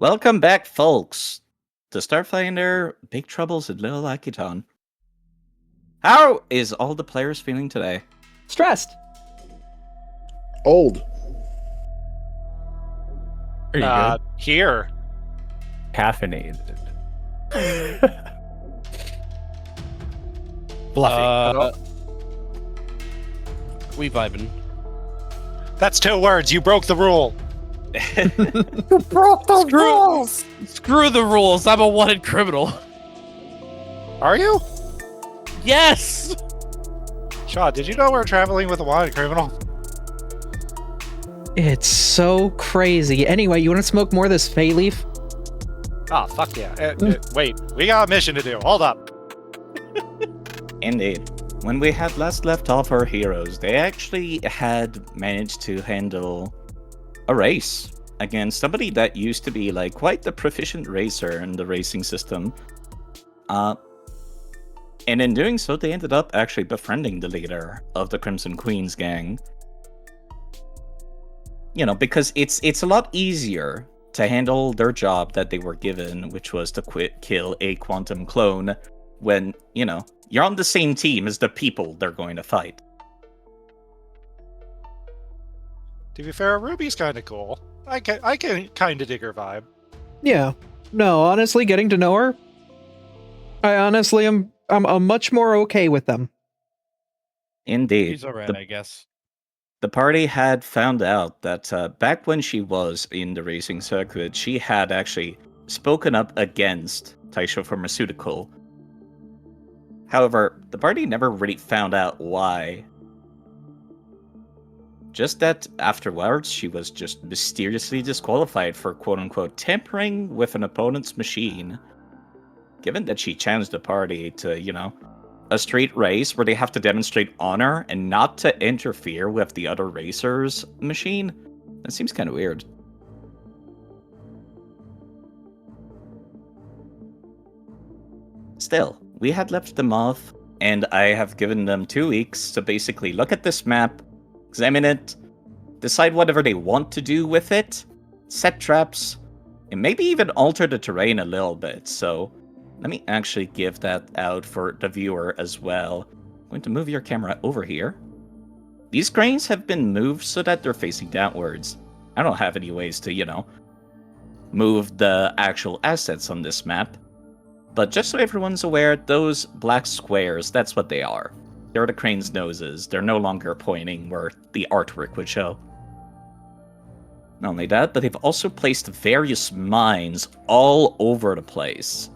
Welcome back, folks, to Starfinder Big Troubles in Little Akiton. How is all the players feeling today? Stressed. Old. Pretty good. Here. Caffeinated. Fluffy. We vibing. That's 2 words. You broke the rule. You broke the rules! Screw the rules. I'm a wanted criminal. Are you? Yes. Shaw, did you know we're traveling with a wanted criminal? It's so crazy. Anyway, you want to smoke more of this Fey leaf? Oh, fuck yeah. Wait, we got a mission to do. Hold up. Indeed. When we had last left off our heroes, they actually had managed to handle a race against somebody that used to be like quite the proficient racer in the racing system. And in doing so, they ended up actually befriending the leader of the Crimson Queen's gang. You know, because it's a lot easier to handle their job that they were given, which was to kill a quantum clone, when, you know, you're on the same team as the people they're going to fight. To be fair, Ruby's kind of cool. I can kind of dig her vibe. Yeah. No, honestly, getting to know her, I honestly am I'm much more okay with them. Indeed. He's alright, I guess. The party had found out that back when she was in the racing circuit, she had actually spoken up against Taisho Pharmaceutical. However, the party never really found out why. Just that afterwards, she was just mysteriously disqualified for quote-unquote tampering with an opponent's machine. Given that she challenged the party to, you know, a street race where they have to demonstrate honor and not to interfere with the other racers' machine, that seems kind of weird. Still, we had left them off, and I have given them 2 weeks to basically look at this map, examine it, decide whatever they want to do with it, set traps, and maybe even alter the terrain a little bit. So let me actually give that out for the viewer as well. I'm going to move your camera over here. These cranes have been moved so that they're facing downwards. I don't have any ways to, you know, move the actual assets on this map. But just so everyone's aware, those black squares, that's what they are. They're the crane's noses. They're no longer pointing where the artwork would show. Not only that, but they've also placed various mines all over the place.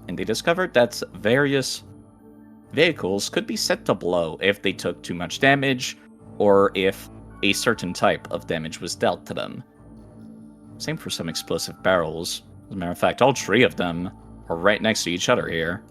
And they discovered that various vehicles could be set to blow if they took too much damage, or if a certain type of damage was dealt to them. Same for some explosive barrels. As a matter of fact, all 3 of them are right next to each other here.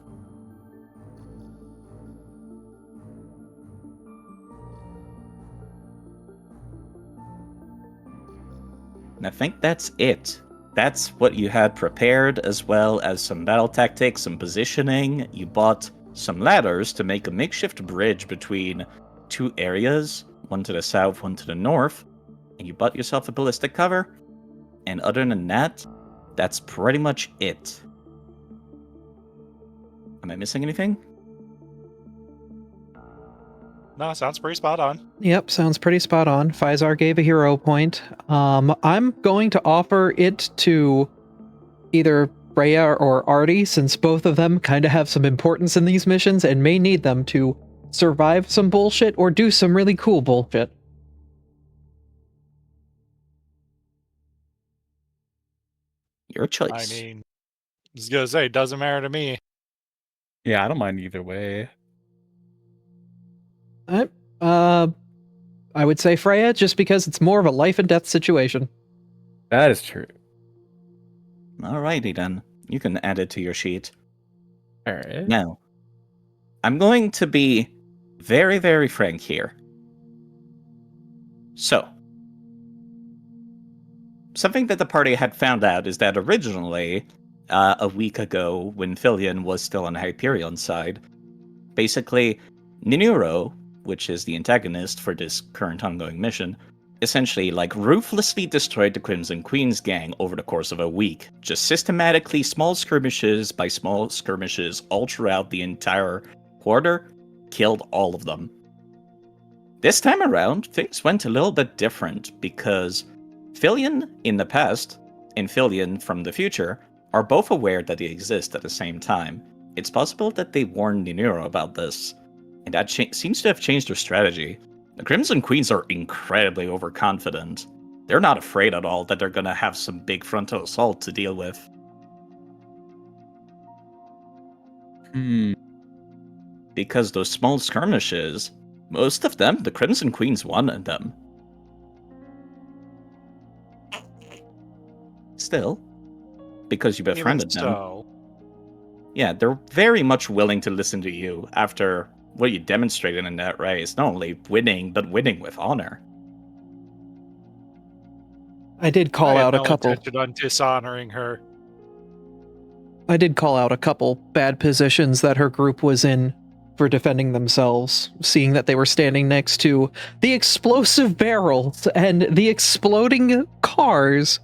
And I think that's it. That's what you had prepared, as well as some battle tactics, some positioning. You bought some ladders to make a makeshift bridge between 2 areas, one to the south, one to the north, and you bought yourself a ballistic cover. And other than that, that's pretty much it. Am I missing anything? No, sounds pretty spot on. Yep, sounds pretty spot on. Phizar gave a hero point. I'm going to offer it to either Freya or Artie, since both of them kind of have some importance in these missions and may need them to survive some bullshit or do some really cool bullshit. Your choice. I mean, I was gonna say, doesn't matter to me. Yeah, I don't mind either way. I would say Freya, just because it's more of a life and death situation. That is true. Alrighty then. You can add it to your sheet. Alright. Now, I'm going to be very, very frank here. So, something that the party had found out is that originally, a week ago, when Filion was still on Hyperion's side, basically, Ninuro, which is the antagonist for this current ongoing mission, essentially like ruthlessly destroyed the Crimson Queen's gang over the course of a week. Just systematically small skirmishes by small skirmishes all throughout the entire quarter, killed all of them. This time around, things went a little bit different because Filion in the past and Filion from the future are both aware that they exist at the same time. It's possible that they warned Ninuro about this, and that seems to have changed their strategy. The Crimson Queens are incredibly overconfident. They're not afraid at all that they're gonna have some big frontal assault to deal with. Because those small skirmishes, most of them, the Crimson Queens wanted them. Still, because you befriended them. So, Yeah, they're very much willing to listen to you after what you demonstrated in that race. Not only winning, but winning with honor. I did call I had out a no couple. intention on dishonoring her. I did call out a couple bad positions that her group was in for defending themselves, seeing that they were standing next to the explosive barrels and the exploding cars.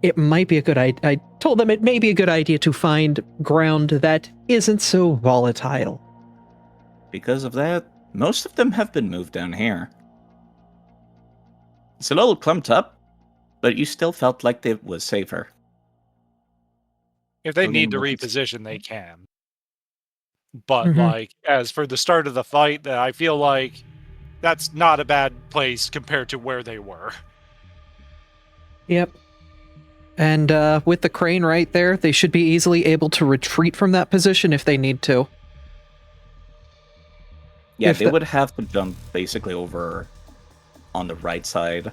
It might be a good idea. I told them it may be a good idea to find ground that isn't so volatile. Because of that, most of them have been moved down here. It's a little clumped up, but you still felt like it was safer. If they Moving need to ones. reposition, they can. But Mhm. like, as for the start of the fight, I feel like that's not a bad place compared to where they were. Yep. And with the crane right there, they should be easily able to retreat from that position if they need to. Yeah, If they the- would have to jump basically over on the right side.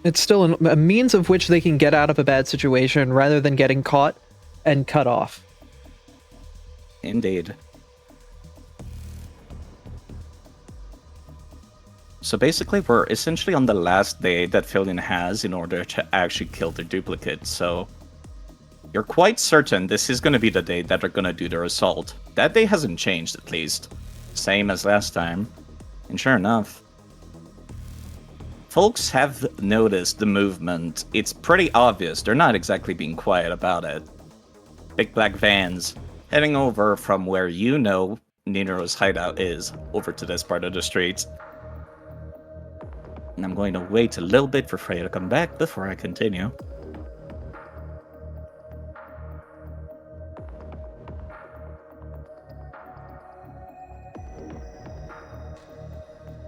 It's still a means of which they can get out of a bad situation rather than getting caught and cut off. Indeed. So basically, we're essentially on the last day that Filion has in order to actually kill the duplicate, so you're quite certain this is going to be the day that they're going to do their assault. That day hasn't changed, at least. Same as last time. And sure enough, folks have noticed the movement. It's pretty obvious. They're not exactly being quiet about it. Big black vans heading over from where you know Ninuro's hideout is, over to this part of the street. And I'm going to wait a little bit for Freya to come back before I continue.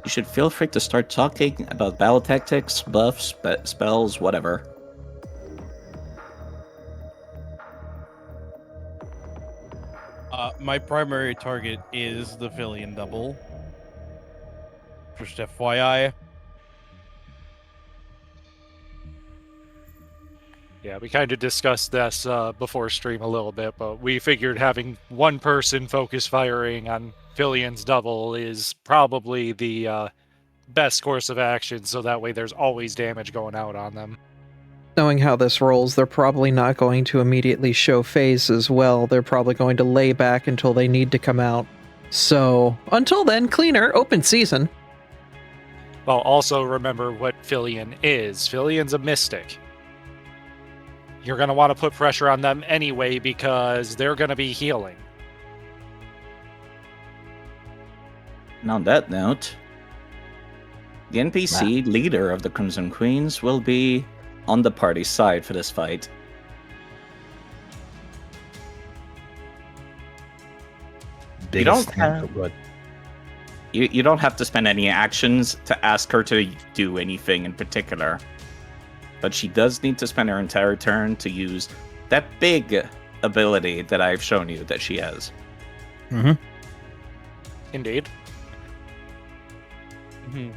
You should feel free to start talking about battle tactics, buffs, spells, whatever. My primary target is the Filion double. Just FYI. Yeah, we kind of discussed this before stream a little bit, but we figured having one person focus firing on Filion's double is probably the best course of action, so that way there's always damage going out on them. Knowing how this rolls, they're probably not going to immediately show phase as well. They're probably going to lay back until they need to come out. So, until then, cleaner, open season. Well, also remember what Filion is. Filion's a mystic. You're going to want to put pressure on them anyway because they're going to be healing. And on that note, the NPC leader of the Crimson Queens will be on the party side for this fight. You don't have you don't have to spend any actions to ask her to do anything in particular. But she does need to spend her entire turn to use that big ability that I've shown you that she has. Mm-hmm. Indeed. Mhm.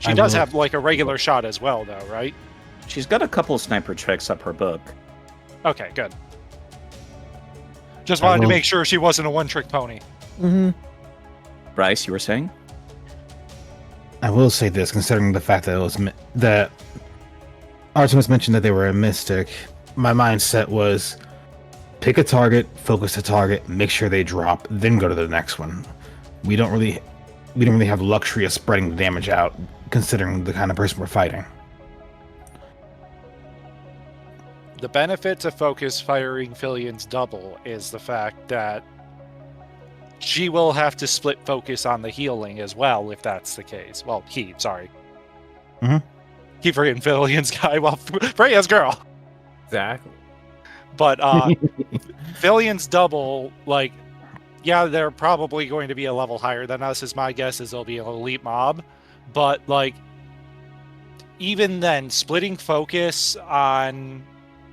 She does have like a regular shot as well, though, right? She's got a couple sniper tricks up her book. Okay, good. Just wanted to make sure she wasn't a one-trick pony. Mm-hmm. Bryce, you were saying? I will say this, considering the fact that it was that Artemis mentioned that they were a mystic. My mindset was pick a target, focus the target, make sure they drop, then go to the next one. We don't really we don't really have the luxury of spreading the damage out, considering the kind of person we're fighting. The benefit to focus firing Fillion's double is the fact that she will have to split focus on the healing as well, if that's the case. Well, sorry. Mhm. Keep forgetting Fillion's guy, well, Freya's girl. Exactly. But Fillion's double, like, yeah, they're probably going to be a level higher than us, is my guess, is they'll be an elite mob. But, like, even then, splitting focus on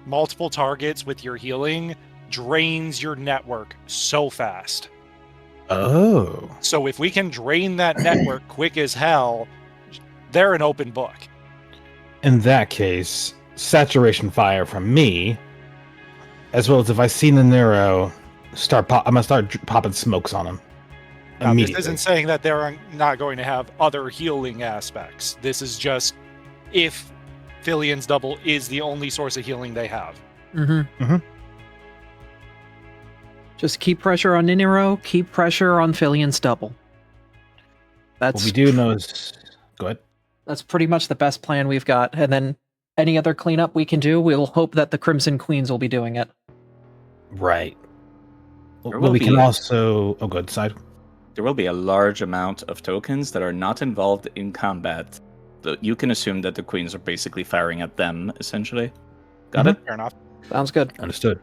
multiple targets with your healing drains your network so fast. Oh. So if we can drain that network quick as hell, they're an open book. In that case, saturation fire from me, as well as if I see the Neuro I'm gonna start popping smokes on him. Now, this Immediately. isn't saying that they're not going to have other healing aspects. This is just if Fillion's double is the only source of healing they have. Just keep pressure on Niniro, keep pressure on Fillion's double. What we do know is... Go ahead. That's pretty much the best plan we've got. And then any other cleanup we can do, we'll hope that the Crimson Queens will be doing it. Right. There Well, will we can be- also... Oh, good. Side. There will be a large amount of tokens that are not involved in combat. You can assume that the queens are basically firing at them, essentially. Got it? Fair enough. Sounds good. Understood.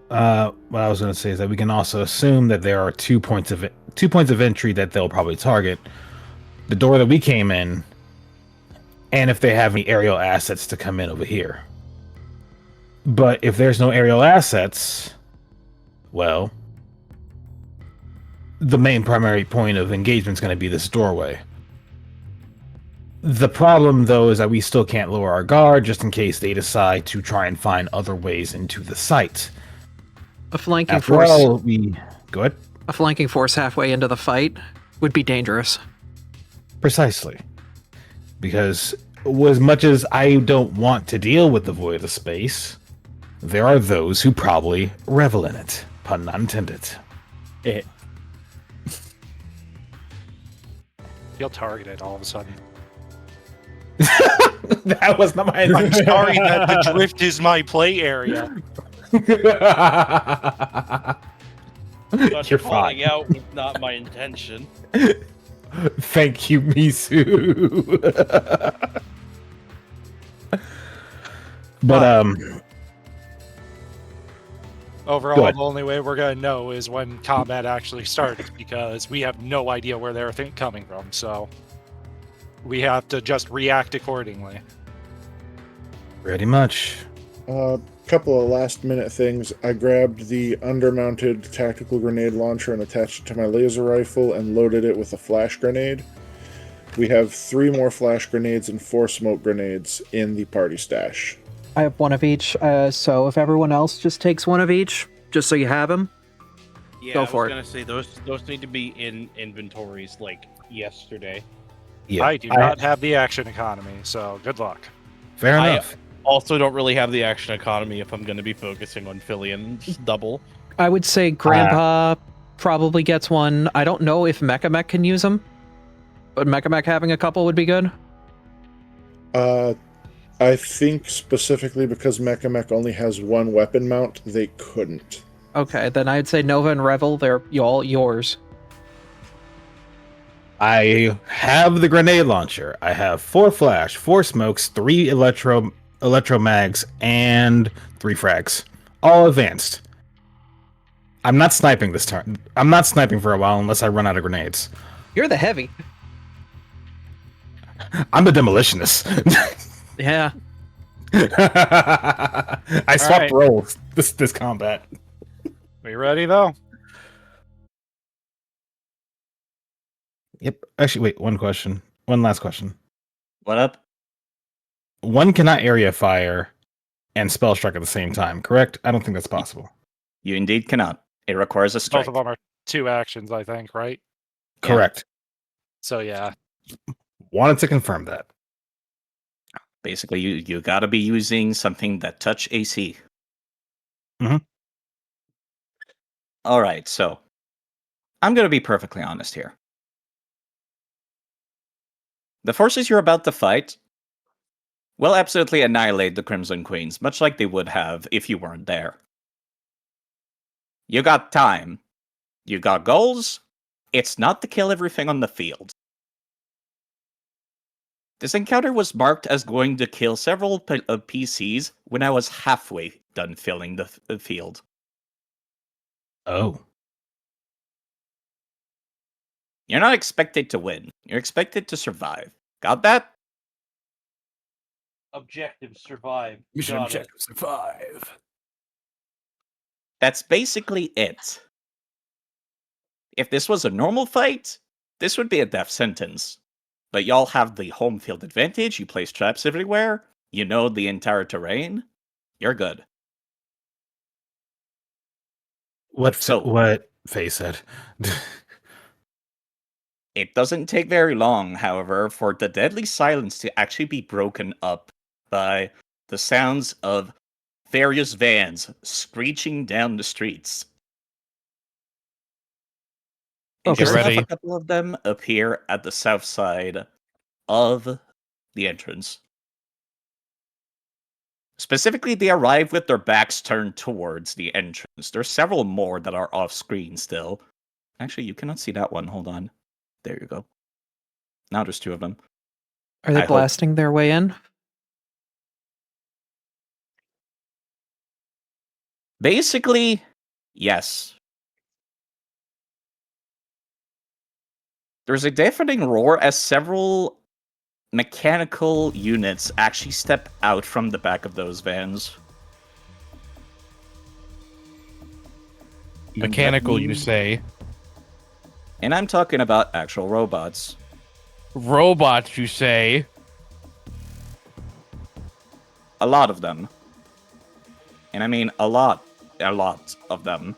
What I was going to say is that we can also assume that there are 2 points of entry that they'll probably target. The door that we came in, and if they have any aerial assets to come in over here. But if there's no aerial assets, well, the main primary point of engagement is going to be this doorway. The problem, though, is that we still can't lower our guard just in case they decide to try and find other ways into the site. A flanking After force. all, we... Go ahead. A flanking force halfway into the fight would be dangerous. Precisely. Because as much as I don't want to deal with the void of space, there are those who probably revel in it. Pun not intended. Feel targeted all of a sudden. That was not my I'm sorry that the drift is my play area. But You're calling fine. out was not my intention. Thank you, Misu. But Overall, Go ahead. the only way we're going to know is when combat actually starts, because we have no idea where they're coming from, so we have to just react accordingly. pretty much. Couple of last minute things. I grabbed the undermounted tactical grenade launcher and attached it to my laser rifle and loaded it with a flash grenade. We have 3 more flash grenades and 4 smoke grenades in the party stash. I have one of each, so if everyone else just takes one of each, just so you have them. Yeah, Go I for was it. gonna say those need to be in inventories like yesterday. Yeah, I do not have the action economy, so good luck. Fair I- enough. Also, don't really have the action economy if I'm going to be focusing on Fillion's double. I would say Grandpa probably gets one. I don't know if Mechamech can use them, but Mechamech having a couple would be good. I think specifically because Mechamech only has 1 weapon mount, they couldn't. Okay, then I'd say Nova and Revel, they're all yours. I have the grenade launcher. I have 4 flash, 4 smokes, 3 electro mags, and 3 frags. All advanced. I'm not sniping this turn. I'm not sniping for a while unless I run out of grenades. You're the heavy. I'm a demolitionist. Yeah. I swapped right. roles this combat. We ready, though? Yep. Actually, wait. One question. One last question. What up? One cannot area fire and spell strike at the same time, correct? I don't think that's possible. You indeed cannot. It requires a Both strike. of them are 2 actions, I think, right? Yeah. Correct. So, yeah. Wanted to confirm that. Basically, you gotta be using something that touch AC. Mhm. All right, so I'm going to be perfectly honest here. The forces you're about to fight will absolutely annihilate the Crimson Queens, much like they would have if you weren't there. You got time. You got goals. It's not to kill everything on the field. This encounter was marked as going to kill several PCs when I was halfway done filling the field. Oh. You're not expected to win. You're expected to survive. Got that? Objective survive. Mission Got it. objective survive. That's basically it. If this was a normal fight, this would be a death sentence. But y'all have the home field advantage, you place traps everywhere, you know the entire terrain, you're good. What So- Faye said. It doesn't take very long, however, for the deadly silence to actually be broken up by the sounds of various vans screeching down the streets. And Okay. just Ready. have a couple of them appear at the south side of the entrance. Specifically, they arrive with their backs turned towards the entrance. There's several more that are off screen still. Actually, you cannot see that one. Hold on. There you go. Now there's two of them. Are they I hope- blasting their way in? Basically, yes. There's a deafening roar as several mechanical units actually step out from the back of those vans. Mechanical, you say? And I'm talking about actual robots. Robots, you say? A lot of them. And I mean a lot of them.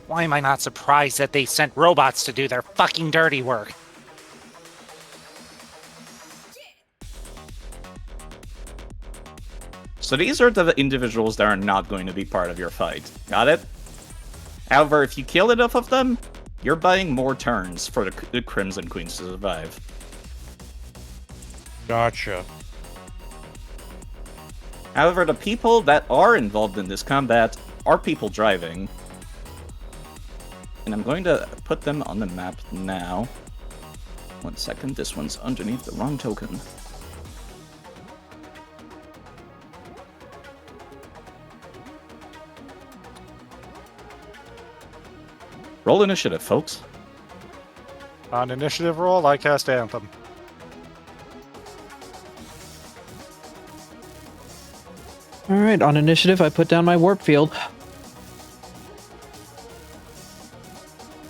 Why am I not surprised that they sent robots to do their fucking dirty work? So these are the individuals that are not going to be part of your fight. Got it? However, if you kill enough of them, you're buying more turns for the Crimson Queens to survive. Gotcha. However, the people that are involved in this combat are people driving. And I'm going to put them on the map now. 1 second, this one's underneath the wrong token. Roll initiative, folks. On initiative roll, I cast Anthem. All right, on initiative, I put down my warp field.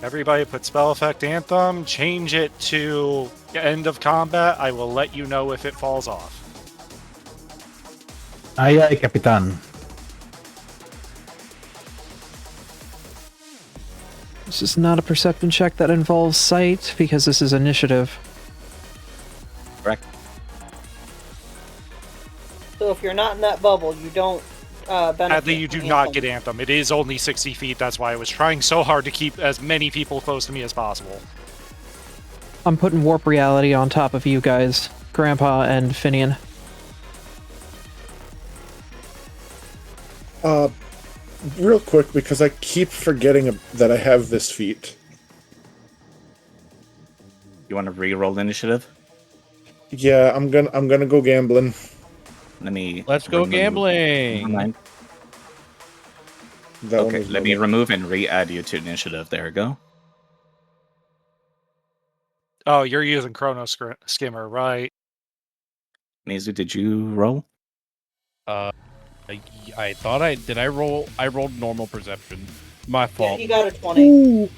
Everybody put spell effect Anthem, change it to end of combat. I will let you know if it falls off. Aye, aye, Capitan. This is not a perception check that involves sight because this is initiative. Correct. So if you're not in that bubble, you don't benefit. Sadly, you do from not Anthem. get Anthem. It is only 60 feet. That's why I was trying so hard to keep as many people close to me as possible. I'm putting warp reality on top of you guys, Grandpa and Finian. Real quick, because I keep forgetting that I have this feat. You want to re-roll initiative? Yeah, I'm gonna go gambling. Let me. Let's go remove- gambling. Never mind. That one Okay, was let me normal. remove and re-add you to initiative. There we go. Oh, you're using Chrono Skimmer, right? Mizu, did you roll? I thought I did. I rolled normal perception. My Yeah, fault. he got a 20.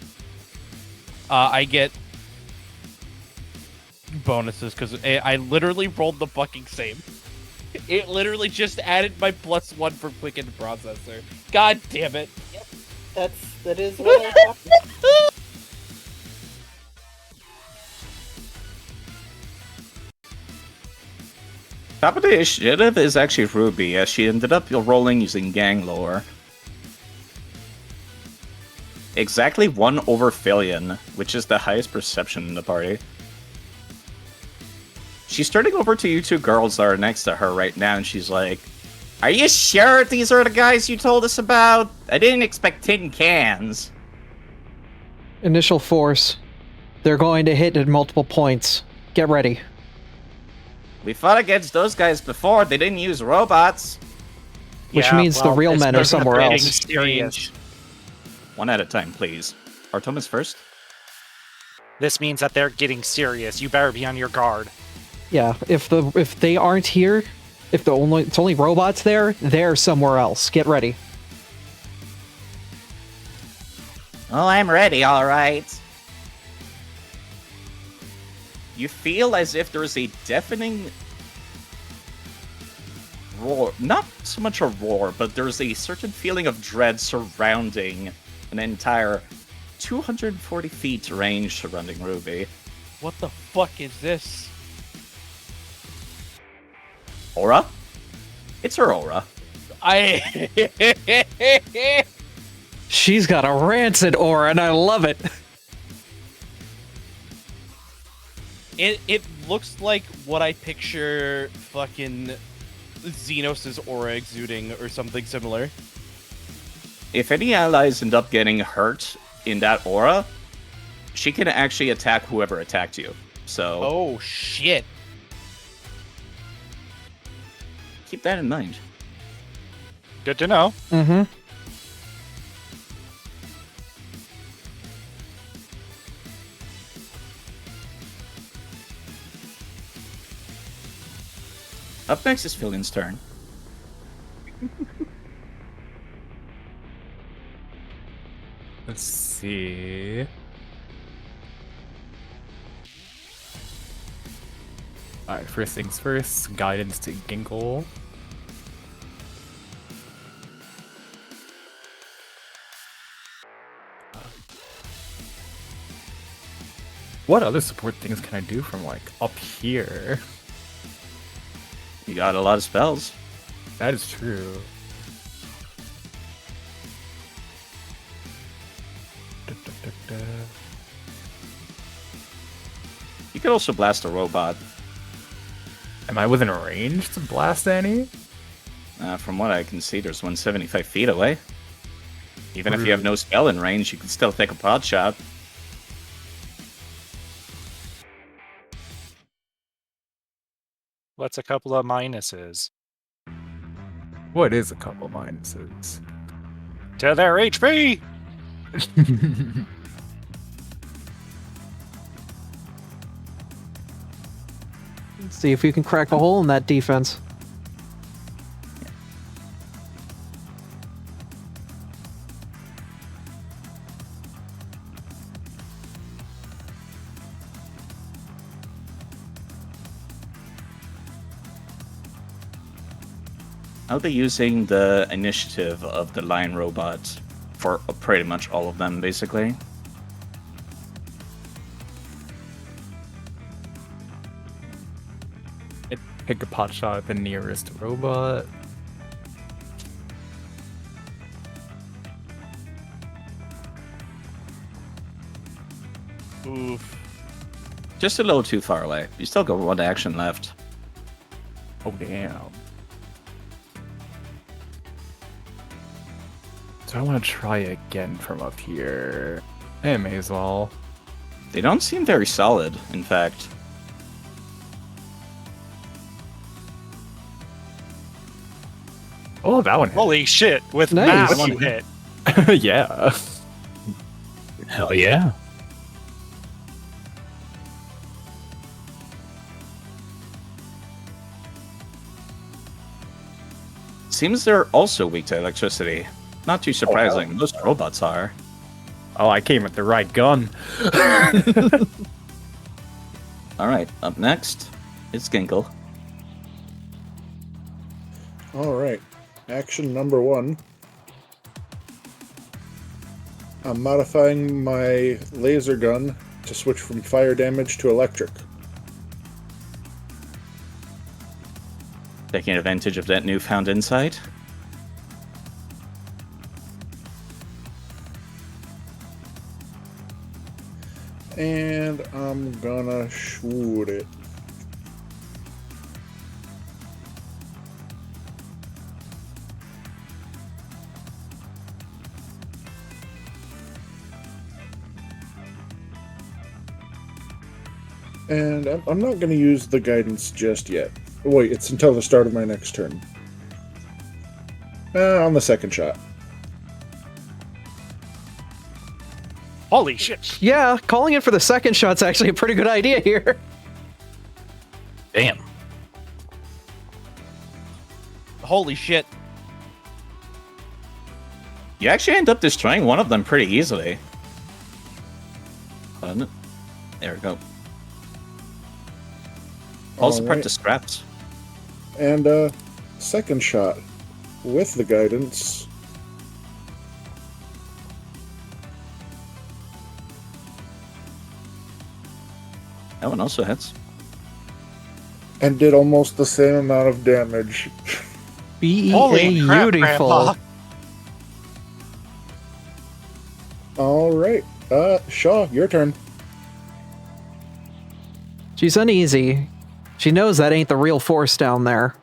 I get bonuses because I literally rolled the fucking same. It literally just added my +1 for quickened processor. God damn it! That is what happened. Top of the initiative is actually Ruby, as she ended up rolling using gang lore. exactly 1 over Filion, which is the highest perception in the party. She's turning over to you two girls that are next to her right now, and she's like, "Are you sure these are the guys you told us about? I didn't expect tin cans." Initial force. They're going to hit at multiple points. Get ready. We fought against those guys before. They didn't use robots. Which means the real men are somewhere else. Serious. One at a time, please. Artemis first. This means that they're getting serious. You better be on your guard. Yeah, if they aren't here, if it's only robots there, they're somewhere else. Get ready. Oh, I'm ready, alright. You feel as if there is a deafening roar. Not so much a roar, but there's a certain feeling of dread surrounding an entire 240 feet range surrounding Ruby. What the fuck is this? Aura? It's her aura. She's got a rancid aura, and I love it. It looks like what I picture fucking Xenos' aura exuding or something similar. If any allies end up getting hurt in that aura, she can actually attack whoever attacked you. So Oh shit. keep that in mind. Good to know. Mm-hmm. Up next is Fillion's turn. Let's see. Alright, first things first, guidance to Ginkle. What other support things can I do from, like, up here? You got a lot of spells. That is true. You could also blast a robot. Am I within range to blast any? From what I can see, there's 175 feet away. Even if you have no spell in range, you can still take a pot shot. What's a couple of minuses? What is a couple minuses? To their HP! See if you can crack a hole in that defense. I'll be using the initiative of the lion robot for pretty much all of them, basically. Pick a pot shot at the nearest robot. Oof. Just a little too far away. You still got one action left. Oh, damn. Do I want to try again from up here? I may as well. They don't seem very solid, in fact. Oh, that one hit. Holy shit, with Nice. math you hit. Yeah. Hell yeah. Seems they're also weak to electricity. Not too surprising. Most robots are. Oh, I came with the right gun. Alright, up next is Ginkle. Alright. Action number 1. I'm modifying my laser gun to switch from fire damage to electric. Taking advantage of that newfound insight. And I'm gonna shoot it. And I'm not going to use the guidance just yet. Wait, it's until the start of my next turn. On the second shot. Holy shit! Yeah, calling in for the second shot's actually a pretty good idea here. Damn. Holy shit. You actually end up destroying one of them pretty easily. There we go. Falls apart to scraps. And second shot with the guidance. That one also hits. And did almost the same amount of damage. Holy crap, Beautiful. Grandpa. Alright. Shaw, your turn. She's uneasy. She knows that ain't the real force down there.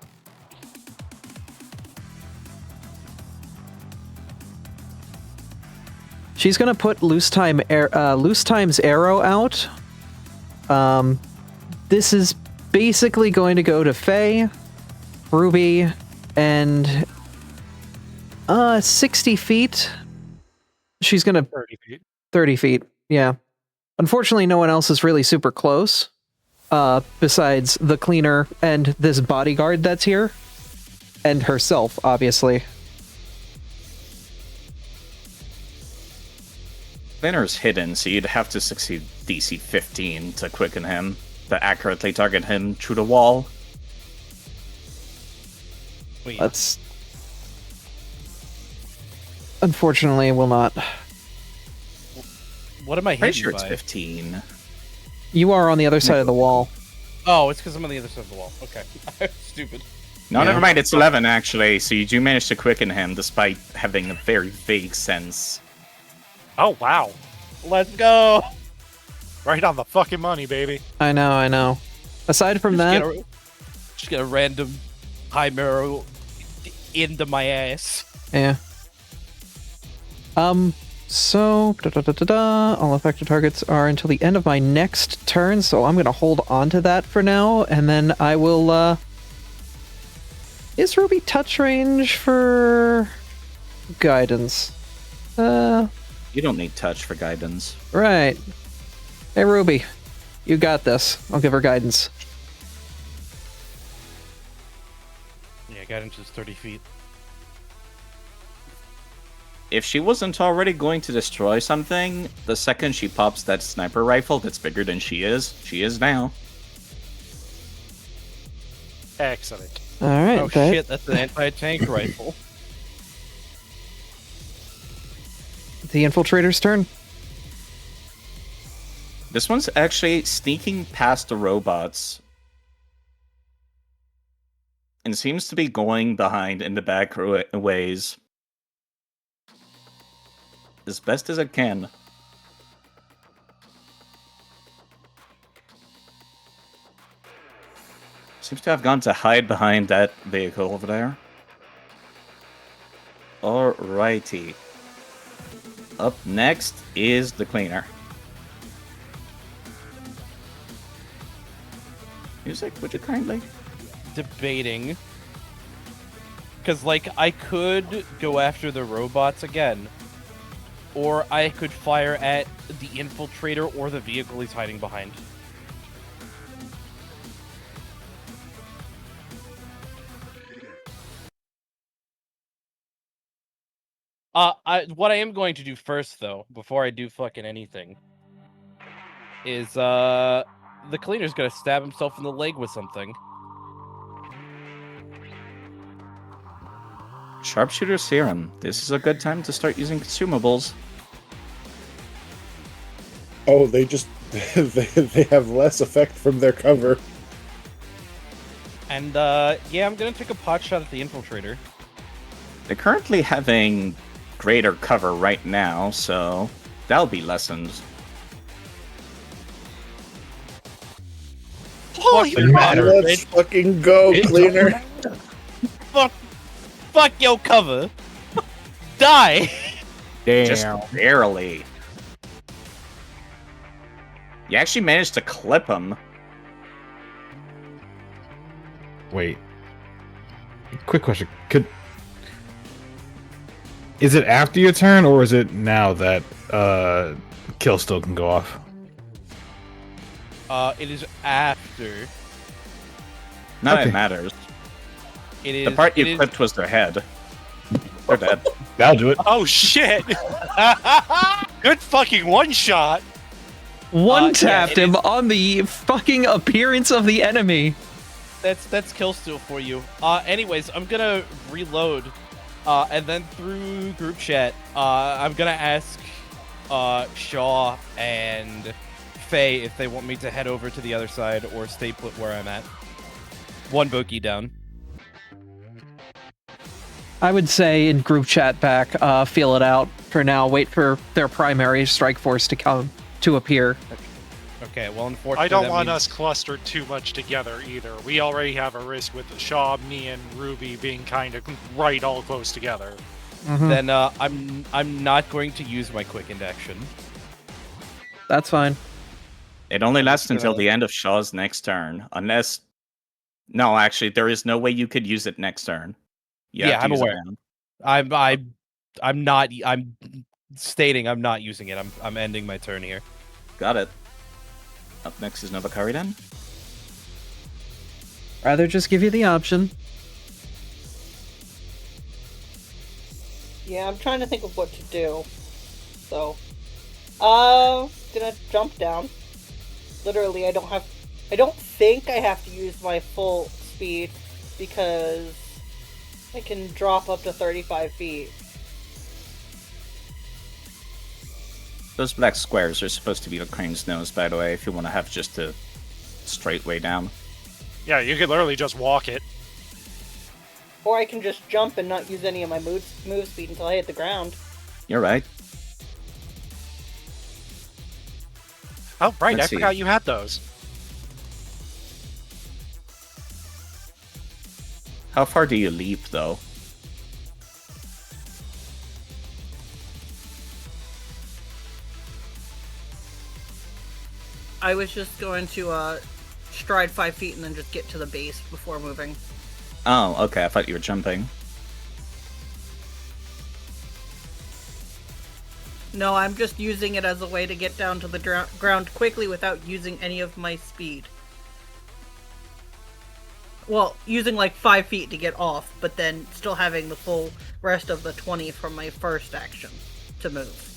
She's gonna put Loose Time's arrow out. This is basically going to go to Faye, Ruby, and 60 feet. She's gonna 30 feet. 30 feet. Yeah. Unfortunately, no one else is really super close. Besides the cleaner and this bodyguard that's here. And herself, obviously. Cleaner's hidden, so you'd have to succeed DC 15 to quicken him, to accurately target him through the wall. Wait, That's... Unfortunately, will not. what am I Pretty hitting sure it's by? 15. You are on the other side of the wall. Oh, it's because I'm on the other side of the wall. Okay. Stupid. No, Yeah. never mind, it's 11 actually, so you do manage to quicken him despite having a very vague sense. Oh, wow. Let's go! Right on the fucking money, baby. I know. Aside from that, Just get a random time arrow into my ass. yeah. So, all affected targets are until the end of my next turn, so I'm going to hold on to that for now, and then I will, Is Ruby touch range for guidance? You don't need touch for guidance. Right. Hey, Ruby, you got this. I'll give her guidance. Yeah, guidance is 30 feet. If she wasn't already going to destroy something, the second she pops that sniper rifle that's bigger than she is now. Excellent. All right. Oh shit, that's an anti-tank rifle. The infiltrator's turn. This one's actually sneaking past the robots and seems to be going behind in the back ways as best as it can. Seems to have gone to hide behind that vehicle over there. Alrighty. Up next is the cleaner. Music, would you kindly? Debating. Because, like, I could go after the robots again. Or I could fire at the infiltrator or the vehicle he's hiding behind. What I am going to do first, though, before I do fucking anything, is, the cleaner's gonna stab himself in the leg with something. Sharpshooter Serum. This is a good time to start using consumables. Oh, they just they have less effect from their cover. And, yeah, I'm gonna take a pot shot at the infiltrator. They're currently having greater cover right now, so that'll be lessened. Holy Fuck the matter, Let's fucking go, It's cleaner. Fuck your cover. Die. Damn. Just barely. You actually managed to clip him. Wait. Quick question. Is it after your turn, or is it now that kill still can go off? It is after. None of Okay. it matters. It is. The part you it is- clipped was their head. They're dead. That'll do it. Oh shit! Good fucking one shot. One tapped it him is- on the fucking appearance of the enemy. That's kill steal for you. Anyways, I'm gonna reload, and then through group chat, I'm gonna ask Shaw and Faye if they want me to head over to the other side or stay put where I'm at. One bogey down. I would say in group chat back, feel it out for now. Wait for their primary strike force to appear. Okay, well, unfortunately, I don't that want means- us clustered too much together either. We already have a risk with Shaw, me, and Ruby being kind of right all close together. Mhm. Then I'm not going to use my quick action. That's fine. It only lasts gonna- until the end of Shaw's next turn, unless. No, actually, there is no way you could use it next turn. You Yeah, have to I'm use it aware. now. I'm not. I'm stating I'm not using it. I'm ending my turn here. Got it. Up next is Novakari then. Rather just give you the option. Yeah, I'm trying to think of what to do. So, gonna jump down. Literally, I don't think I have to use my full speed because I can drop up to 35 feet. Those black squares are supposed to be the crane's nose, by the way, if you want to have just a straight way down. Yeah, you could literally just walk it. Or I can just jump and not use any of my move speed until I hit the ground. You're right. Oh, right, Let's I see. forgot you had those. How far do you leap, though? I was just going to stride 5 feet and then just get to the base before moving. Oh, okay, I thought you were jumping. No, I'm just using it as a way to get down to the ground quickly without using any of my speed. Well, using like 5 feet to get off, but then still having the full rest of the 20 from my first action to move.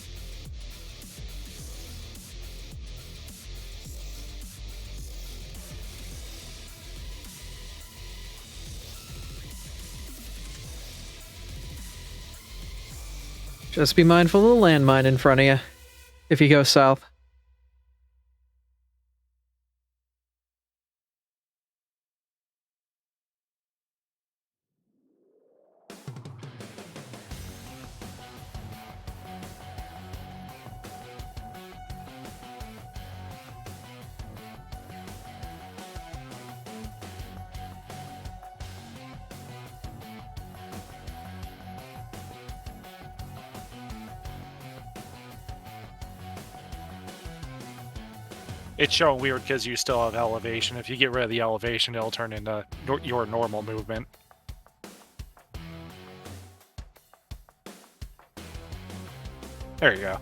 Just be mindful of the landmine in front of you if you go south. It's showing weird because you still have elevation. If you get rid of the elevation, it'll turn into your normal movement. There you go.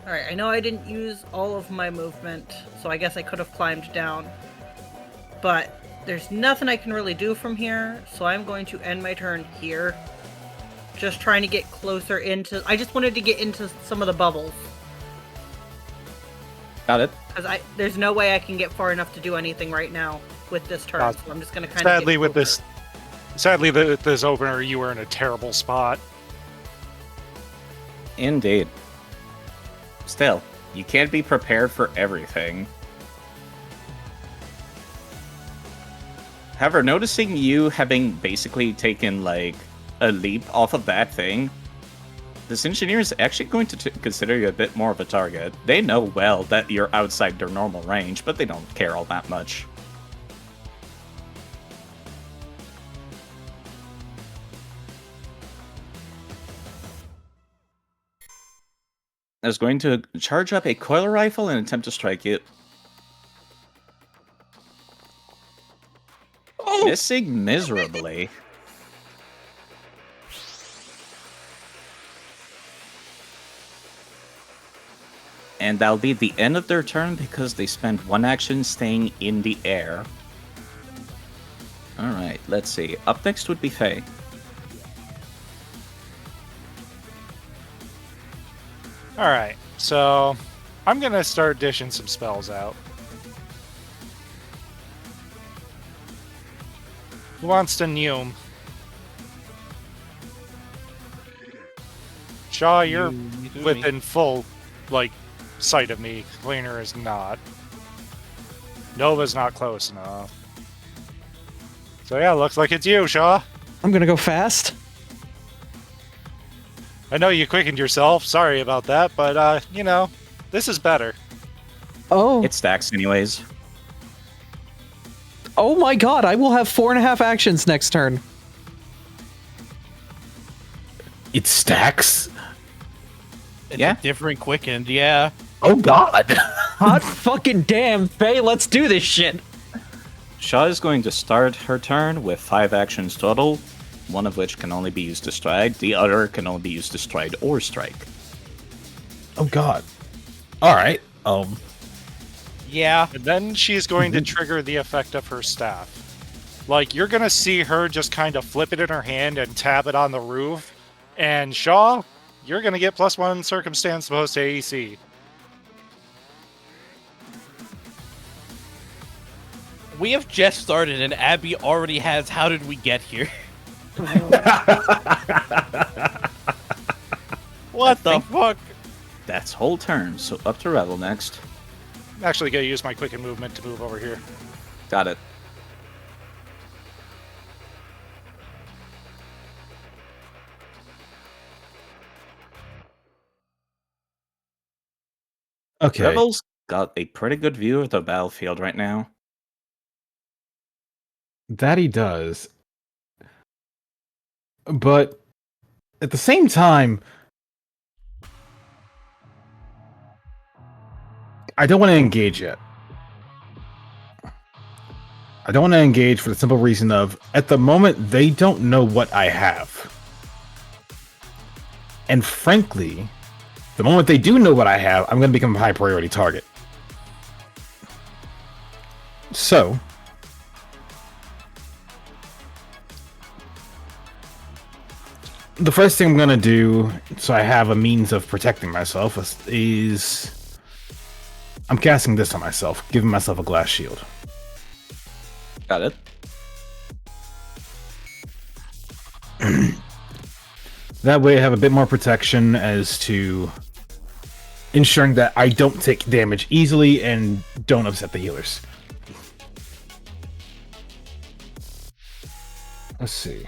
Alright, I know I didn't use all of my movement, so I guess I could have climbed down. But there's nothing I can really do from here, so I'm going to end my turn here. Just trying to get closer into... I just wanted to get into some of the bubbles. Got it. Because there's no way I can get far enough to do anything right now with this turn, so I'm just going to kind Sadly, of with this opener, you were in a terrible spot. Indeed. Still, you can't be prepared for everything. However, noticing you having basically taken, like, a leap off of that thing, this engineer is actually going to consider you a bit more of a target. They know well that you're outside their normal range, but they don't care all that much. I was going to charge up a coil rifle and attempt to strike it. Oh! Missing miserably. And that'll be the end of their turn because they spent one action staying in the air. Alright, let's see. Up next would be Faye. Alright, so I'm going to start dishing some spells out. Who wants to Neum? Shaw, you're within full, like, sight of me. Cleaner is not. Nova's not close enough. So yeah, looks like it's you, Shaw. I'm gonna go fast. I know you quickened yourself. Sorry about that, but, you know, this is better. Oh. It stacks anyways. Oh my god, I will have 4.5 actions next turn. It stacks? It's Yeah. a different quickened, yeah. Oh god! Hot fucking damn, Faye, let's do this shit! Shaw is going to start her turn with 5 actions total, one of which can only be used to stride, the other can only be used to stride or strike. Oh god. Alright, Yeah. And then she's going to trigger the effect of her staff. Like, you're going to see her just kind of flip it in her hand and tap it on the roof. And Shaw, you're going to get +1 circumstance opposed to AEC. We have just started and Abby already has How Did We Get Here? What the fuck? That's whole turn, so up to Rebel next. I'm actually going to use my quicken movement to move over here. Got it. okay. Rebel's got a pretty good view of the battlefield right now. That he does. But at the same time, I don't want to engage yet. I don't want to engage for the simple reason of, at the moment, they don't know what I have. And frankly, the moment they do know what I have, I'm going to become a high priority target. So, the first thing I'm going to do, so I have a means of protecting myself, is I'm casting this on myself, giving myself a glass shield. Got it. That way I have a bit more protection as to ensuring that I don't take damage easily and don't upset the healers. Let's see.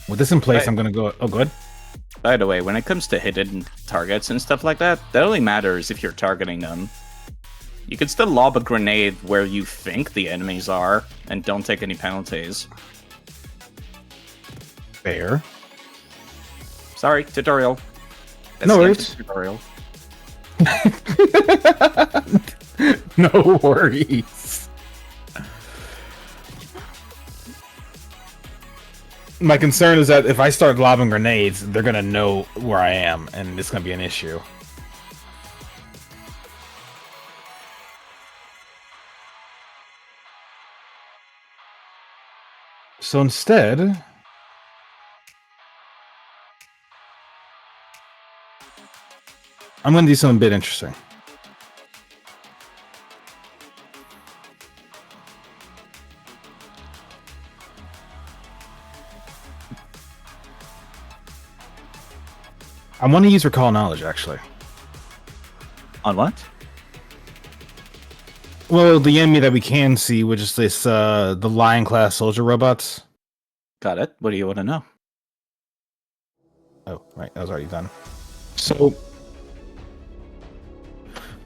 With this in place, Right. I'm going to go... Oh, good. By the way, when it comes to hidden targets and stuff like that, that only matters if you're targeting them. You can still lob a grenade where you think the enemies are, and don't take any penalties. Fair. Sorry, tutorial. That's No the worries. tutorial. No worries. My concern is that if I start lobbing grenades, they're going to know where I am, and it's going to be an issue. So instead, I'm going to do something a bit interesting. I want to use Recall Knowledge, actually. On what? Well, the enemy that we can see, which is this, the Lion-class soldier robots. Got it. What do you want to know? Oh, right, that was already done. So,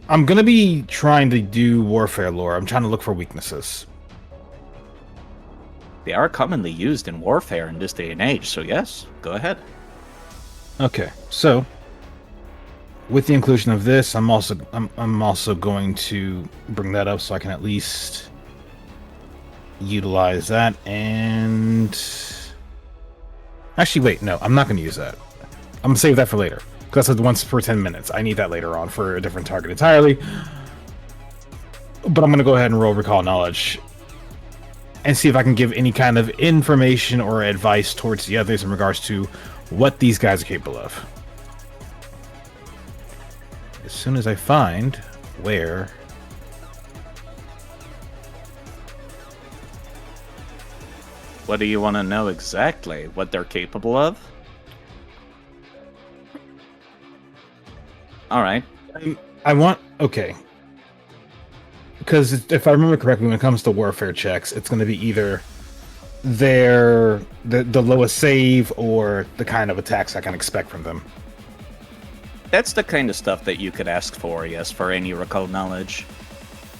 I'm going to be trying to do warfare lore. I'm trying to look for weaknesses. They are commonly used in warfare in this day and age, so yes, go ahead. Okay, so with the inclusion of this, I'm also going to bring that up so I can at least utilize that. And actually, wait, no, I'm not going to use that. I'm going to save that for later because that's once per 10 minutes. I need that later on for a different target entirely. But I'm going to go ahead and roll Recall Knowledge and see if I can give any kind of information or advice towards the others in regards to what these guys are capable of. As soon as I find where... What do you want to know exactly? What they're capable of? Alright. I want... Okay. Because if I remember correctly, when it comes to warfare checks, it's going to be either the lowest save or the kind of attacks I can expect from them. That's the kind of stuff that you could ask for, yes, for any recall knowledge.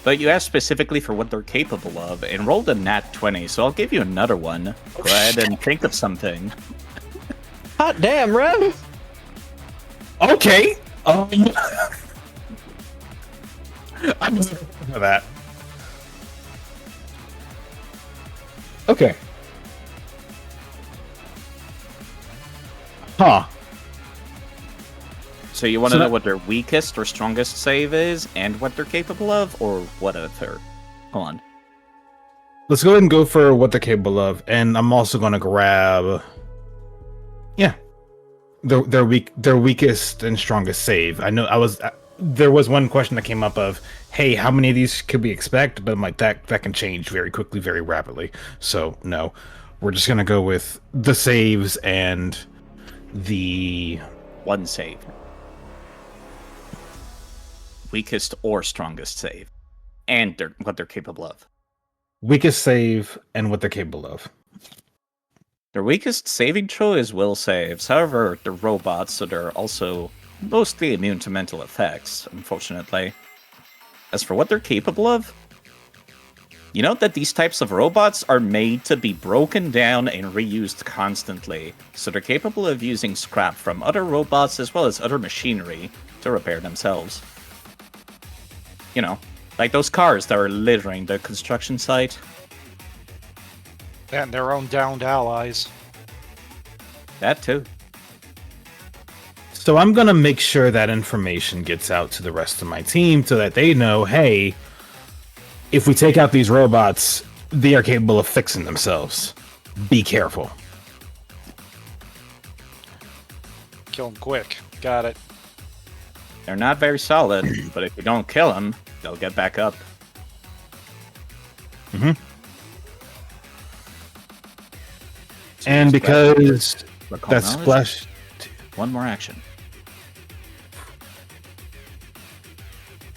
But you asked specifically for what they're capable of, and rolled a nat 20, so I'll give you another one. Go ahead and think of something. Hot damn, Rev! Okay! I'm just for that. Okay. Huh. So you want to So know that- what their weakest or strongest save is, and what they're capable of, or what other? Hold on. Let's go ahead and go for what they're capable of, and I'm also going to grab... Yeah. Their weakest and strongest save. I know there was one question that came up of, hey, how many of these could we expect? But I'm like, that can change very quickly, very rapidly. So, no. We're just going to go with the saves and the... One save. Weakest or strongest save. And what they're capable of. Weakest save and what they're capable of. Their weakest saving throw is will saves. However, they're robots, so they're also mostly immune to mental effects, unfortunately. As for what they're capable of, you know that these types of robots are made to be broken down and reused constantly, so they're capable of using scrap from other robots as well as other machinery to repair themselves. You know, like those cars that are littering the construction site. And their own downed allies. That too. So I'm going to make sure that information gets out to the rest of my team so that they know, hey, if we take out these robots, they are capable of fixing themselves. Be careful. Kill them quick. Got it. They're not very solid, but if you don't kill them, they'll get back up. Mm-hmm. And because Recall that's knowledge, splash... one more action.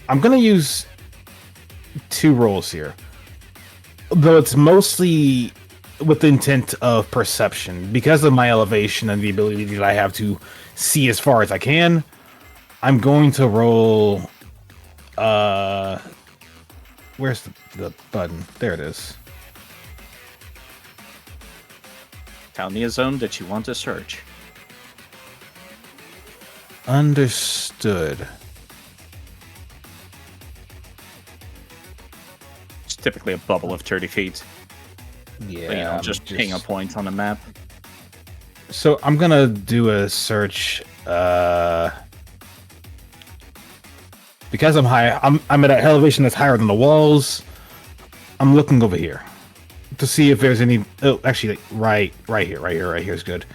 I'm going to use 2 rolls here. Though it's mostly with the intent of perception. Because of my elevation and the ability that I have to see as far as I can, I'm going to roll... Where's the button? There it is. Tell me a zone that you want to search. Understood. It's typically a bubble of 30 feet. Yeah, But, you know, just ping a point on the map. So I'm gonna do a search. Because I'm high, I'm at an elevation that's higher than the walls. I'm looking over here. to see if there's any. Oh, actually, like, right here is good,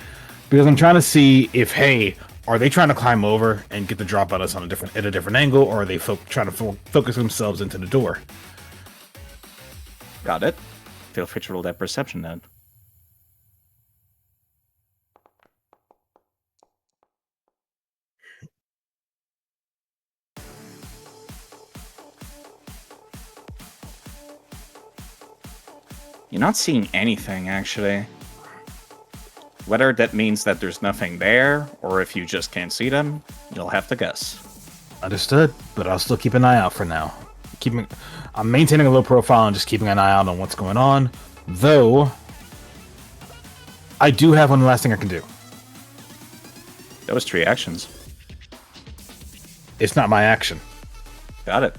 because I'm trying to see if, hey, are they trying to climb over and get the drop at us at a different angle, or are they trying to focus themselves into the door? Got it. Feel free to roll that perception then. You're not seeing anything, actually. Whether that means that there's nothing there, or if you just can't see them, you'll have to guess. Understood, but I'll still keep an eye out for now. I'm maintaining a low profile and just keeping an eye out on what's going on. Though, I do have one last thing I can do. That was 3 actions. It's not my action. Got it.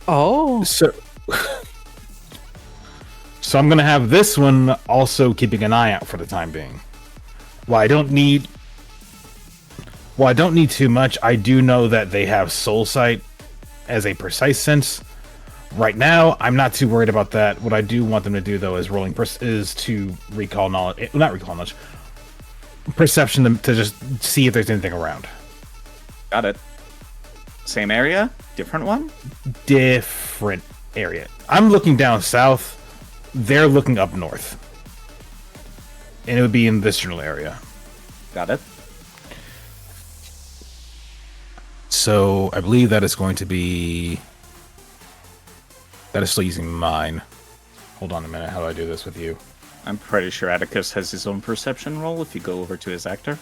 Oh. So I'm gonna have this one also keeping an eye out for the time being. While I don't need too much, I do know that they have soul sight as a precise sense. Right now, I'm not too worried about that. What I do want them to do though is is to recall knowledge, not recall knowledge, perception to just see if there's anything around. Got it. Same area? Different one? Different area. I'm looking down south. They're looking up north. And it would be in this general area. Got it. So I believe that is going to be... That is still using mine. Hold on a minute. How do I do this with you? I'm pretty sure Atticus has his own perception roll if you go over to his actor.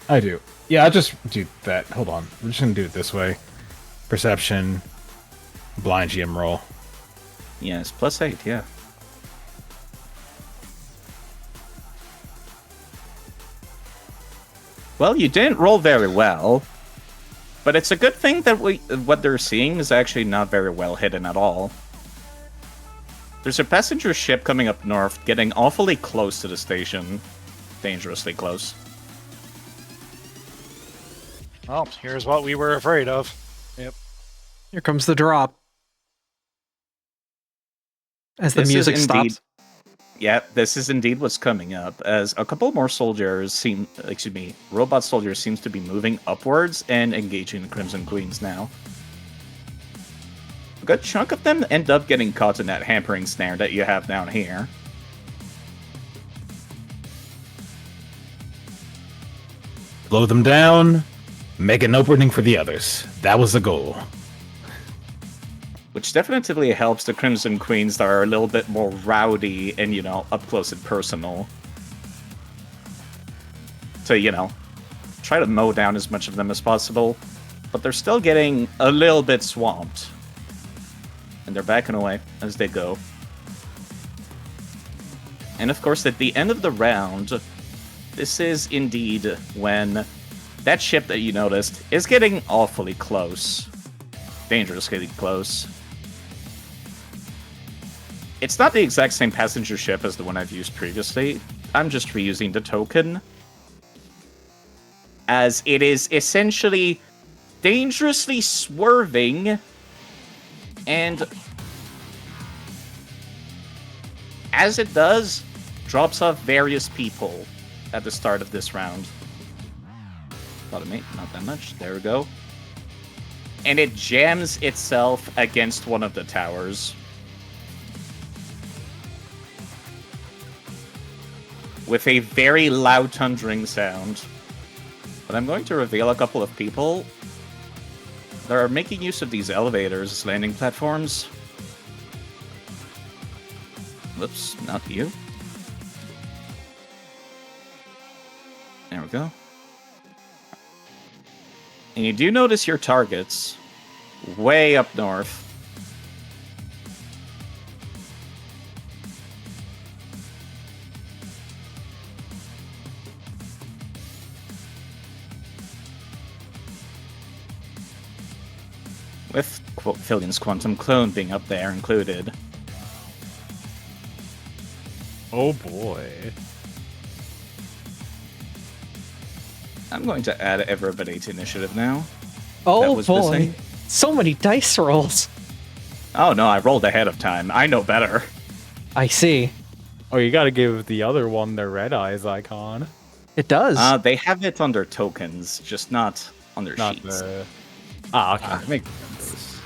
I do. Yeah, I'll just do that. Hold on. We're just going to do it this way. Perception. Blind GM roll. Yes, +8, yeah. Well, you didn't roll very well, but it's a good thing that what they're seeing is actually not very well hidden at all. There's a passenger ship coming up north, getting awfully close to the station. Dangerously close. Well, here's what we were afraid of. Yep. Here comes the drop. As the music stops. Yeah, this is indeed what's coming up, as a couple more robot soldiers seems to be moving upwards and engaging the Crimson Queens now. A good chunk of them end up getting caught in that hampering snare that you have down here. Blow them down, make an opening for the others. That was the goal. Which definitely helps the Crimson Queens that are a little bit more rowdy and, up close and personal. To, try to mow down as much of them as possible. But they're still getting a little bit swamped. And they're backing away as they go. And of course, at the end of the round, this is indeed when that ship that you noticed is getting awfully close. Dangerously close. It's not the exact same passenger ship as the one I've used previously. I'm just reusing the token. As it is essentially dangerously swerving. And as it does, drops off various people at the start of this round. Thought of me, not that much. There we go. And it jams itself against one of the towers. With a very loud thundering sound. But I'm going to reveal a couple of people that are making use of these elevators as landing platforms. Whoops, not you. There we go. And you do notice your targets way up north. With Fillion's Quantum Clone being up there included. Oh boy. I'm going to add everybody to initiative now. Oh That was boy. missing. So many dice rolls. Oh no, I rolled ahead of time. I know better. I see. Oh, you gotta give the other one the red eyes icon. It does. They have it under tokens, just not on their Not sheets. the. Ah, okay. That makes sense.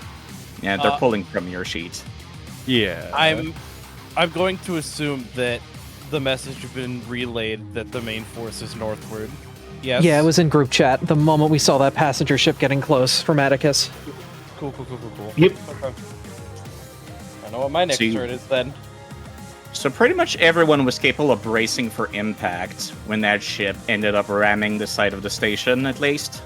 Yeah, they're pulling from your sheet. Yeah. I'm going to assume that the message has been relayed that the main force is northward. Yes. Yeah, it was in group chat the moment we saw that passenger ship getting close from Atticus. Cool. Yep. Okay. I know what my next turn is then. So pretty much everyone was capable of bracing for impact when that ship ended up ramming the side of the station, at least.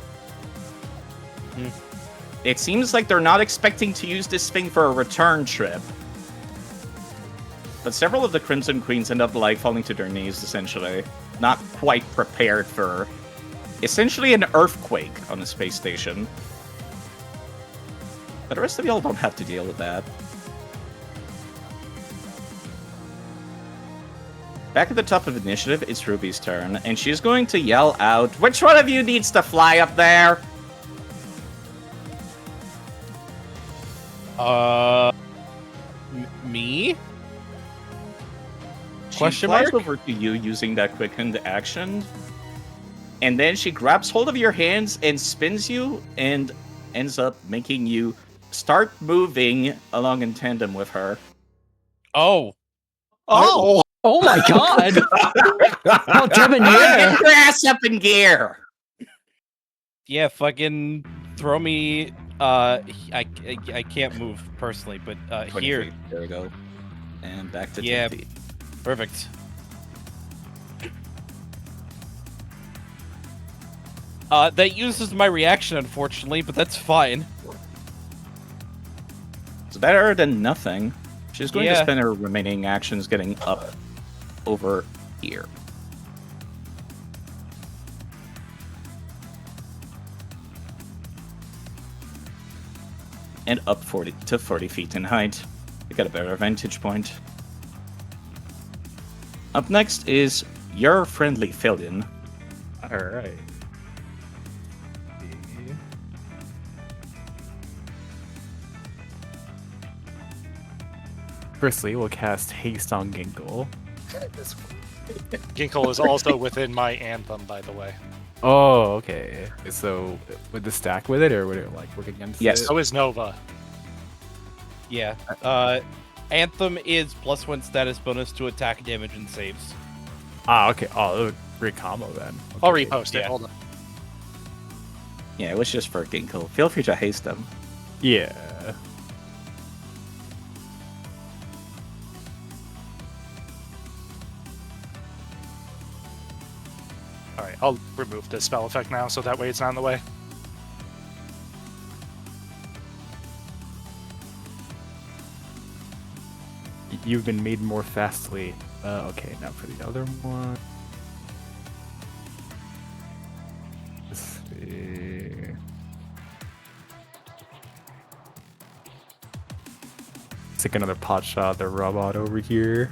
It seems like they're not expecting to use this thing for a return trip. But several of the Crimson Queens end up, like, falling to their knees, essentially. Not quite prepared for, essentially, an earthquake on the space station. But the rest of y'all don't have to deal with that. Back at the top of initiative, it's Ruby's turn, and she's going to yell out, "Which one of you needs to fly up there?" Me? She Question flies mark? over to you using that quickened action, and then she grabs hold of your hands and spins you, and ends up making you start moving along in tandem with her. Oh. Oh! Oh my god! How debonair! Get your ass up in gear! Yeah, fucking throw me. I can't move personally, but 20 here. feet. There we go. And back to 10 Yeah. feet. Perfect. That uses my reaction, unfortunately, but that's fine. It's better than nothing. She's going to Yeah. spend her remaining actions getting up over here. And up 40 feet in height. You got a better vantage point. Up next is your friendly Fillion. Alright. Firstly, we'll cast Haste on Ginkle. Ginkle is also within my anthem, by the way. Oh, okay. So, would the stack with it, or would it like work against Yes. it? So is Nova. Yeah. Anthem is +1 status bonus to attack, damage, and saves. Ah, okay. Oh, great combo then. I'll Okay. repost it. Yeah. Hold on. Yeah, it was just for Ginkle. Feel free to haste them. Yeah. Alright, I'll remove the spell effect now, so that way it's not in the way. You've been made more fastly. Okay, now for the other one. Let's see. Take another pot shot at the robot over here.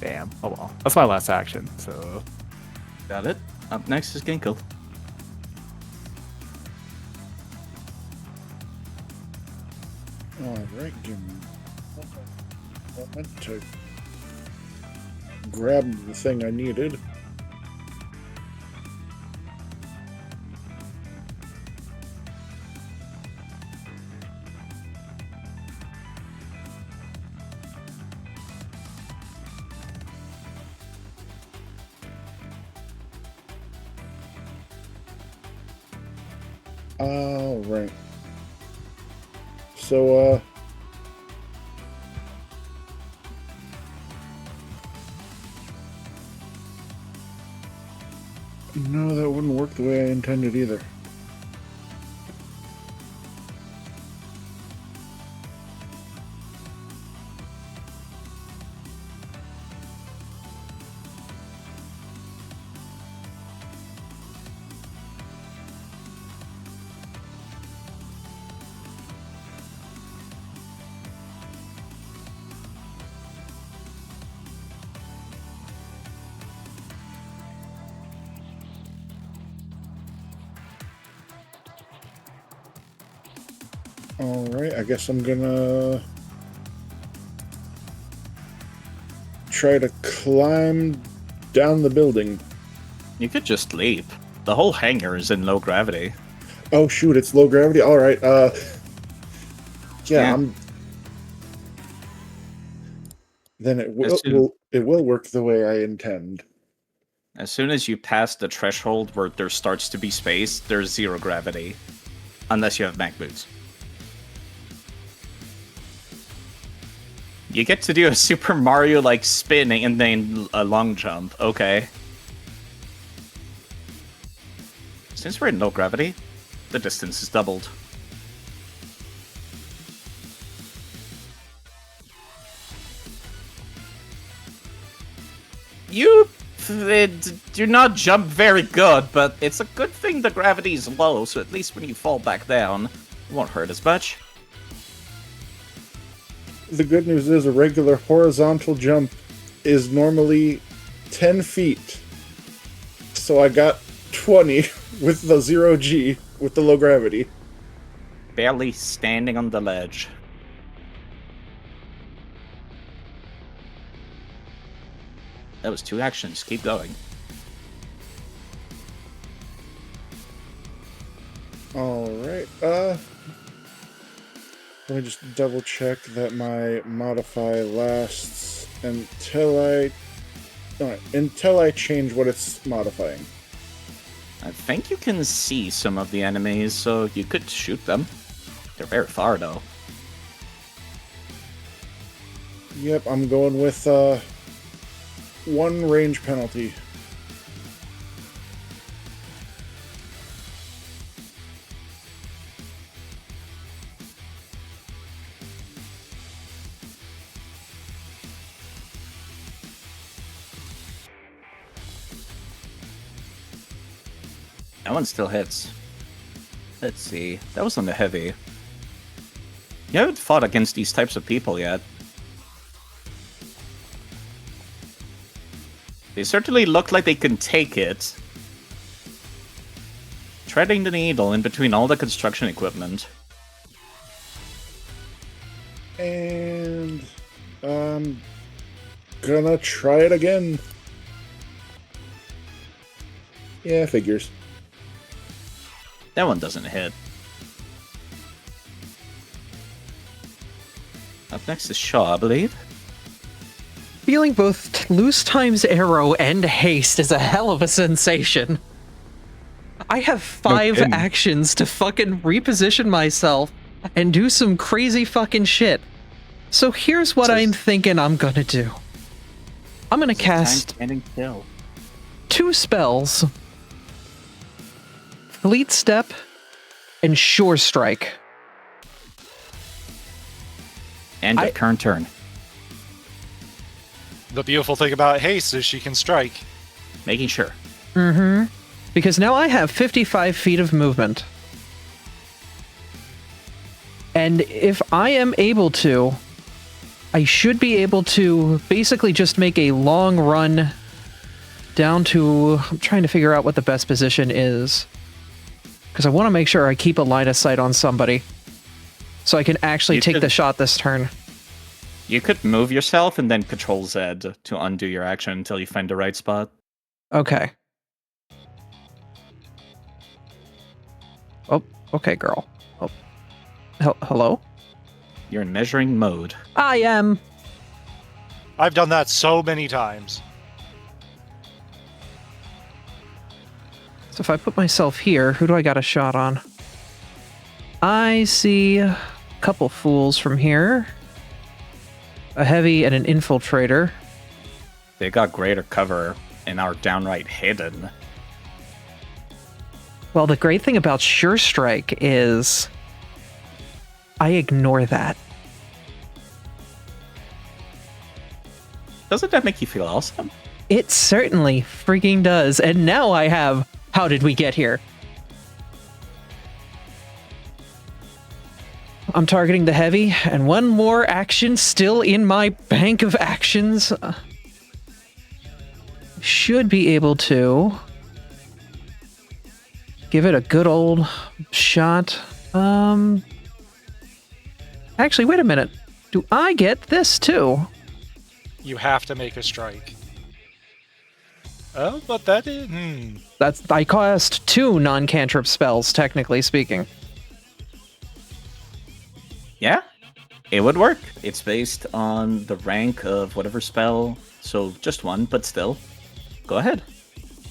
Damn. Oh well. That's my last action, so. Got it. Up next is Ginkle. Alright, give me a moment to grab the thing I needed. Alright. So, no, that wouldn't work the way I intended either. Alright, I guess I'm gonna try to climb down the building. You could just leap. The whole hangar is in low gravity. Oh shoot, it's low gravity? Alright, Yeah. Then it As soon- will work the way I intend. As soon as you pass the threshold where there starts to be space, there's zero gravity. Unless you have mag boots. You get to do a Super Mario-like spin and then a long jump. Okay. Since we're in low gravity, the distance is doubled. You do not jump very good, but it's a good thing the gravity is low, so at least when you fall back down, it won't hurt as much. The good news is a regular horizontal jump is normally 10 feet. So I got 20 with the 0G, with the low gravity. Barely standing on the ledge. That was 2 actions. Keep going. Alright, let me just double check that my modify lasts until I change what it's modifying. I think you can see some of the enemies, so you could shoot them. They're very far, though. Yep, I'm going with 1 range penalty. That one still hits. Let's see. That was on the heavy. You haven't fought against these types of people yet. They certainly look like they can take it. Treading the needle in between all the construction equipment. And I'm gonna try it again. Yeah, figures. That one doesn't hit. Up next is Shaw, I believe. Feeling both loose times arrow and haste is a hell of a sensation. I have 5 kidding. actions to fucking reposition myself and do some crazy fucking shit. So here's what I'm thinking I'm gonna do. I'm gonna cast Standing still. 2 spells. Fleet Step and Sure Strike. End of current turn. The beautiful thing about haste is she can strike. Making sure. Because now I have 55 feet of movement. And if I am able to, I should be able to basically just make a long run down to... I'm trying to figure out what the best position is. Because I want to make sure I keep a line of sight on somebody. So I can actually You take could- the shot this turn. You could move yourself and then Control Z to undo your action until you find the right spot. Okay. Oh, okay, girl. Oh. Hello? You're in measuring mode. I am. I've done that so many times. So if I put myself here, who do I got a shot on? I see a couple fools from here. A heavy and an infiltrator. They got greater cover and are downright hidden. Well, the great thing about Sure Strike is I ignore that. Doesn't that make you feel awesome? It certainly freaking does. And now I have How Did We Get Here? I'm targeting the heavy, and one more action still in my bank of actions. Should be able to give it a good old shot. Actually, wait a minute. Do I get this too? You have to make a strike. Oh, but that is... I cast 2 non-cantrip spells, technically speaking. Yeah, it would work. It's based on the rank of whatever spell, so just 1, but still. Go ahead.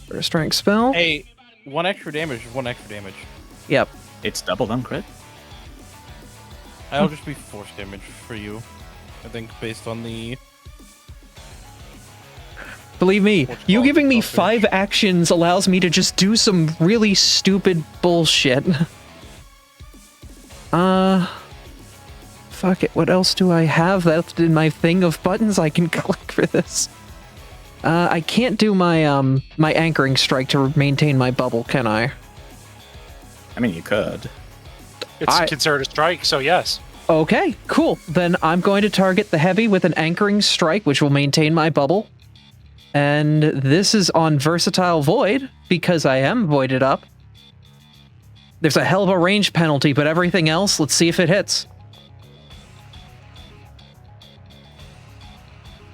First rank spell. Hey, 1 extra damage is 1 extra damage. Yep. It's doubled on crit. That'll just be force damage for you. I think based on the... Believe me, What's you called giving me selfish. 5 actions allows me to just do some really stupid bullshit. Fuck it, what else do I have left in my thing of buttons I can click for this? I can't do my, my anchoring strike to maintain my bubble, can I? I mean, you could. It's considered a strike, so yes. Okay, cool. Then I'm going to target the heavy with an anchoring strike, which will maintain my bubble. And this is on Versatile Void, because I am voided up. There's a hell of a range penalty, but everything else, let's see if it hits.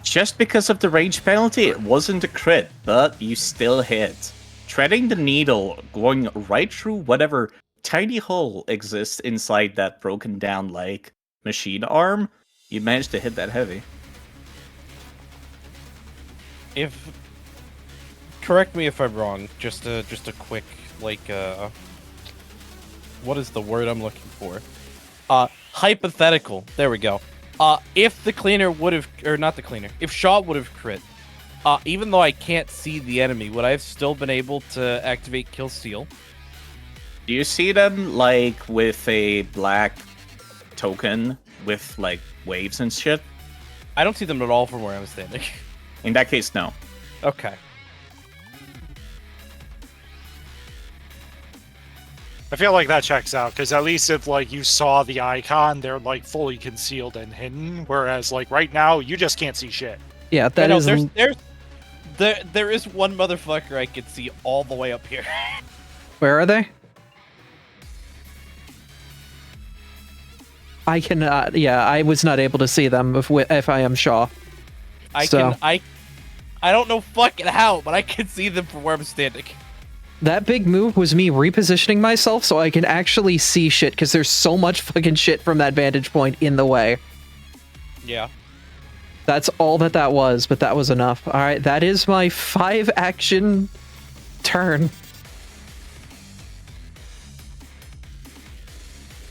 Just because of the range penalty, it wasn't a crit, but you still hit. Treading the needle, going right through whatever tiny hole exists inside that broken down, like, machine arm, you managed to hit that heavy. If... Correct me if I'm wrong, just a quick, like, what is the word I'm looking for? Hypothetical. There we go. If the cleaner would have, or not the cleaner, if Shaw would have crit, even though I can't see the enemy, would I have still been able to activate Kill Steal? Do you see them, like, with a black token with, like, waves and shit? I don't see them at all from where I'm standing. In that case, no. Okay. I feel like that checks out, because at least if, like, you saw the icon, they're, like, fully concealed and hidden, whereas, like, right now, you just can't see shit. Yeah, that No, is... there is one motherfucker I can see all the way up here. Where are they? I cannot... Yeah, I was not able to see them if I am Shaw. I don't know fucking how, but I can see them from where I'm standing. That big move was me repositioning myself so I can actually see shit, because there's so much fucking shit from that vantage point in the way. Yeah. That's all that was, but that was enough. Alright, that is my 5 action turn.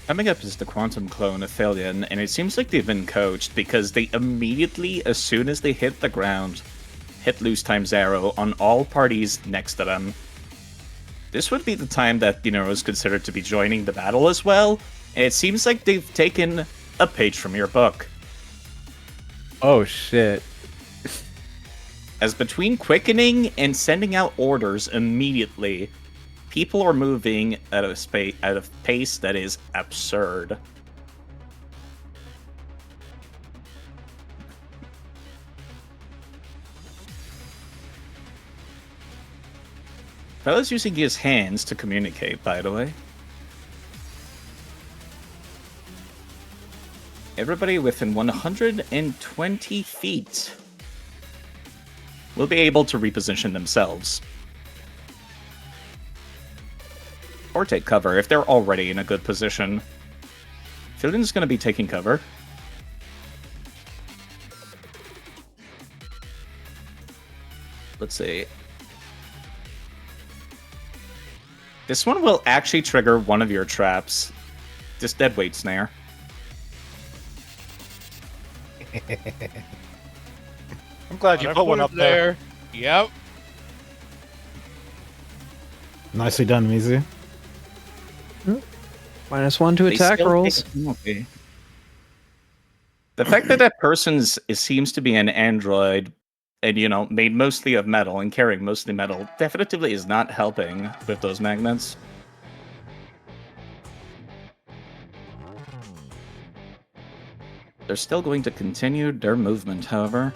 Coming up is the Quantum Clone Aphelion, and it seems like they've been coached because they immediately, as soon as they hit the ground, hit loose times arrow on all parties next to them. This would be the time that Dinero is considered to be joining the battle as well, and it seems like they've taken a page from your book. Oh shit. As between quickening and sending out orders immediately, people are moving at a pace that is absurd. Fella's using his hands to communicate, by the way. Everybody within 120 feet will be able to reposition themselves. Or take cover if they're already in a good position. Fielding's going to be taking cover. Let's see. This one will actually trigger one of your traps. This deadweight snare. I'm glad you put one up there. Yep. Nicely done, Mizu. -1 to They attack still rolls. take a penalty. The fact that that person seems to be an android and, you know, made mostly of metal and carrying mostly metal definitively is not helping with those magnets. They're still going to continue their movement, however.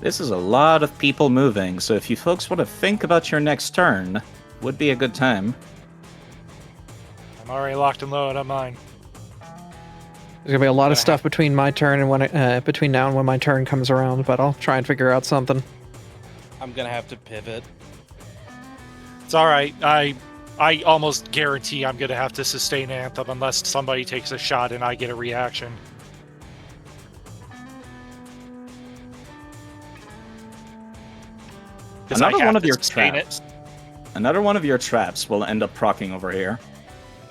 This is a lot of people moving, so if you folks want to think about your next turn, would be a good time. I'm already locked and loaded on mine. There's gonna be a lot of stuff between my turn and when between now and when my turn comes around, but I'll try and figure out something. I'm gonna have to pivot. It's alright. I almost guarantee I'm gonna have to sustain Anthem unless somebody takes a shot and I get a reaction. Another one of your traps. Another one of your traps will end up proccing over here.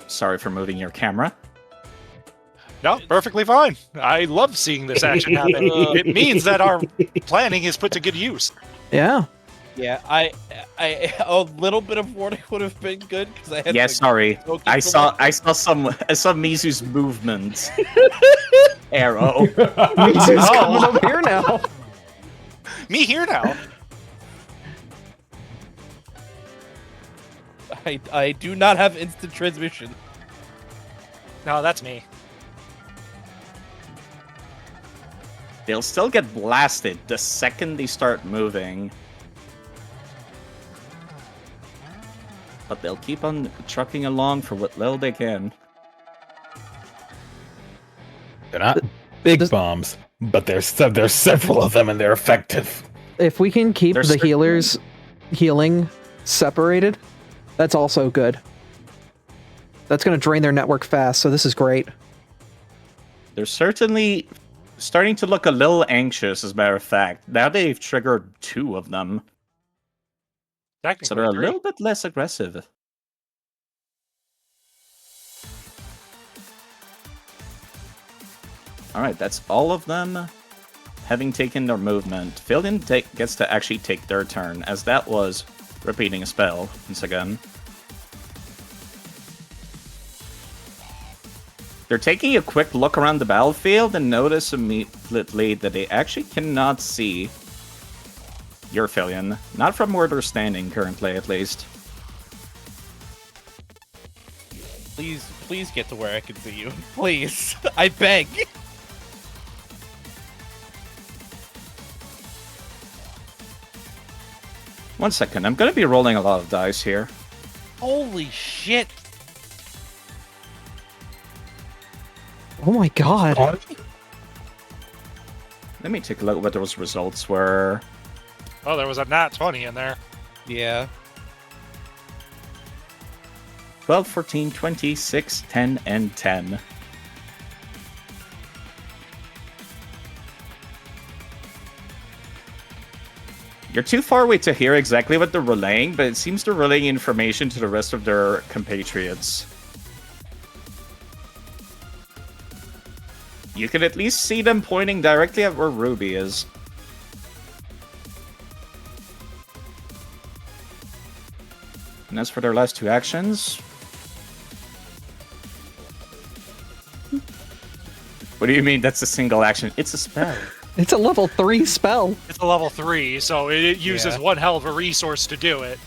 Sorry for moving your camera. No, perfectly fine. I love seeing this action happen. It means that our planning is put to good use. Yeah. Yeah, I a little bit of warning would have been good because I had. Yeah, to sorry. go I get saw Mizu's movement. Arrow. Mizu's coming up here now. Me here now. I do not have instant transmission. No, that's me. They'll still get blasted the second they start moving. But they'll keep on trucking along for what little they can. They're not big bombs, but there's several of them and they're effective. If we can keep They're the healers healing separated, that's also good. That's going to drain their network fast, so this is great. They're certainly starting to look a little anxious, as a matter of fact. Now they've triggered 2 of them. So they're a little bit less aggressive. Alright, that's all of them having taken their movement. Filion gets to actually take their turn, as that was repeating a spell once again. They're taking a quick look around the battlefield and notice immediately that they actually cannot see your Filion. Not from where they're standing currently, at least. Please get to where I can see you. Please. I beg. One second, I'm going to be rolling a lot of dice here. Holy shit. Oh my god. Let me take a look at what those results were. Oh, there was a nat 20 in there. Yeah. 12, 14, 20, 6, 10, and 10. You're too far away to hear exactly what they're relaying, but it seems they're relaying information to the rest of their compatriots. You can at least see them pointing directly at where Ruby is. And as for their last 2 actions... What do you mean that's a single action? It's a spell. It's a level 3 spell. It's a level 3, so it uses one hell of a resource to do it.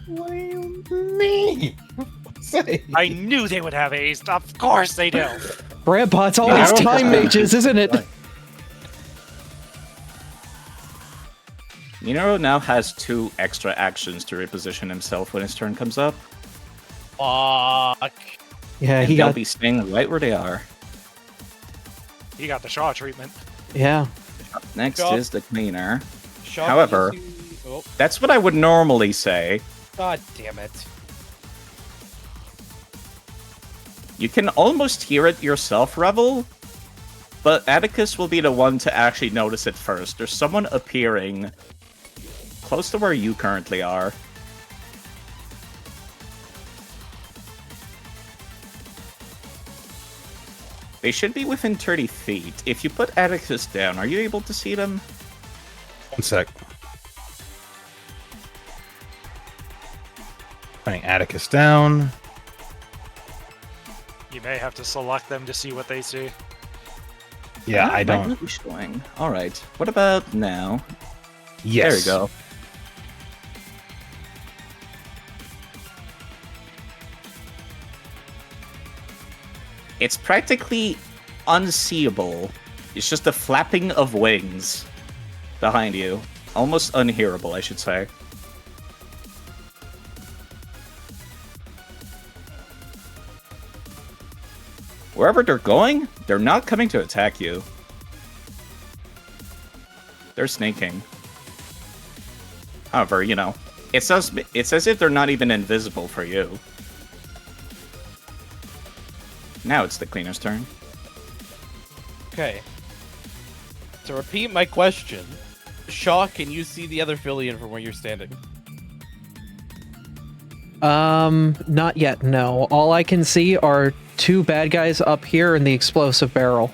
What do you mean? I knew they would have A's. Of course they do. Grandpa, it's always time mages, isn't it? Minero now has 2 extra actions to reposition himself when his turn comes up. Fuck. Yeah, And they'll be staying right where they are. He got the Shaw treatment. Yeah. Up next Shaw. is the cleaner. Shaw However, oh, that's what I would normally say. god damn it. You can almost hear it yourself, Revel, but Atticus will be the one to actually notice it first. There's someone appearing close to where you currently are. They should be within 30 feet. If you put Atticus down, are you able to see them? One sec. Putting Atticus down. You may have to select them to see what they see. Yeah, Ah, I might don't. not be showing. All right. What about now? Yes. There we go. It's practically unseeable. It's just a flapping of wings behind you. Almost unhearable, I should say. Wherever they're going, they're not coming to attack you. They're snaking. However, you know, it's as if they're not even invisible for you. Now it's the cleaner's turn. Okay. To repeat my question, Shaw, can you see the other Fillion from where you're standing? Not yet, no. All I can see are 2 bad guys up here in the explosive barrel.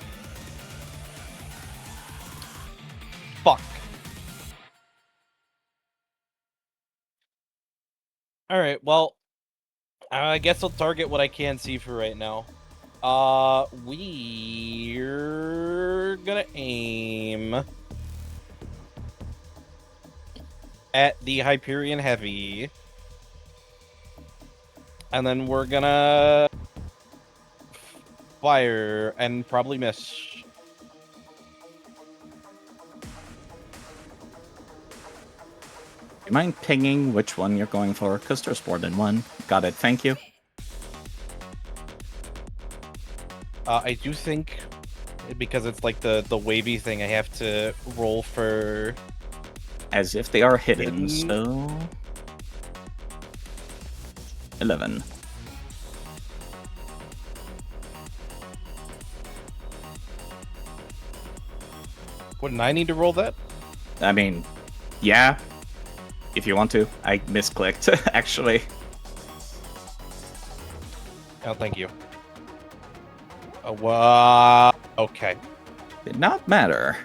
Fuck. Alright, well, I guess I'll target what I can see for right now. We're gonna aim at the Hyperion Heavy. And then we're gonna fire and probably miss. You mind pinging which one you're going for? Because there's more than one. Got it, thank you. I do think, because it's like the wavy thing, I have to roll for... As if they are hidden, so... 11. Wouldn't I need to roll that? I mean, yeah. If you want to. I misclicked, actually. Oh, thank you. Oh, okay. Did not matter.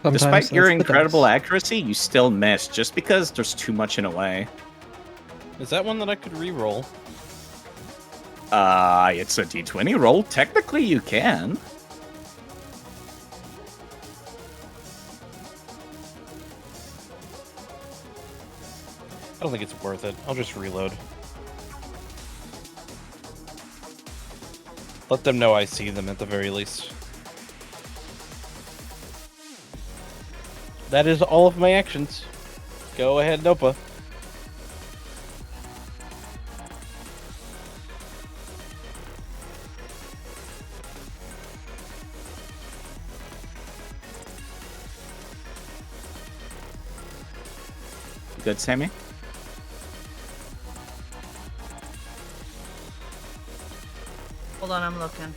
Sometimes Despite your that's the incredible dice. accuracy, you still missed, just because there's too much in a way. Is that one that I could re-roll? It's a d20 roll. Technically, you can. I don't think it's worth it. I'll just reload. Let them know I see them at the very least. That is all of my actions. Go ahead, Nopa. You good, Sammy? Hold on, I'm looking.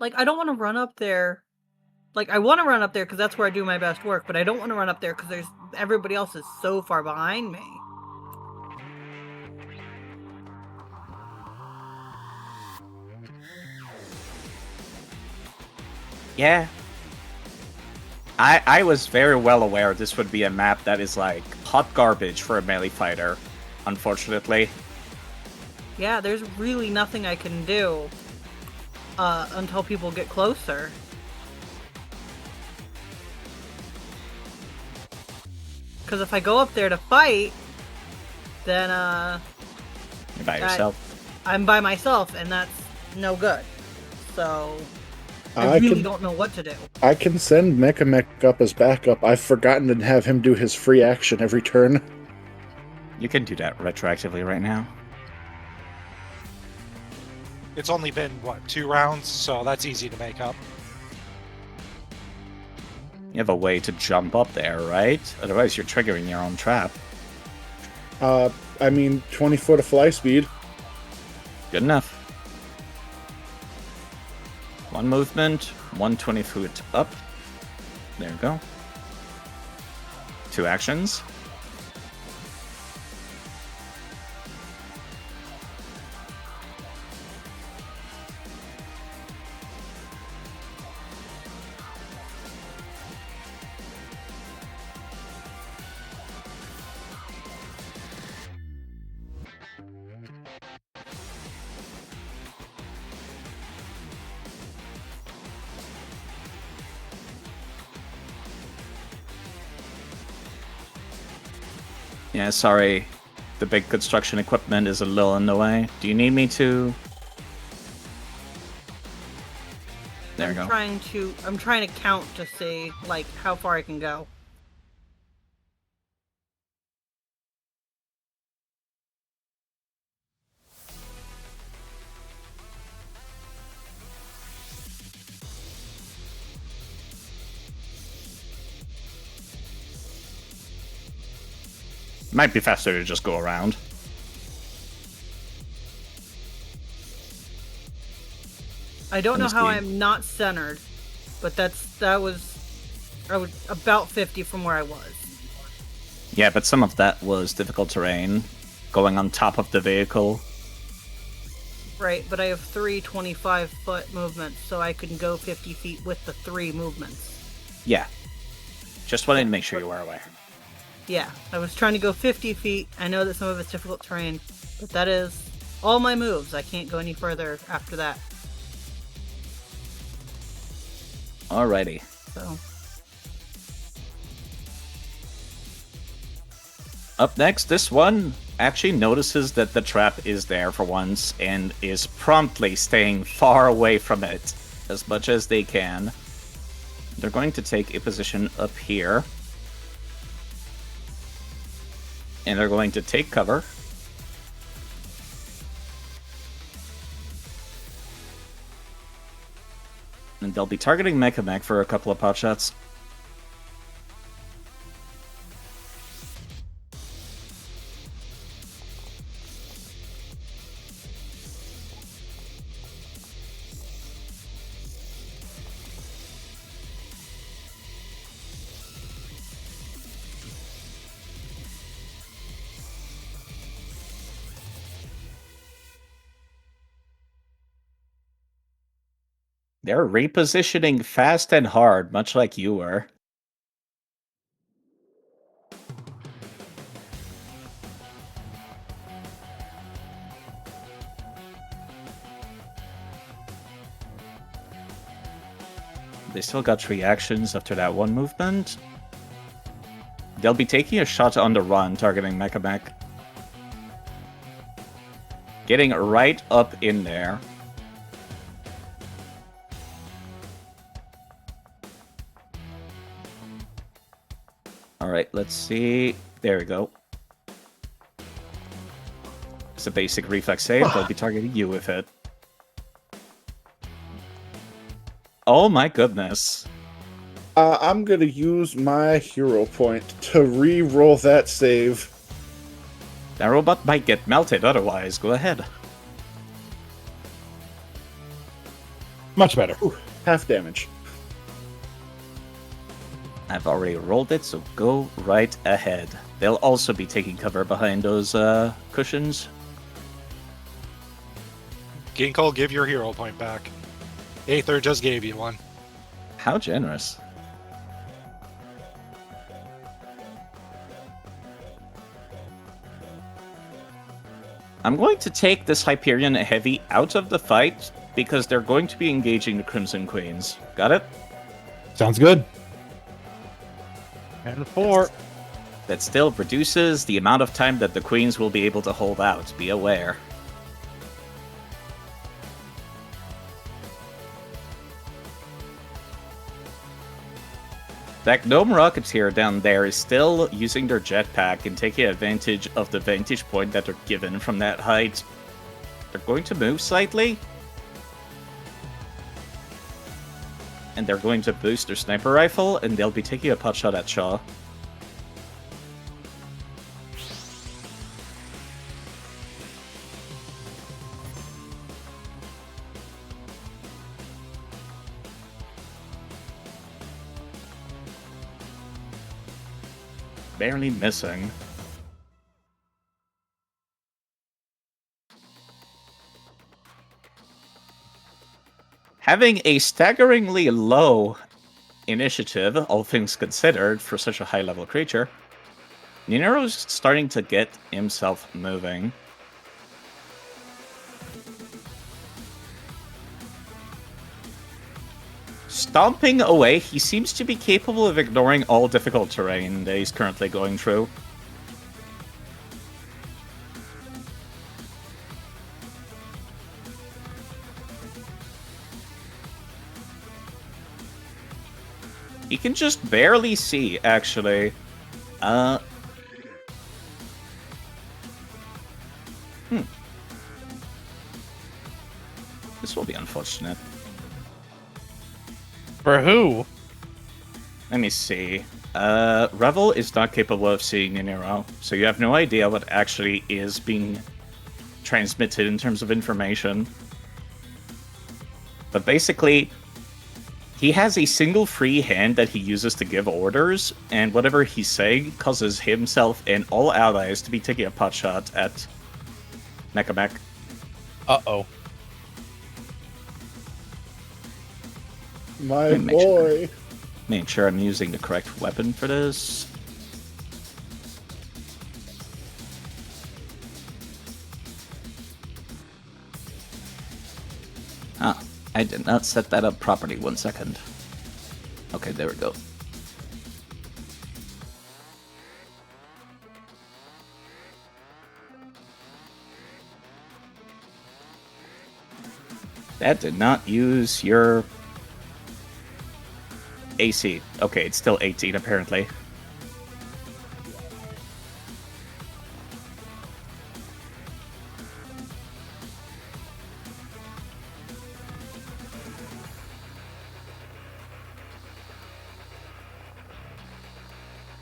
Like, I don't want to run up there. Like, I want to run up there because that's where I do my best work, but I don't want to run up there because everybody else is so far behind me. Yeah. I was very well aware this would be a map that is like hot garbage for a melee fighter, unfortunately. Yeah, there's really nothing I can do until people get closer. Because if I go up there to fight, then You're by yourself. I'm by myself, and that's no good. So I really don't know what to do. I can send Mecha Mech up as backup. I've forgotten to have him do his free action every turn. You can do that retroactively right now. It's only been, what, 2 rounds, so that's easy to make up. You have a way to jump up there, right? Otherwise, you're triggering your own trap. I mean, 20 foot of fly speed. Good enough. 1 movement, 120 foot up. There you go. 2 actions. Yeah, sorry. The big construction equipment is a little in the way. Do you need me to? There we go. I'm trying to count to see like how far I can go. Might be faster to just go around. I don't know how Bluesky. I'm not centered, but I was about 50 from where I was. Yeah, but some of that was difficult terrain. Going on top of the vehicle. Right, but I have 3 25-foot movements, so I can go 50 feet with the 3 movements. Yeah. Just wanted to make sure you were aware. Yeah, I was trying to go 50 feet. I know that some of it's difficult terrain, but that is all my moves. I can't go any further after that. Alrighty. So, Up next, this one actually notices that the trap is there for once and is promptly staying far away from it as much as they can. They're going to take a position up here. And they're going to take cover. And they'll be targeting Mech for a couple of pot shots. They're repositioning fast and hard, much like you were. They still got 3 actions after that one movement. They'll be taking a shot on the run, targeting Mech. Getting right up in there. Alright, let's see. There we go. It's a basic reflex save. They'll be targeting you with it. Oh my goodness. I'm gonna use my hero point to re-roll that save. That robot might get melted otherwise. Go ahead. Much better. Ooh, half damage. I've already rolled it, so go right ahead. They'll also be taking cover behind those cushions. Ginkle, give your hero point back. Aether just gave you one. How generous. I'm going to take this Hyperion Heavy out of the fight because they're going to be engaging the Crimson Queens. Got it? Sounds good. And 4. That still reduces the amount of time that the Queens will be able to hold out. Be aware. That Gnome Rocketeer down there is still using their jetpack and taking advantage of the vantage point that they're given from that height. They're going to move slightly. And they're going to boost their sniper rifle, and they'll be taking a pot shot at Shaw. Barely missing. Having a staggeringly low initiative, all things considered, for such a high-level creature, Ninero's starting to get himself moving. Stomping away, he seems to be capable of ignoring all difficult terrain that he's currently going through. He can just barely see, actually. This will be unfortunate. For who? Let me see. Revel is not capable of seeing an arrow, so you have no idea what actually is being transmitted in terms of information. But basically, he has a single free hand that he uses to give orders, and whatever he's saying causes himself and all allies to be taking a pot shot at Mech. Uh-oh. My boy. Make sure I'm using the correct weapon for this. Ah, I did not set that up properly. 1 second. Okay, there we go. That did not use your AC. Okay, it's still 18 apparently.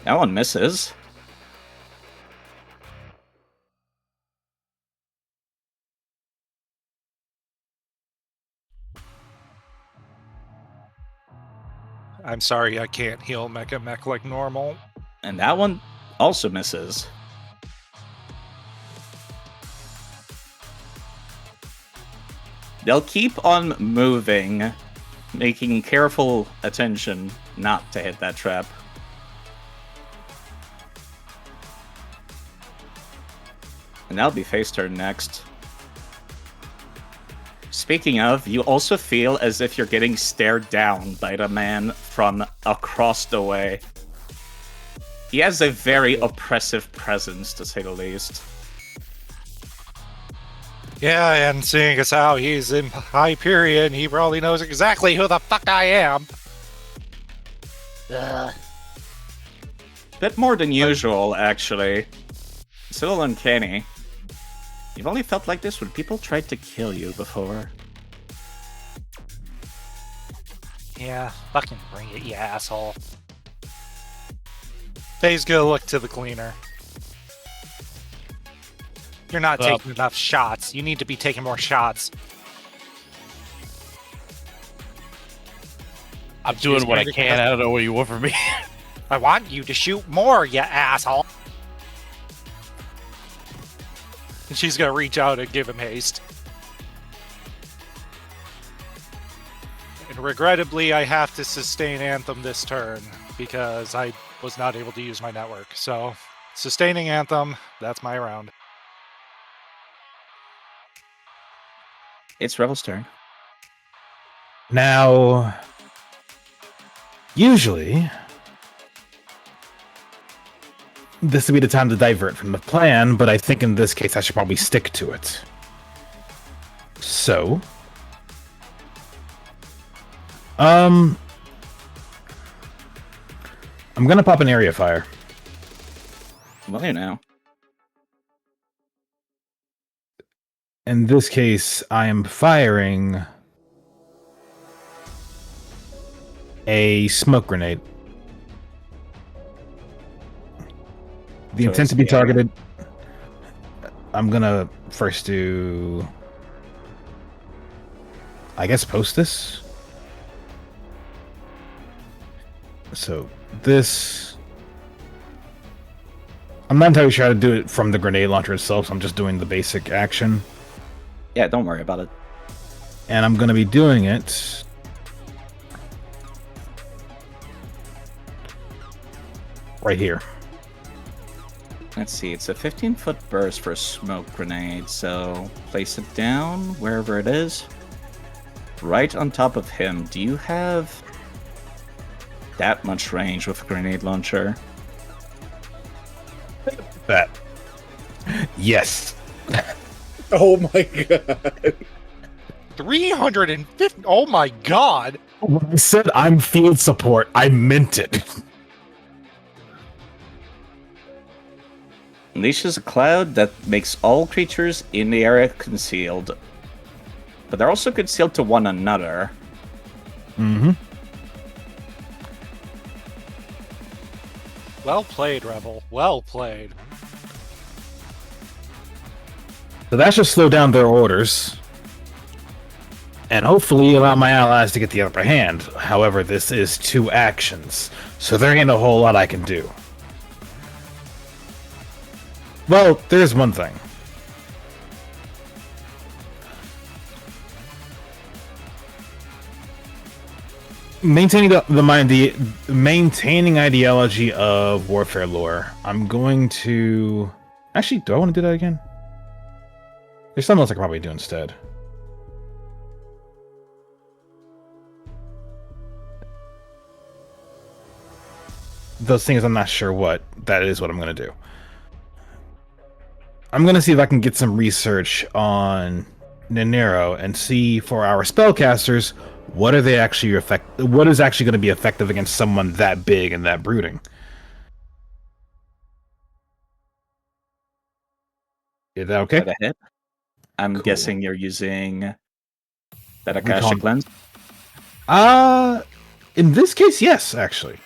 That one misses. I'm sorry, I can't heal Mech like normal. And that one also misses. They'll keep on moving, making careful attention not to hit that trap. And that'll be face turn next. Speaking of, you also feel as if you're getting stared down by the man from across the way. He has a very oppressive presence, to say the least. Yeah, and seeing as how he's in Hyperion, he probably knows exactly who the fuck I am. Bit more than usual, actually. It's a little uncanny. You've only felt like this when people tried to kill you before. Yeah, fucking bring it, you asshole. Faye's gonna look to the cleaner. You're not taking enough shots. You need to be taking more shots. I'm doing what I can. I don't know what you want from me. I want you to shoot more, you asshole. And she's gonna reach out and give him haste. And regrettably, I have to sustain Anthem this turn because I was not able to use my network. So, sustaining Anthem, that's my round. It's Revel's turn. Now, usually, this would be the time to divert from the plan, but I think in this case I should probably stick to it. So, I'm gonna pop an area fire. Well, you know. In this case, I am firing a smoke grenade. The intent to be targeted. I'm gonna first do, I guess, post this. So this, I'm not entirely sure how to do it from the grenade launcher itself, so I'm just doing the basic action. Yeah, don't worry about it. And I'm gonna be doing it right here. Let's see, it's a 15-foot burst for a smoke grenade, so place it down wherever it is. Right on top of him. Do you have that much range with a grenade launcher? That. Yes. Oh my god. 350. Oh my god. When I said I'm field support, I meant it. Unleashes a cloud that makes all creatures in the area concealed. But they're also concealed to one another. Mm-hmm. Well played, Rebel. Well played. So that should slow down their orders. And hopefully allow my allies to get the upper hand. However, this is 2 actions, so there ain't a whole lot I can do. Well, there's one thing. Maintaining maintaining ideology of warfare lore. I'm going to actually. Do I want to do that again? There's something else I could probably do instead. Those things I'm not sure what. That is what I'm going to do. I'm going to see if I can get some research on Ninero and see for our spellcasters what are they actually what is actually going to be effective against someone that big and that brooding. Is that okay? Is that a hit? I'm Cool. guessing you're using that Akashic lens. In this case, yes, actually.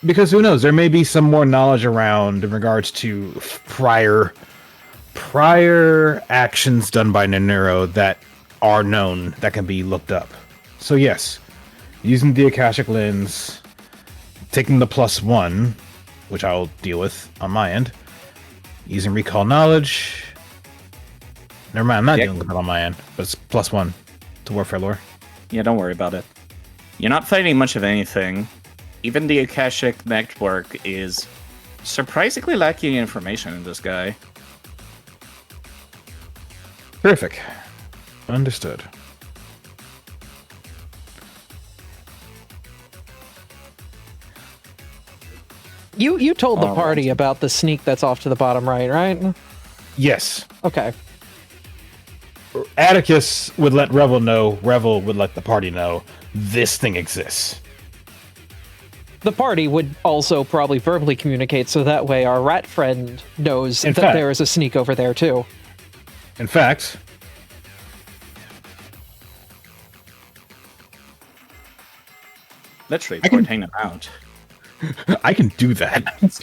Because who knows? There may be some more knowledge around in regards to prior actions done by Ninero that are known that can be looked up. So yes, using the Akashic lens, taking the +1, which I'll deal with on my end, using recall knowledge. Never mind, I'm not dealing with that on my end, but it's +1 to warfare lore. Yeah, don't worry about it. You're not fighting much of anything. Even the Akashic network is surprisingly lacking information in this guy. Terrific. Understood. You told the All party right. about the sneak that's off to the bottom right? Yes. Okay. Atticus would let Revel know, Revel would let the party know this thing exists. The party would also probably verbally communicate, so that way our rat friend knows In that fact- there is a sneak over there too. In fact, Literally, I can- pointing them out. I can do that.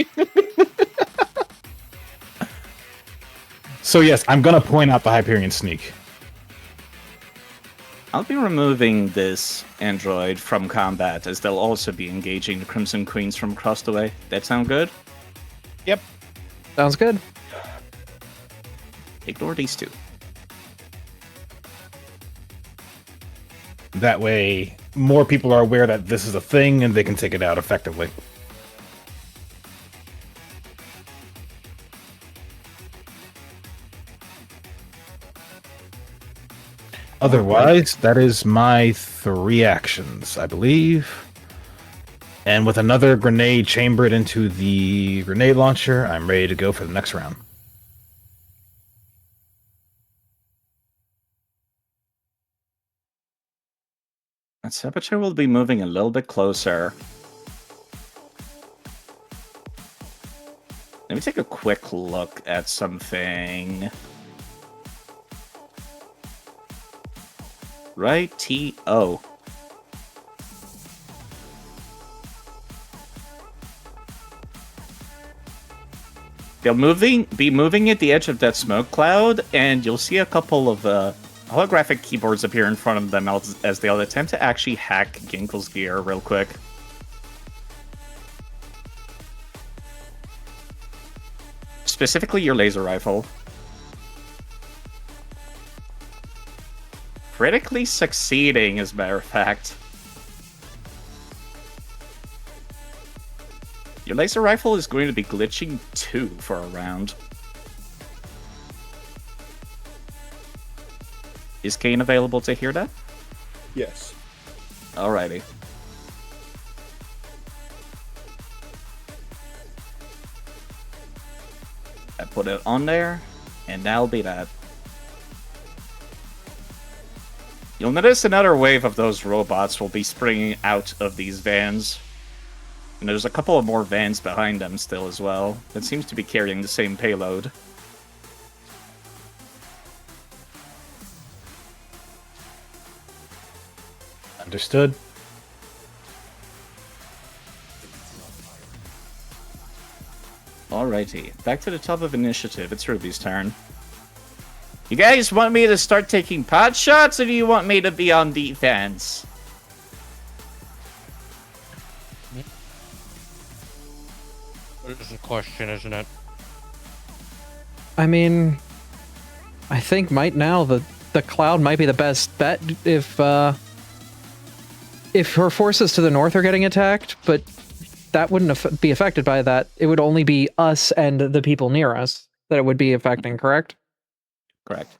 So yes, I'm gonna point out the Hyperion sneak. I'll be removing this android from combat, as they'll also be engaging the Crimson Queens from across the way. That sound good? Yep. Sounds good. Ignore these two. That way, more people are aware that this is a thing and they can take it out effectively. Otherwise, that is my 3 actions, I believe. And with another grenade chambered into the grenade launcher, I'm ready to go for the next round. And Saboteur will be moving a little bit closer. Let me take a quick look at something. Right-T-O. They'll be moving at the edge of that smoke cloud, and you'll see a couple of holographic keyboards appear in front of them as they'll attempt to actually hack Ginkle's gear real quick. Specifically your laser rifle. Critically succeeding, as a matter of fact. Your laser rifle is going to be glitching 2 for a round. Is Kane available to hear that? Yes. Alrighty. I put it on there, and that'll be that. You'll notice another wave of those robots will be springing out of these vans. And there's a couple of more vans behind them still as well, that seems to be carrying the same payload. Understood. Alrighty, back to the top of initiative. It's Ruby's turn. You guys want me to start taking pot shots, or do you want me to be on defense? That is a question, isn't it? I mean, I think right now the cloud might be the best bet if her forces to the north are getting attacked, but that wouldn't be affected by that. It would only be us and the people near us that it would be affecting, correct? Correct.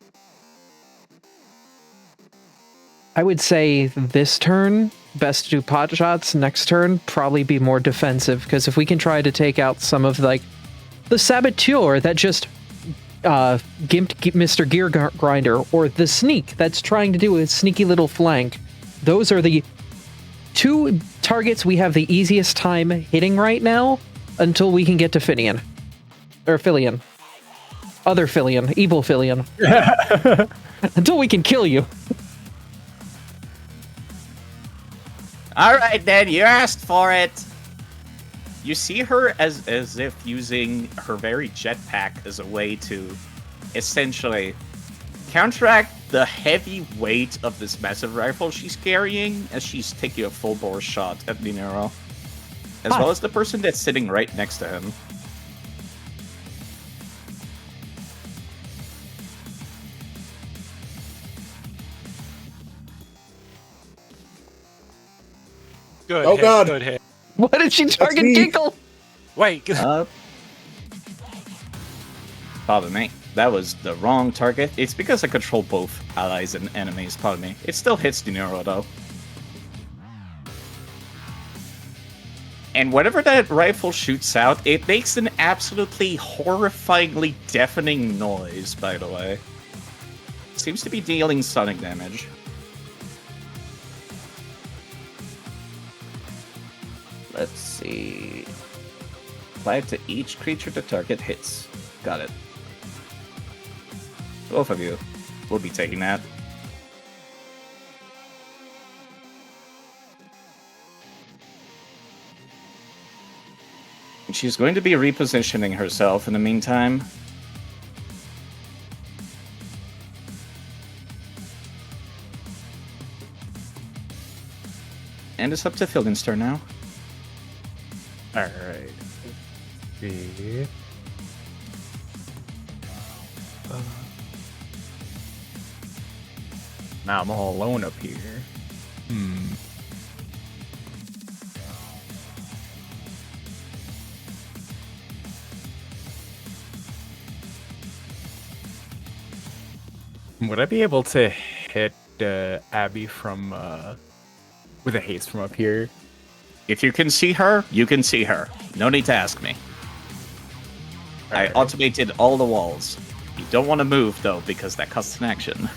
I would say this turn, best to do pot shots. Next turn, probably be more defensive, because if we can try to take out some of, like, the saboteur that just gimped Mr. Gear Grinder, or the sneak that's trying to do a sneaky little flank, those are the two targets we have the easiest time hitting right now until we can get to Finian. Or Filian. Other Filian. Evil Filian. Until we can kill you. Alright then, you asked for it! You see her as if using her very jetpack as a way to essentially counteract the heavy weight of this massive rifle she's carrying as she's taking a full bore shot at Dinero. As well as the person that's sitting right next to him. Good Oh, hit, God. good hit. What did she target, me. Ginkle? Wait, Pardon me. That was the wrong target. It's because I control both allies and enemies, pardon me. It still hits Dinero though. And whenever that rifle shoots out, it makes an absolutely horrifyingly deafening noise, by the way. Seems to be dealing sonic damage. Let's see. Apply it to each creature the target hits. Got it. Both of you will be taking that. And she's going to be repositioning herself in the meantime. And it's up to Philden's turn now. Alright. See. Now I'm all alone up here. Would I be able to hit Abby from with a haste from up here? If you can see her, you can see her. No need to ask me. I automated all the walls. You don't want to move, though, because that costs an action.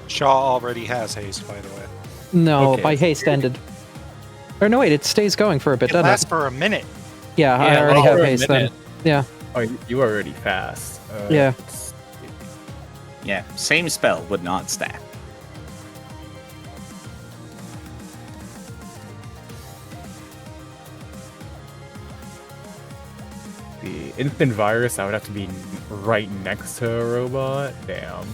Shaw already has haste, by the way. No, Okay. my haste ended. Or no, wait, it stays going for a bit, It doesn't lasts it? for a minute. Yeah, I Yeah, already well, have for a haste then. minute. Yeah. Oh, you are already fast. Yeah. Yeah, same spell would not stack. The instant virus, I would have to be right next to a robot. Damn.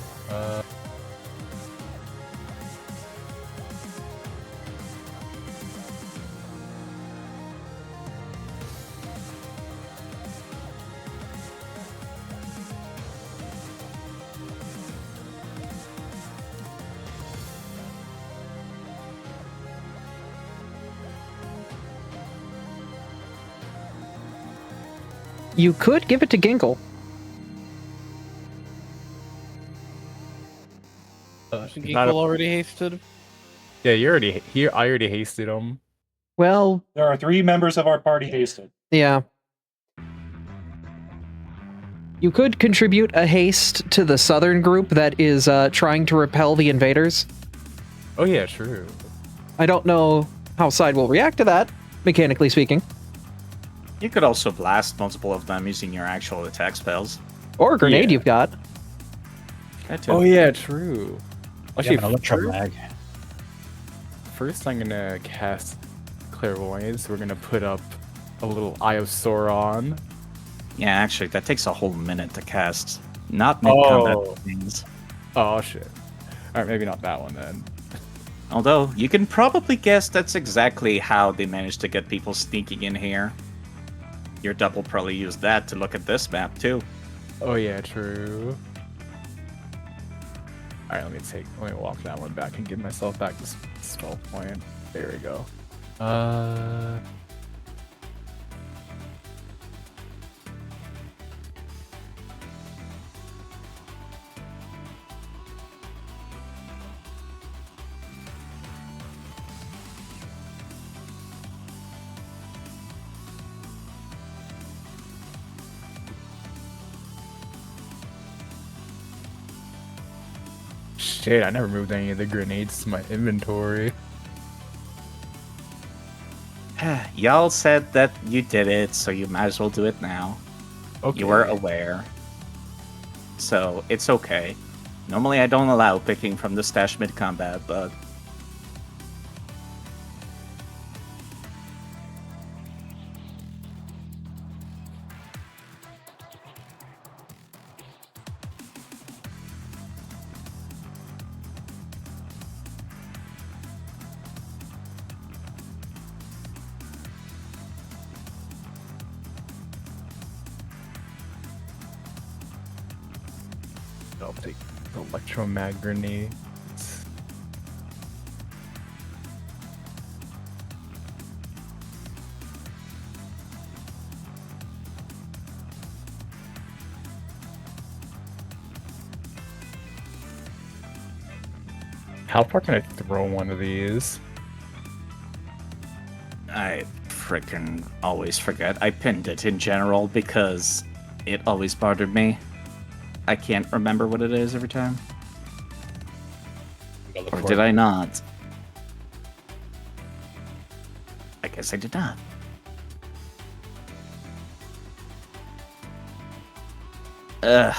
You could give it to Ginkle. Isn't Not Geekle a- already hasted? Yeah, you already here. I already hasted him. Well, There are 3 members of our party hasted. yeah. You could contribute a haste to the southern group that is trying to repel the invaders. Oh yeah, true. I don't know how Side will react to that, mechanically speaking. You could also blast multiple of them using your actual attack spells. Or a grenade Yeah. you've got. That too. Oh yeah, true. Actually, Actually, electromag. first I'm gonna cast Clairvoyance. We're gonna put up a little Eye of Sauron. Yeah, actually, that takes a whole minute to cast. Not mid-combat Oh. things. Oh shit. Alright, maybe not that one then. Although, you can probably guess that's exactly how they managed to get people sneaking in here. Your double probably used that to look at this map, too. Oh yeah, true. Alright, let me walk that one back and give myself back this spell point. There we go. Shit, I never moved any of the grenades to my inventory. Y'all said that you did it, so you might as well do it now. Okay. You were aware. So, it's okay. Normally I don't allow picking from the stash mid-combat, but... I'll take the electromag grenades. How far can I throw one of these? I frickin' always forget. I pinned it in general because it always bothered me. I can't remember what it is every time. Or did I not? I guess I did not. Ugh.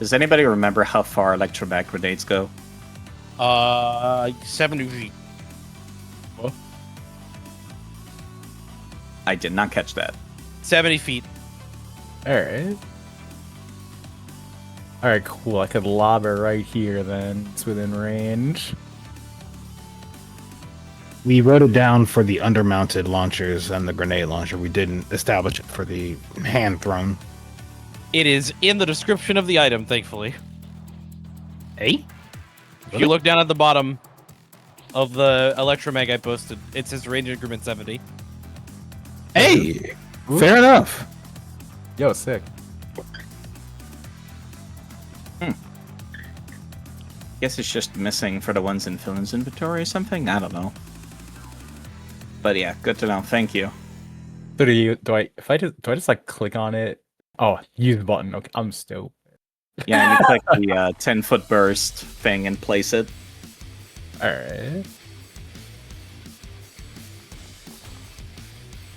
Does anybody remember how far electromag grenades go? 70 feet. I did not catch that. 70 feet. Alright. Alright, cool. I could lob it right here then. It's within range. We wrote it down for the undermounted launchers and the grenade launcher. We didn't establish it for the hand thrown. It is in the description of the item, thankfully. Hey? If you look down at the bottom of the electromag I posted, it says range increment 70. Hey! Fair enough. Yo, sick. Guess it's just missing for the ones in Phil's inventory or something? I don't know. But yeah, good to know. Thank you. So do I just like click on it? Oh, use button. Okay, I'm stupid. Yeah, and you click the 10-foot burst thing and place it. Alright.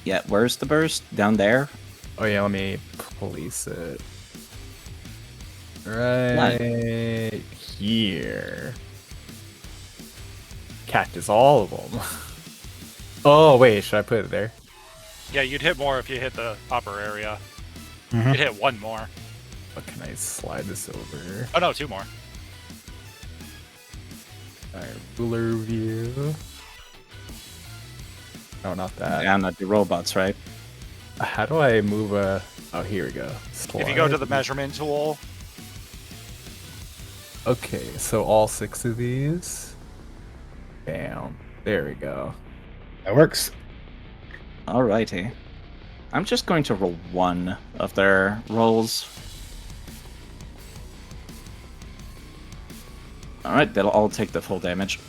Yeah, where's the burst? Down there? Oh yeah, let me place it. Right here. Cactus, all of them. Oh wait, should I put it there? Yeah, you'd hit more if you hit the upper area. Mhm. You'd hit one more. But can I slide this over? Oh no, two more. Alright, ruler view. No, not that. Down at the robots, right? How do I move a... Oh, here we go. If you go to the Slide. measurement tool, Okay, so all 6 of these. Bam. There we go. That works. Alrighty. I'm just going to roll one of their rolls. Alright, they'll all take the full damage.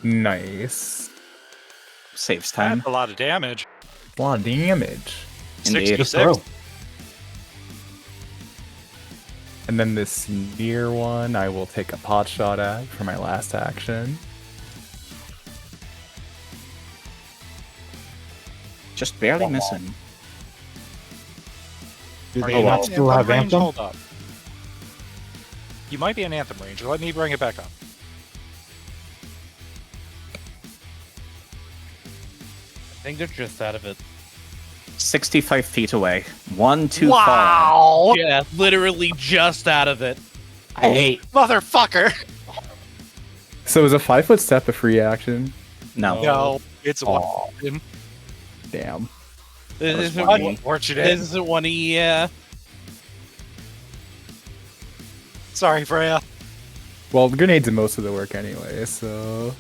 Nice. Saves time. That's a lot of damage. A lot of damage. Indeed. 66. And then this near one, I will take a pot shot at for my last action. Just barely missing. Do Are they you not in still have range? Anthem? Hold up. You might be in Anthem range. Let me bring it back up. I think they're just out of it. 65 feet away. 1 too far. Wow! Yeah, literally just out of it. I hate. Motherfucker! So is a 5-foot step a free action? No. No, it's a Aw. one. Damn. This was isn't funny. one. Unfortunate. This isn't one. Yeah. Sorry, Freya. Well, the grenades do most of the work anyway, so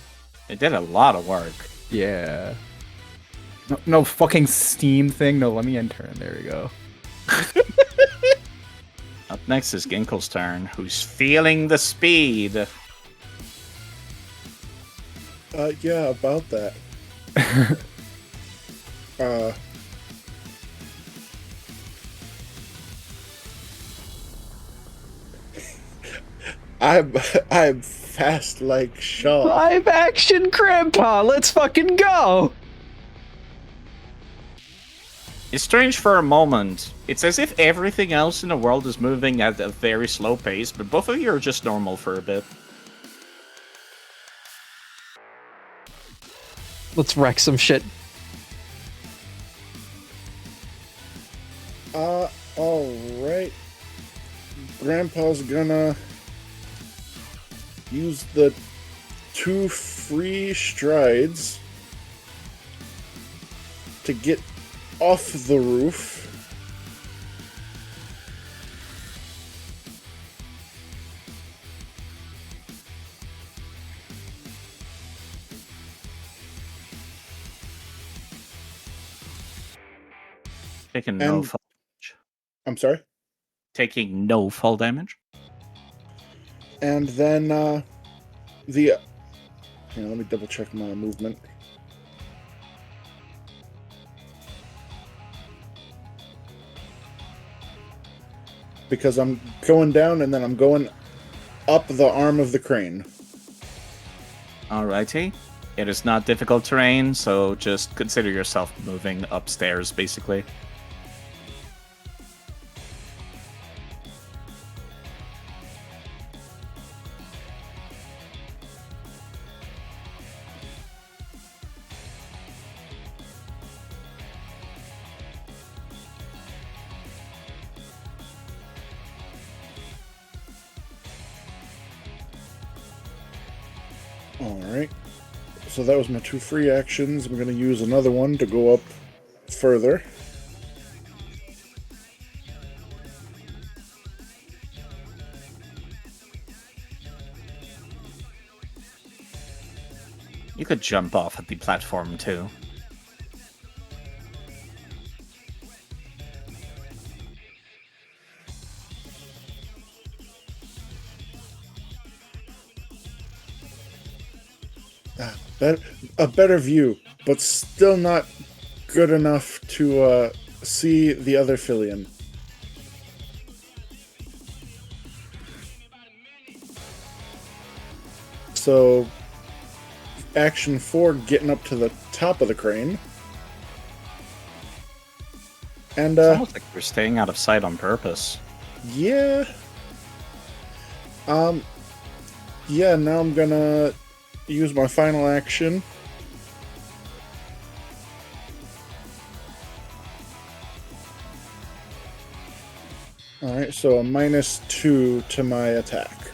It did a lot of work. yeah. No fucking steam thing. No, let me enter. There we go. Up next is Ginkle's turn, who's feeling the speed. Yeah, about that. I'm fast like Shaw. Live action Grandpa, let's fucking go! It's strange for a moment. It's as if everything else in the world is moving at a very slow pace, but both of you are just normal for a bit. Let's wreck some shit. Alright. Grandpa's gonna use the 2 free strides to get off the roof. Taking no And- fall. I'm sorry. Taking no fall damage. And then the hang on, let me double check my movement. Because I'm going down and then I'm going up the arm of the crane. Alrighty. It is not difficult terrain, so just consider yourself moving upstairs, basically. Alright. So that was my 2 free actions. I'm going to use another one to go up further. You could jump off at the platform too. A better view, but still not good enough to see the other Fillion. So, action 4, getting up to the top of the crane. And, It's almost like you're staying out of sight on purpose. yeah. Yeah, now I'm gonna use my final action. Alright, so a -2 to my attack.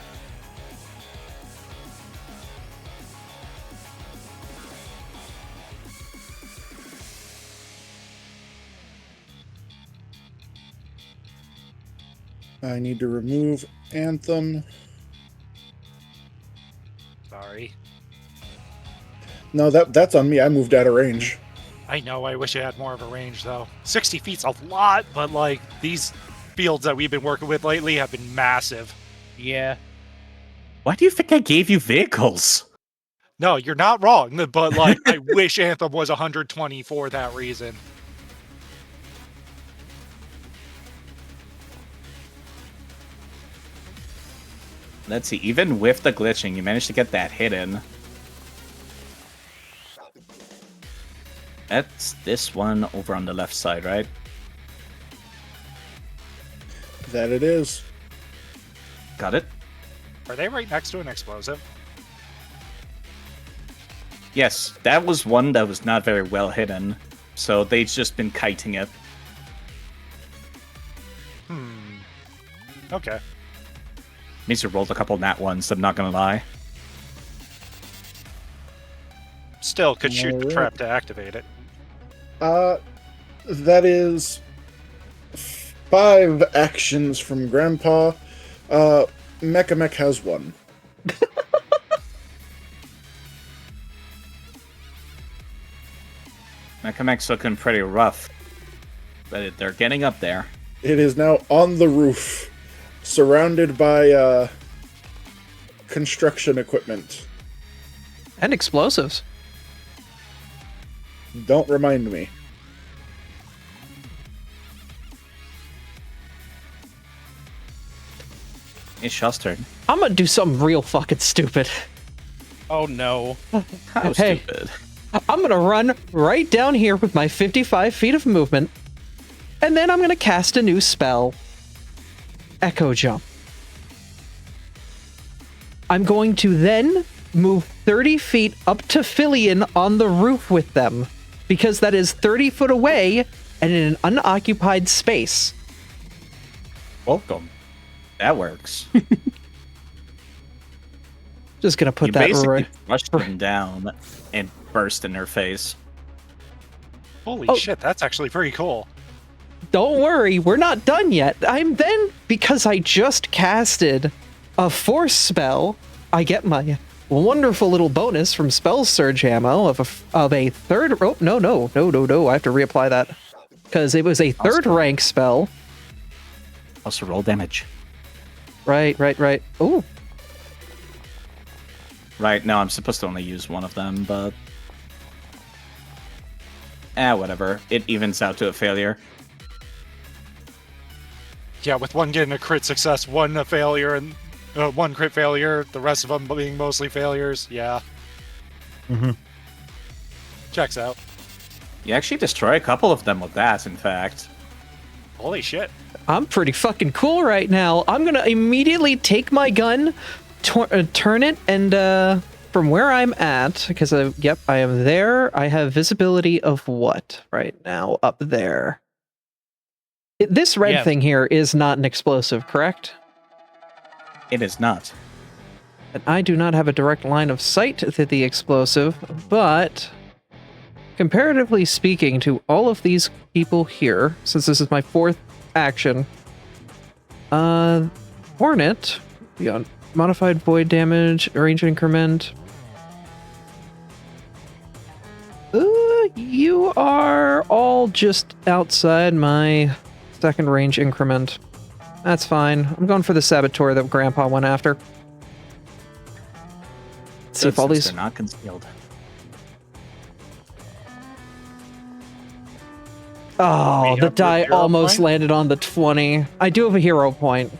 I need to remove Anthem. Sorry. No, that's on me. I moved out of range. I know, I wish I had more of a range, though. 60 feet's a lot, but, like, these fields that we've been working with lately have been massive. Yeah. Why do you think I gave you vehicles? No, you're not wrong, but like, I wish Anthem was 120 for that reason. Let's see, even with the glitching, you managed to get that hidden. That's this one over on the left side, right? That it is. Got it? Are they right next to an explosive? Yes, that was one that was not very well hidden, so they've just been kiting it. Okay. Means you rolled a couple nat ones, I'm not gonna lie. Still, could shoot the Alright. trap to activate it. That is 5 actions from Grandpa. Mech has 1. Mechamech's looking pretty rough, but they're getting up there. It is now on the roof, surrounded by construction equipment. And explosives. Don't remind me. It's Shaw's turn. I'm gonna do something real fucking stupid. Oh no. How Hey. stupid. I'm gonna run right down here with my 55 feet of movement, and then I'm gonna cast a new spell. Echo Jump. I'm going to then move 30 feet up to Filion on the roof with them, because that is 30 foot away and in an unoccupied space. Welcome. That works. Just gonna put You that basically right. rushed them down and burst in their face. Holy Oh. shit, that's actually pretty cool. Don't worry, we're not done yet. I'm then, because I just casted a force spell, I get my wonderful little bonus from spell surge ammo of a third. Oh no! I have to reapply that because it was a third rank spell. Also roll damage. Right. Oh, Right, now I'm supposed to only use one of them, but... whatever. It evens out to a failure. Yeah, with one getting a crit success, one a failure, and one crit failure, the rest of them being mostly failures. Yeah. Mhm. Checks out. You actually destroy a couple of them with that, in fact. Holy shit. I'm pretty fucking cool right now. I'm gonna immediately take my gun, turn it, and from where I'm at, because yep, I am there. I have visibility of what right now up there. This red Yes. thing here is not an explosive, correct? It is not. And I do not have a direct line of sight to the explosive, but comparatively speaking to all of these people here, since this is my 4th action, Hornet, beyond modified void damage, range increment. You are all just outside my 2nd range increment. That's fine. I'm going for the saboteur that Grandpa went after. See if all Since these. they're not concealed. Oh, We the have the die hero almost point? landed on the 20. I do have a hero point.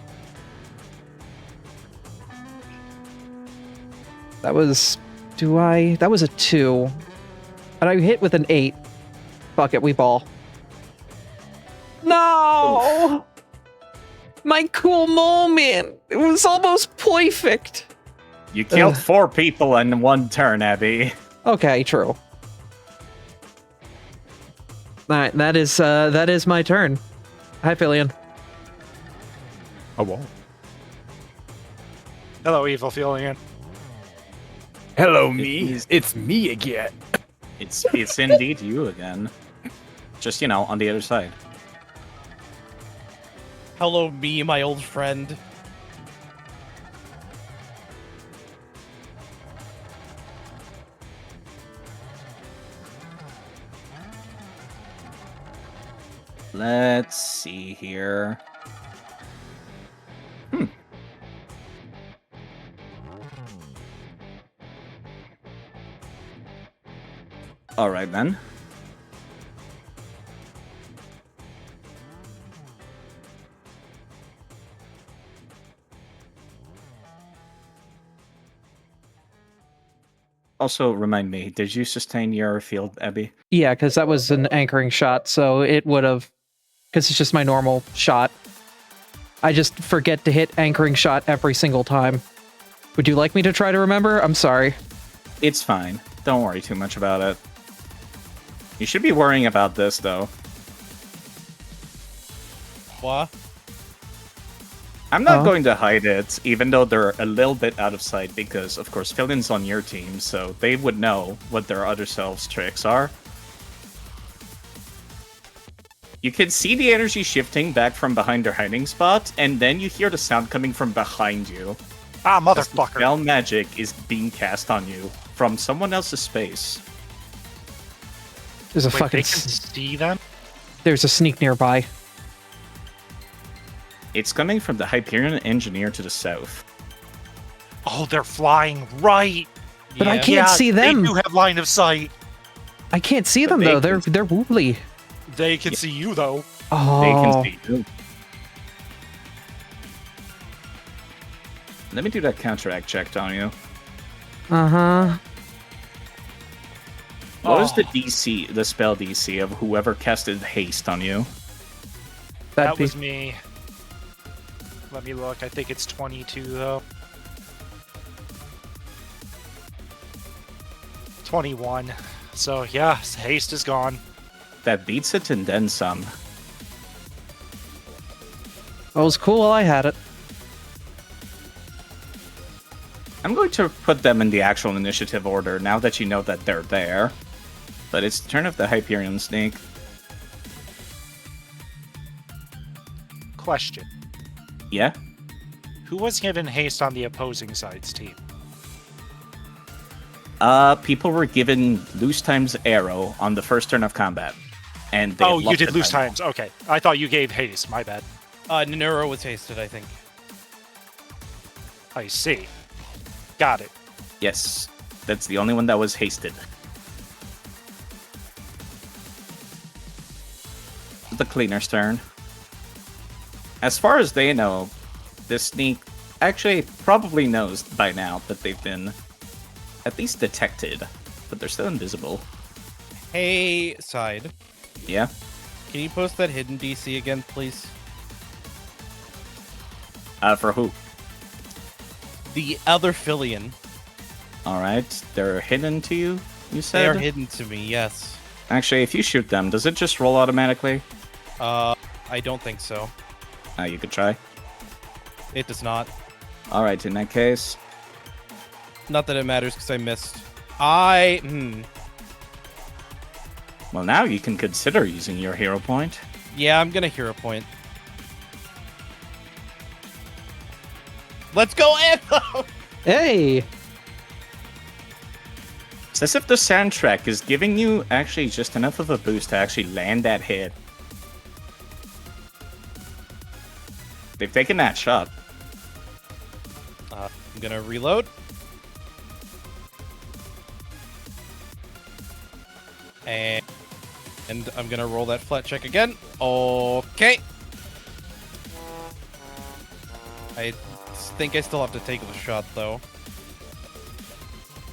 That was. That was a 2. And I hit with an 8. Fuck it, we ball. No! My cool moment! It was almost perfect! You killed 4 people in 1 turn, Abby. Okay, true. Alright, that is my turn. Hi, Filion. Oh, whoa. Hello, evil Filion. Hello, me. It's me again. It's indeed you again. Just, on the other side. Hello, me, my old friend. Let's see here. All right then. Also, remind me, did you sustain your field, Abby? Yeah, because that was an anchoring shot, so it would have. Because it's just my normal shot. I just forget to hit anchoring shot every single time. Would you like me to try to remember? I'm sorry. It's fine. Don't worry too much about it. You should be worrying about this, though. What? I'm not Oh. going to hide it, even though they're a little bit out of sight, because, of course, Fillion's on your team, so they would know what their other selves' tricks are. You can see the energy shifting back from behind their hiding spot, and then you hear the sound coming from behind you. Ah, As the motherfucker. spell magic is being cast on you from someone else's space. There's a Wait, fucking. they can see them? There's a sneak nearby. It's coming from the Hyperion Engineer to the south. Oh, they're flying right. But I Yeah. can't see them. They do have line of sight. I can't see But them they though. can- They're wobbly. They can see you, though. Oh. They can see you. Let me do that counteract check on you. Uh-huh. What was the Oh. DC, the spell DC of whoever casted haste on you? That'd That be was me. Let me look. I think it's 22, though. 21. So, yeah, haste is gone. That beats it and then some. That was cool while I had it. I'm going to put them in the actual initiative order now that you know that they're there. But it's the turn of the Hyperion Snake. Question. Yeah? Who was given haste on the opposing side's team? People were given loose times arrow on the first turn of combat. And they Oh, you lost did it lose by times. Okay. I thought you gave haste. My bad. Nenuro was hasted, I think. I see. Got it. Yes, that's the only one that was hasted. The cleaner's turn. As far as they know, this sneak actually probably knows by now that they've been at least detected, but they're still invisible. Hey, side. Yeah? Can you post that hidden DC again, please? For who? The other Filion. Alright, they're hidden to you, you said? They are hidden to me, yes. Actually, if you shoot them, does it just roll automatically? I don't think so. You could try. It does not. Alright, in that case, Not that it matters, because I missed. well, now you can consider using your hero point. Yeah, I'm gonna hero point. Let's go, Anthem! Hey! It's as if the soundtrack is giving you actually just enough of a boost to actually land that hit. They've taken that shot. I'm gonna reload. And I'm gonna roll that flat check again. Okay. I think I still have to take the shot, though.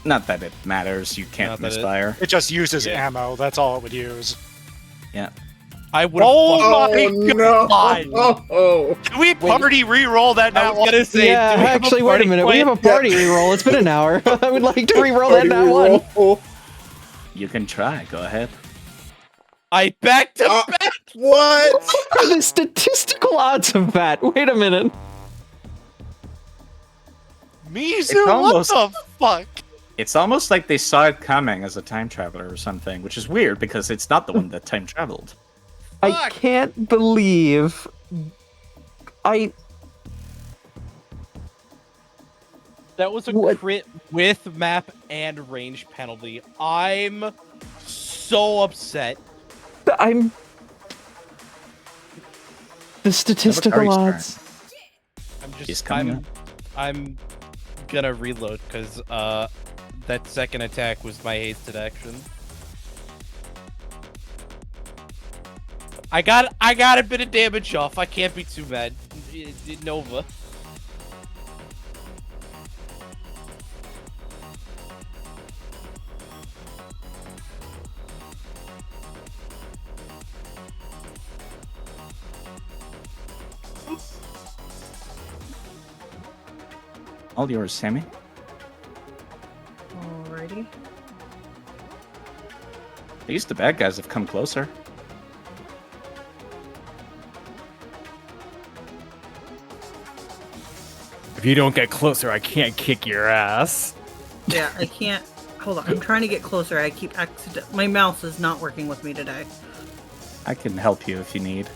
Not that it matters, you can't Not that it- misfire. It just uses Yeah. ammo. That's all it would use. Yeah. I would. Oh Oh my no! God. Oh, Can we party re-roll that I now? was gonna say. Yeah, do we have actually, wait a party minute. We plan? have a party reroll. It's been an hour. I would like to re-roll that nat one. one. You can try, go ahead. I back to Uh, back. What? What are the statistical odds of that? Wait a minute. Mizu, almost- what the fuck? It's almost like they saw it coming as a time traveler or something, which is weird because it's not the one that time traveled. I Fuck. can't believe That was a What? crit with map and range penalty. I'm so upset. I'm the statistical Kari's turn. odds. I'm He's just. coming I'm gonna reload because that second attack was my hasted action. I got a bit of damage off. I can't be too mad. Nova. All yours, Sammy. Alrighty. At least the bad guys have come closer. If you don't get closer, I can't kick your ass. Yeah, I can't. Hold on, I'm trying to get closer. I keep my mouse is not working with me today. I can help you if you need.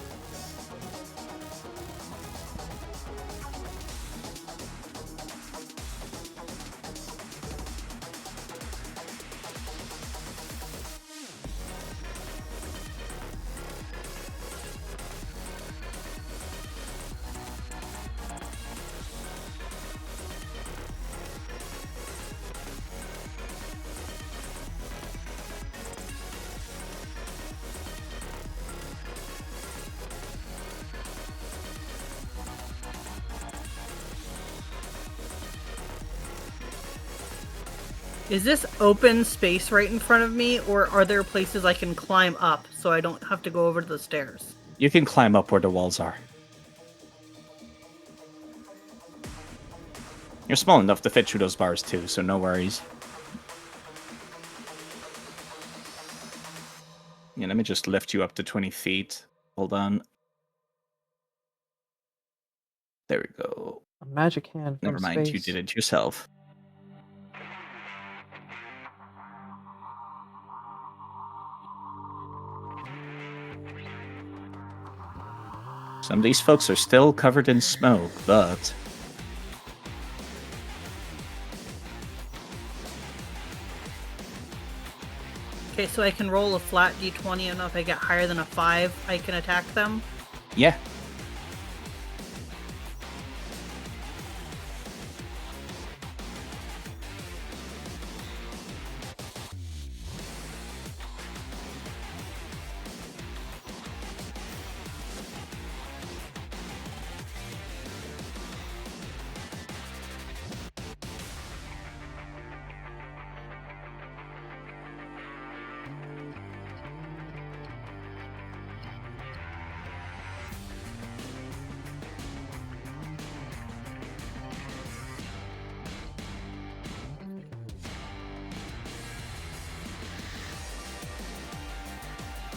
Is this open space right in front of me, or are there places I can climb up so I don't have to go over to the stairs? You can climb up where the walls are. You're small enough to fit through those bars too, so no worries. Yeah, let me just lift you up to 20 feet. Hold on. There we go. A magic hand. From Never mind, space. you did it yourself. Some of these folks are still covered in smoke, but... Okay, so I can roll a flat d20, and if I get higher than a 5, I can attack them? yeah.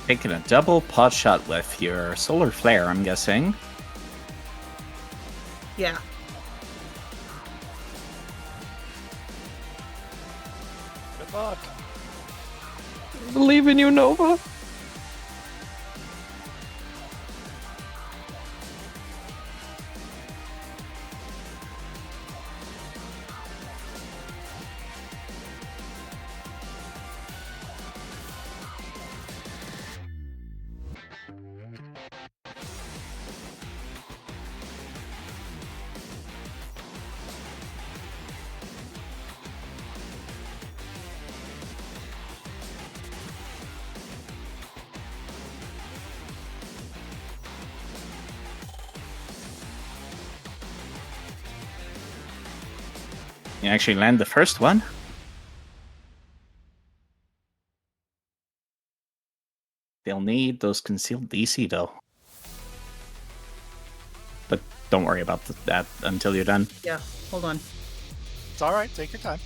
Taking a double pot shot with your solar flare, I'm guessing. Yeah. Good luck. Believe in you, Nova. You actually land the first one. They'll need those concealed DC though. But don't worry about that until you're done. Yeah, hold on. It's all right. Take your time.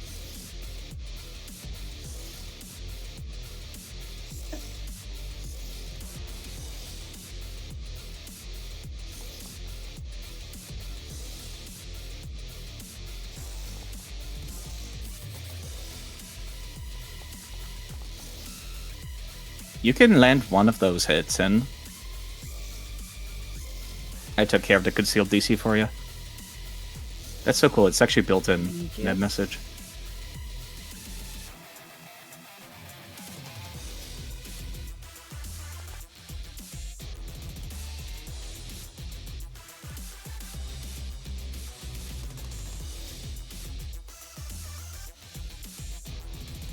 You can land one of those hits, and I took care of the concealed DC for you. That's so cool. It's actually built in Thank you. that message.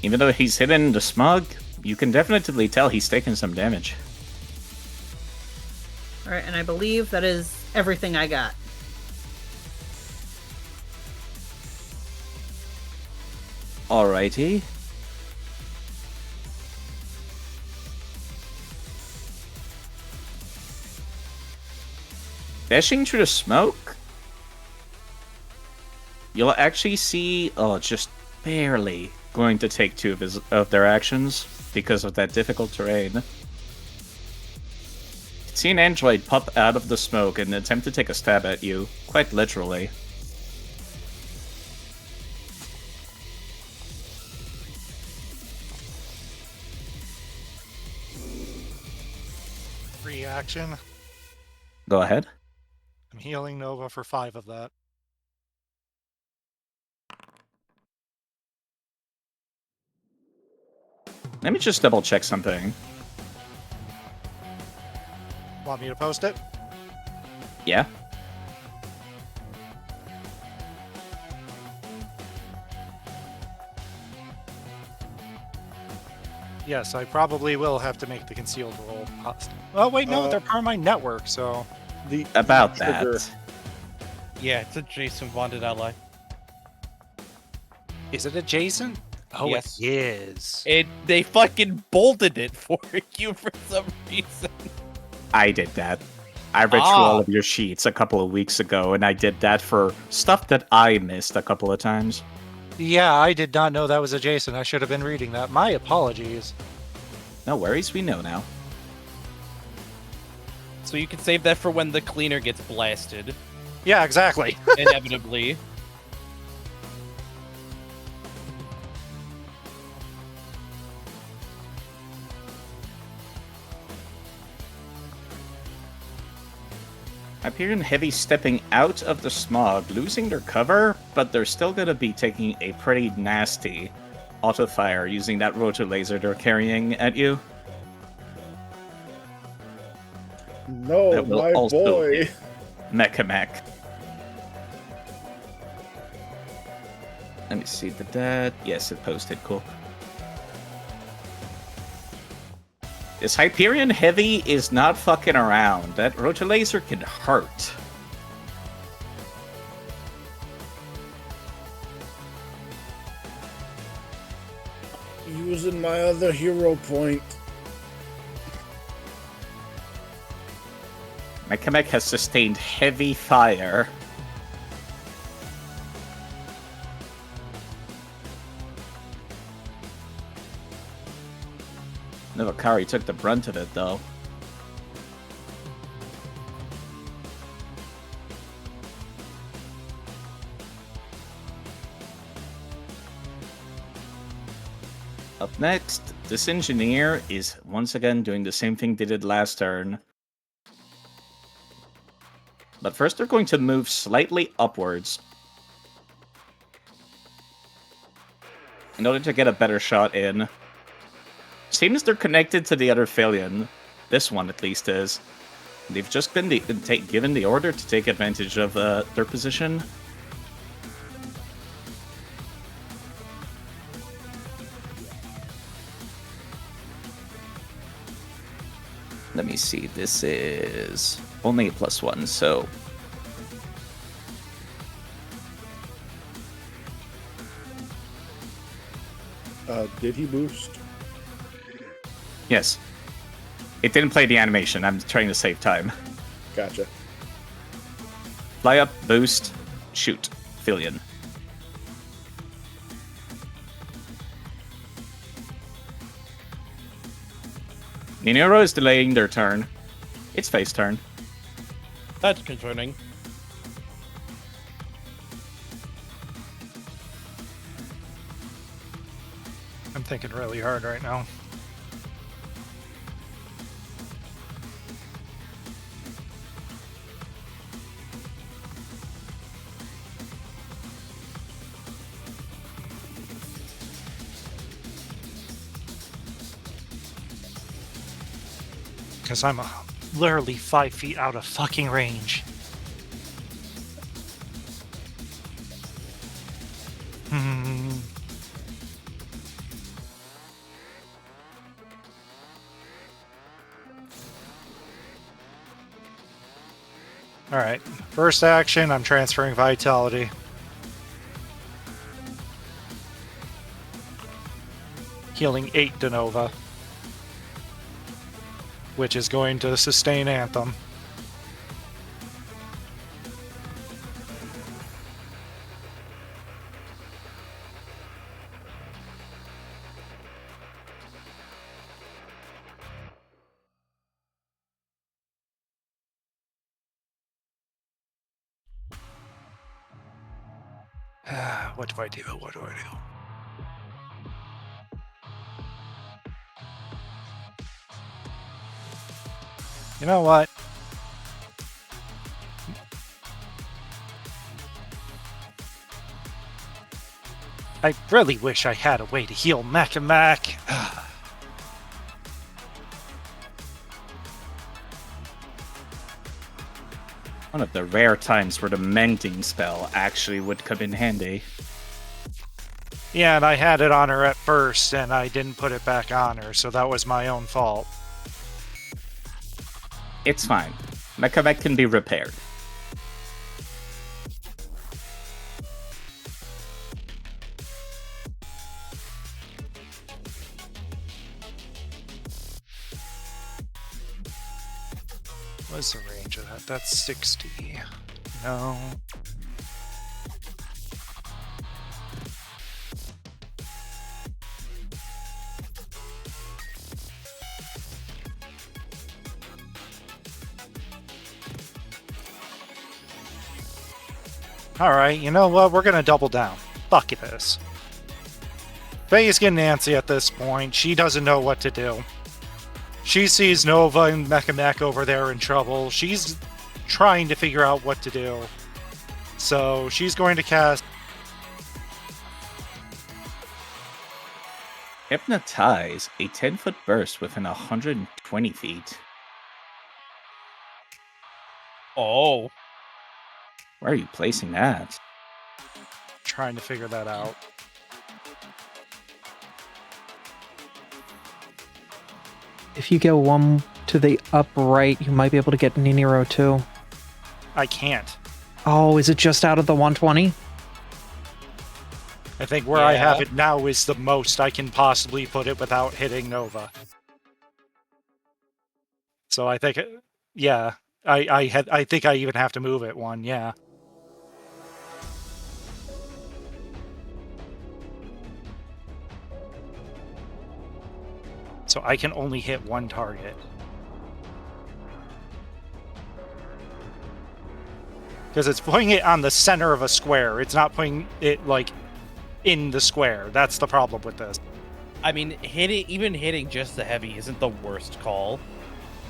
Even though he's hidden the smog, you can definitely tell he's taken some damage. Alright, and I believe that is everything I got. Alrighty. Dashing through the smoke, you'll actually see, just barely going to take 2 of their actions because of that difficult terrain. See an android pop out of the smoke and attempt to take a stab at you, quite literally. Reaction. Go ahead. I'm healing Nova for 5 of that. Let me just double check something. Want me to post it? Yeah? Yes, I probably will have to make the concealed roll. Oh, wait, no, they're part of my network, so... About trigger. that. Yeah, it's a Jason bonded ally. Is it adjacent? Oh, Yes. it is. They fucking bolted it for you for some reason. I did that. I read through all of your sheets a couple of weeks ago, and I did that for stuff that I missed a couple of times. Yeah, I did not know that was adjacent. I should have been reading that. My apologies. No worries, we know now. So you can save that for when the cleaner gets blasted. Yeah, exactly. Inevitably. Hyperion Heavy stepping out of the smog, losing their cover, but they're still going to be taking a pretty nasty auto-fire using that rotor laser they're carrying at you. No, That will my also boy. hit Mecha Mech. Let me see, did that? Yes, it posted, cool. This Hyperion Heavy is not fucking around. That rotor laser can hurt. Using my other hero point. Mecha Mech has sustained heavy fire. Novakari took the brunt of it, though. Up next, this engineer is once again doing the same thing they did last turn. But first they're going to move slightly upwards in order to get a better shot in. Seems they're connected to the other Philion. This one, at least, is. They've just been given the order to take advantage of their position. Let me see. This is only a +1, so... Did he boost? Yes. It didn't play the animation. I'm trying to save time. Gotcha. Fly up, boost, shoot. Philion. Ninuro is delaying their turn. It's face turn. That's concerning. I'm thinking really hard right now. Because I'm literally 5 feet out of fucking range. Alright. First action, I'm transferring Vitality. Healing 8 de Nova. Which is going to sustain Anthem. What do I do? What do I do? You know what? I really wish I had a way to heal Mac and Mac. One of the rare times where the mending spell actually would come in handy. Yeah, and I had it on her at first, and I didn't put it back on her, so that was my own fault. It's fine. Mech can be repaired. What's the range of that? That's 60. No. Alright, you know what? We're gonna double down. Fuck this. Faye is getting antsy at this point. She doesn't know what to do. She sees Nova and Mech over there in trouble. She's trying to figure out what to do. So she's going to cast Hypnotize, a 10-foot burst within 120 feet. Oh. Where are you placing that? trying to figure that out. If you go one to the upright, you might be able to get Niniro too. I can't. Oh, is it just out of the 120? I think where I have it now is the most I can possibly put it without hitting Nova. So I think, yeah, I think I even have to move it one, yeah. So I can only hit one target. Because it's putting it on the center of a square. It's not putting it, like, in the square. That's the problem with this. I mean, even hitting just the heavy isn't the worst call.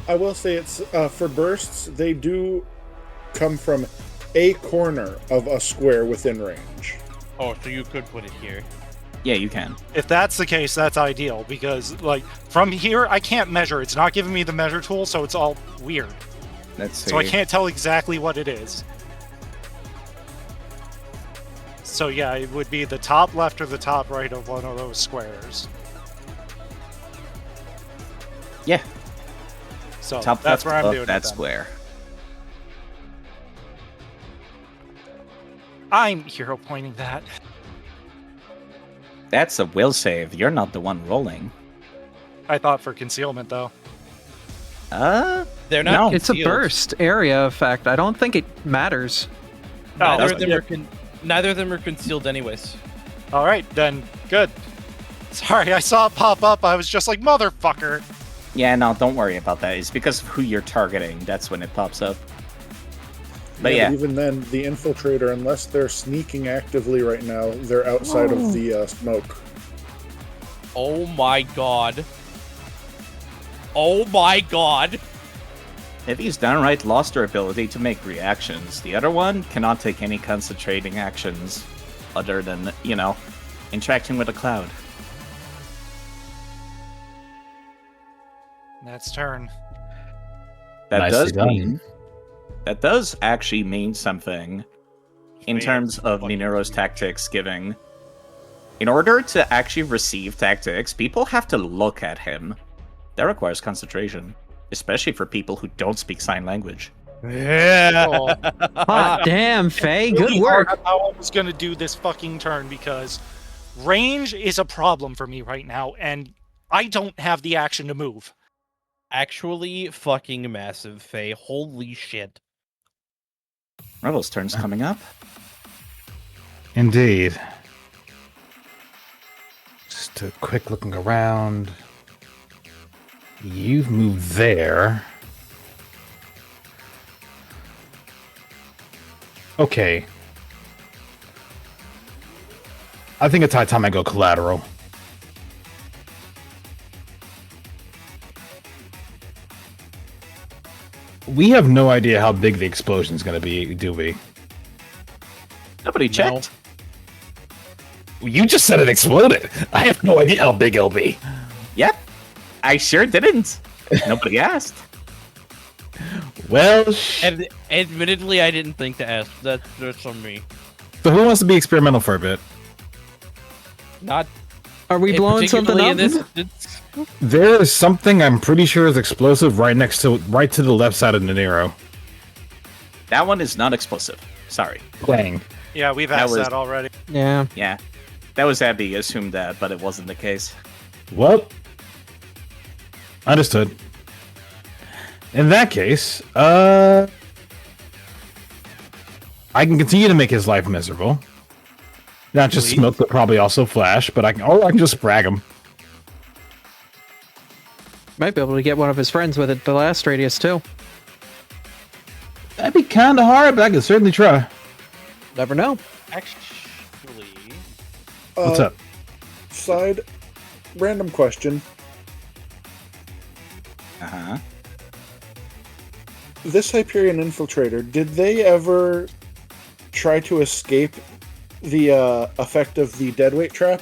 I will say it's for bursts, they do come from a corner of a square within range. Oh, so you could put it here. Yeah, you can. If that's the case, that's ideal, because, like, from here, I can't measure. It's not giving me the measure tool, so it's all weird. Let's see. So I can't tell exactly what it is. So yeah, it would be the top left or the top right of one of those squares. Yeah. So Top that's left where I'm of doing that it then. square. I'm hero pointing that. That's a will save. You're not the one rolling. I thought for concealment though. They're not. No. It's a concealed. burst area effect. I don't think it matters. Neither doesn't of them neither of them are concealed, anyways. All right, then good. Sorry, I saw it pop up. I was just like, motherfucker. Yeah, no, don't worry about that. It's because of who you're targeting. That's when it pops up. But yeah. But even then, the infiltrator, unless they're sneaking actively right now, they're outside of the smoke. Oh my god. Oh my god. Heavy's downright lost her ability to make reactions. The other one cannot take any concentrating actions other than, you know, interacting with a cloud. That's turn. That Nicely does done. mean... That does actually mean something in terms of Minero's tactics giving. In order to actually receive tactics, people have to look at him. That requires concentration, especially for people who don't speak sign language. Yeah. Oh, Hot damn, Faye. Good really work. hard how I was gonna do this fucking turn because range is a problem for me right now, and I don't have the action to move. Actually, fucking massive, Faye. Holy shit. Rebel's turn's coming up. Indeed. Just a quick looking around. You've moved there. Okay. I think it's high time I go collateral. We have no idea how big the explosion's going to be, do we? Nobody checked. You just said it exploded. I have no idea how big it'll be. Yep. I sure didn't. Nobody asked. Well, And admittedly, I didn't think to ask. That's on me. so who wants to be experimental for a bit? Not Are we blowing something particularly up? in this instance. There is something I'm pretty sure is explosive right to the left side of the Nero. That one is not explosive. Sorry. Playing. Yeah, we've That asked was- that already. Yeah. Yeah. That was Abby assumed that, but it wasn't the case. Well, understood. In that case, I can continue to make his life miserable. Not just Please? smoke, but probably also flash. But I can just frag him. Might be able to get one of his friends with it the last radius, too. That'd be kind of hard, but I can certainly try. Never know. Actually, What's up? Side random question. Uh-huh. This Hyperion infiltrator, did they ever try to escape the effect of the deadweight trap?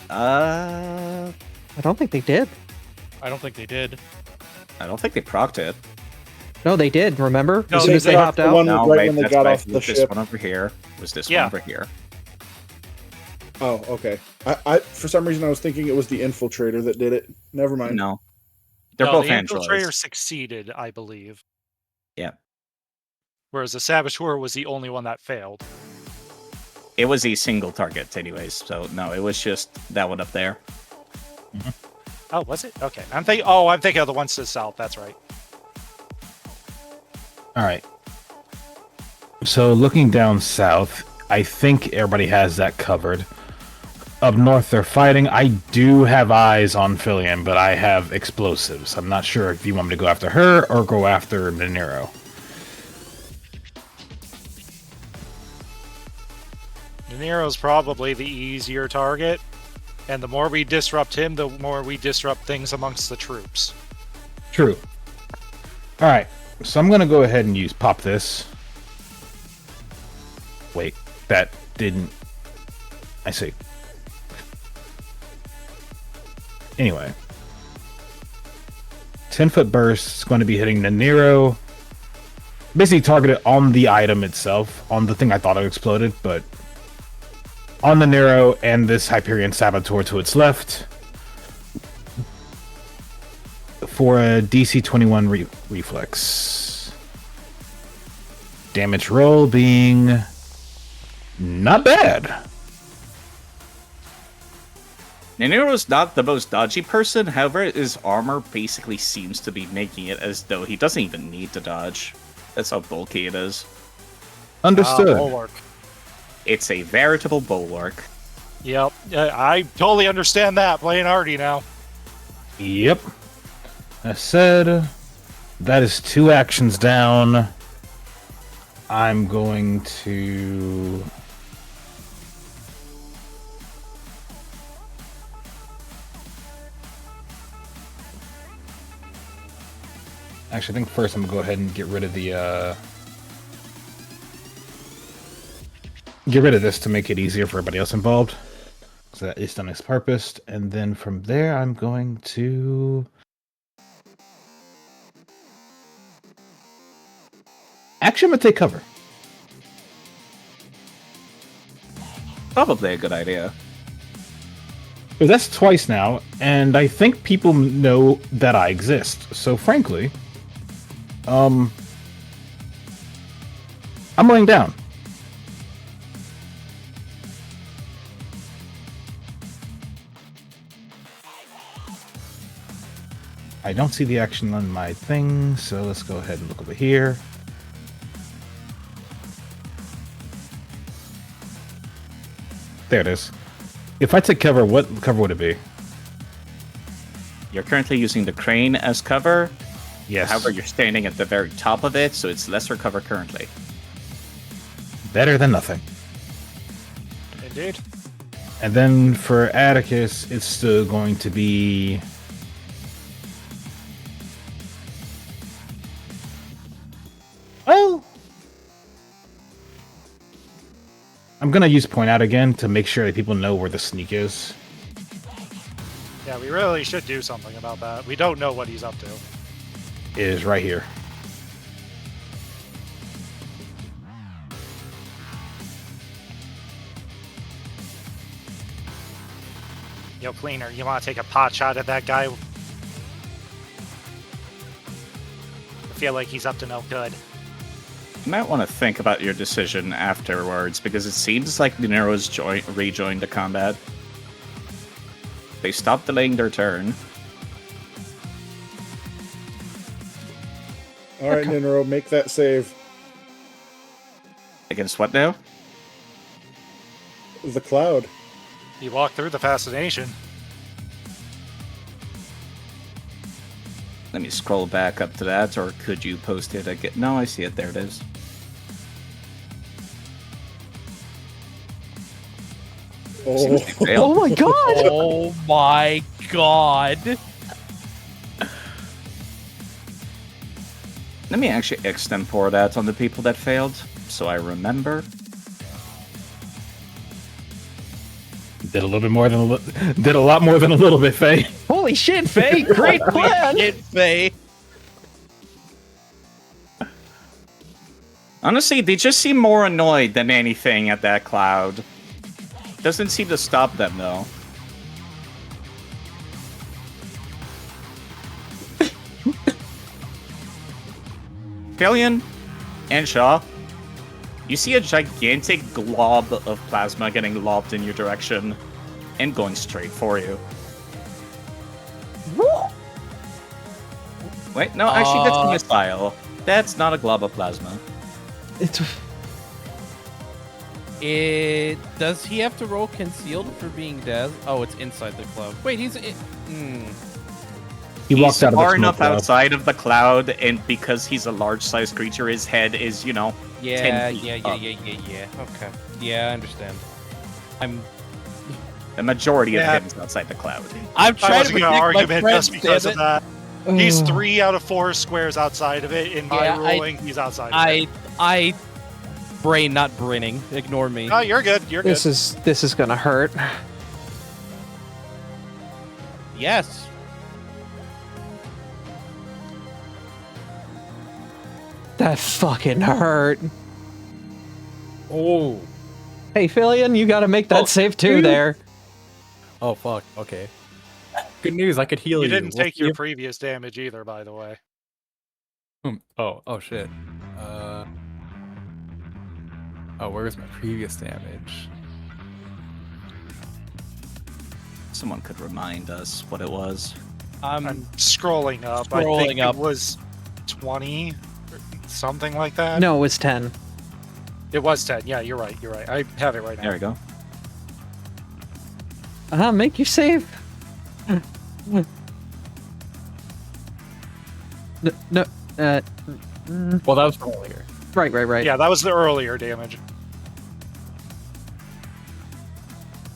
I I don't think they did. I don't think they did. don't think they procced it. No, they did, remember? No, as soon as they they hopped the out? one No, right wait, when they that's got right. off the This ship. one over here. Was this Yeah. one over here? Oh, okay. I for some reason I was thinking it was the infiltrator that did it. Never mind. No. They're No, both the androids. infiltrator succeeded, I believe. Yeah. Whereas the saboteur was the only one that failed. It was a single target, anyways. So no, it was just that one up there. Oh, was it? Okay. I'm thinking of the ones to the south. That's right. All right. So looking down south, I think everybody has that covered. Up north, they're fighting. I do have eyes on Fillion, but I have explosives. I'm not sure if you want me to go after her or go after De Niro. De Niro's probably the easier target, and the more we disrupt him, the more we disrupt things amongst the troops. True. All right. So I'm going to go ahead and pop this. Wait, that didn't... I see. Anyway. 10-foot burst is going to be hitting the Nero. Basically targeted on the item itself, on the thing I thought it exploded, but on the Nero and this Hyperion Saboteur to its left. For a DC 21 reflex. Damage roll being not bad. Naniro's not the most dodgy person, however, his armor basically seems to be making it as though he doesn't even need to dodge. That's how bulky it is. Understood. Bulwark. It's a veritable bulwark. Yep. I totally understand that, playing Artie now. Yep. I said that is 2 actions down. I'm going to... Actually, I think first I'm going to go ahead and get rid of the... Get rid of this to make it easier for everybody else involved. So that is done as purposed. And then from there, I'm going to... Actually, I'm going to take cover. Probably a good idea. But that's twice now, and I think people know that I exist. So frankly, I'm laying down. I don't see the action on my thing, so let's go ahead and look over here. There it is. If I take cover, what cover would it be? You're currently using the crane as cover. Yes. However, you're standing at the very top of it, so it's lesser cover currently. Better than nothing. Indeed. And then for Atticus, it's still going to be... Well... I'm going to use point out again to make sure that people know where the sneak is. Yeah, we really should do something about that. We don't know what he's up to. It is right here. Yo, Cleaner, you want to take a pot shot at that guy? I feel like he's up to no good. You might want to think about your decision afterwards, because it seems like the Neros rejoined the combat. They stopped delaying their turn. All right, Ninro, make that save. Against what now? The cloud. He walked through the fascination. Let me scroll back up to that, or could you post it again? No, I see it. There it is. Oh, Oh my god! Oh my god! Let me actually extempore that on the people that failed, so I remember. Did a little bit more than did a lot more than a little bit, Faye. Holy shit, Faye! Great plan! Shit, Faye. Honestly, they just seem more annoyed than anything at that cloud. Doesn't seem to stop them, though. Killian and Shaw, you see a gigantic glob of plasma getting lobbed in your direction and going straight for you. Wait, no, actually, that's a missile. That's not a glob of plasma. It's Does he have to roll concealed for being dead? Oh, it's inside the cloud. Wait, he's in. He walked out of the far smoke enough cloud. outside of the cloud, and because he's a large-sized creature, his head is, 10 Yeah, feet yeah. up. Okay. Yeah, I understand. The majority Yeah. of him is outside the cloud. I'm I trying to wasn't going to protect my argue friends, just because damn of that. He's Ugh. 3 out of 4 squares outside of it. In my Yeah, ruling, he's outside of it. I brain not braining. Ignore me. Oh, you're good. You're good. this is gonna hurt. Yes. That fucking hurt. Oh. Hey, Philian, you gotta make that save too there. Oh fuck. Okay. Good news. I could heal you. You didn't We'll take see your if- previous damage either, by the way. Oh shit. Oh, where's my previous damage? Someone could remind us what it was. I'm scrolling up. I Scrolling think up. it was 20 or something like that. No, it was 10. It was 10. Yeah, you're right. You're right. I have it right now. There we go. Make your save. No, Well, that was from earlier. right. Yeah, that was the earlier damage.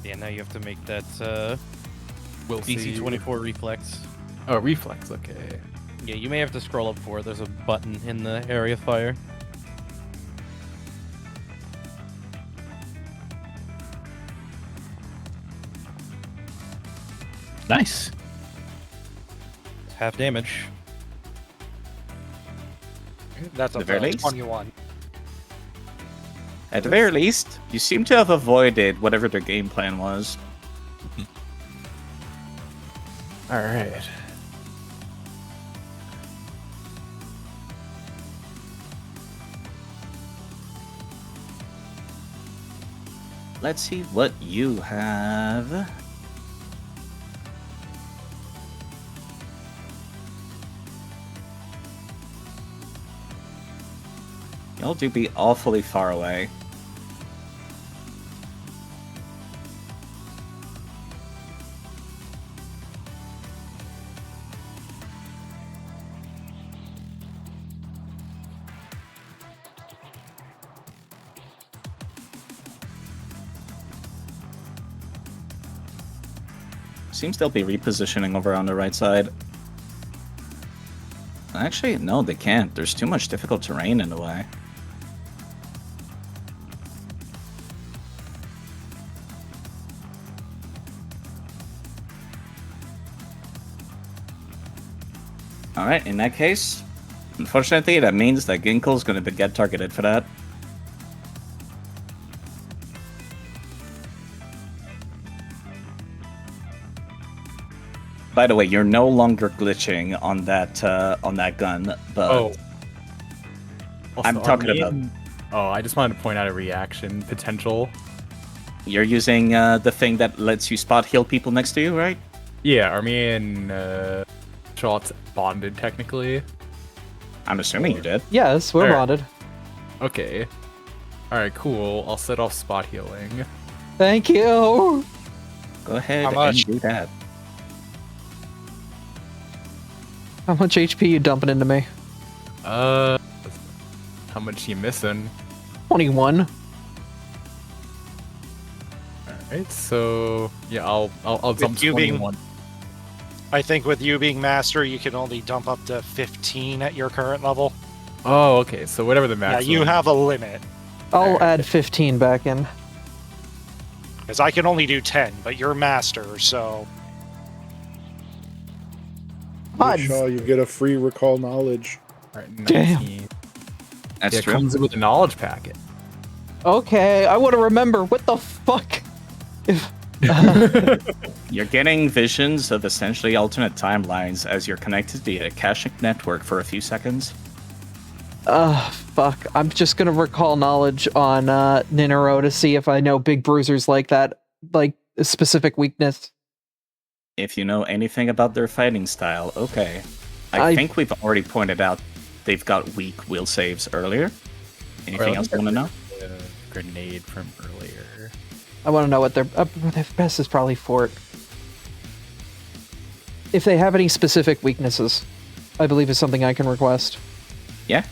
Yeah, now you have to make that We'll DC see. 24 reflex. Oh, reflex. Okay. Yeah, you may have to scroll up for it. There's a button in the area of fire. Nice. Half damage. That's The up very to least. 21. At the very least, you seem to have avoided whatever their game plan was. All right. Let's see what you have. Y'all do be awfully far away. Seems they'll be repositioning over on the right side. Actually, no, they can't. There's too much difficult terrain in the way. Alright, in that case, unfortunately, that means that Ginkle's going to get targeted for that. By the way, you're no longer glitching on that gun, but Oh. Also, I'm talking about Oh, I just wanted to point out a reaction potential. you're using the thing that lets you spot heal people next to you, right? Yeah, are me and Schultz bonded technically? I'm assuming you did. Yes, we're Alright. bonded. Okay. Alright, cool. I'll set off spot healing. Thank you. Go ahead How much? and do that. How much HP you dumping into me? How much you missing? 21. Alright, so yeah, I'll dump you being- 21. I think with you being master, you can only dump up to 15 at your current level. Oh, okay. So whatever the Yeah, maximum. you have a limit. I'll Alright. add 15 back in. Because I can only do 10, but you're master, so... Odds. Shaw, you get a free recall knowledge. Alright, Damn. 19. That's Yeah, it true. comes with a knowledge packet. Okay, I want to remember. What the fuck? If You're getting visions of essentially alternate timelines as you're connected to the Akashic network for a few seconds. fuck. I'm just gonna recall knowledge on Ninoro to see if I know big bruisers like that, like a specific weakness. If you know anything about their fighting style, okay. I I- think we've already pointed out they've got weak will saves earlier. Anything Alright, else you want to know? The grenade from earlier. I want to know what their best is probably fort. If they have any specific weaknesses, I believe is something I can request. Yeah.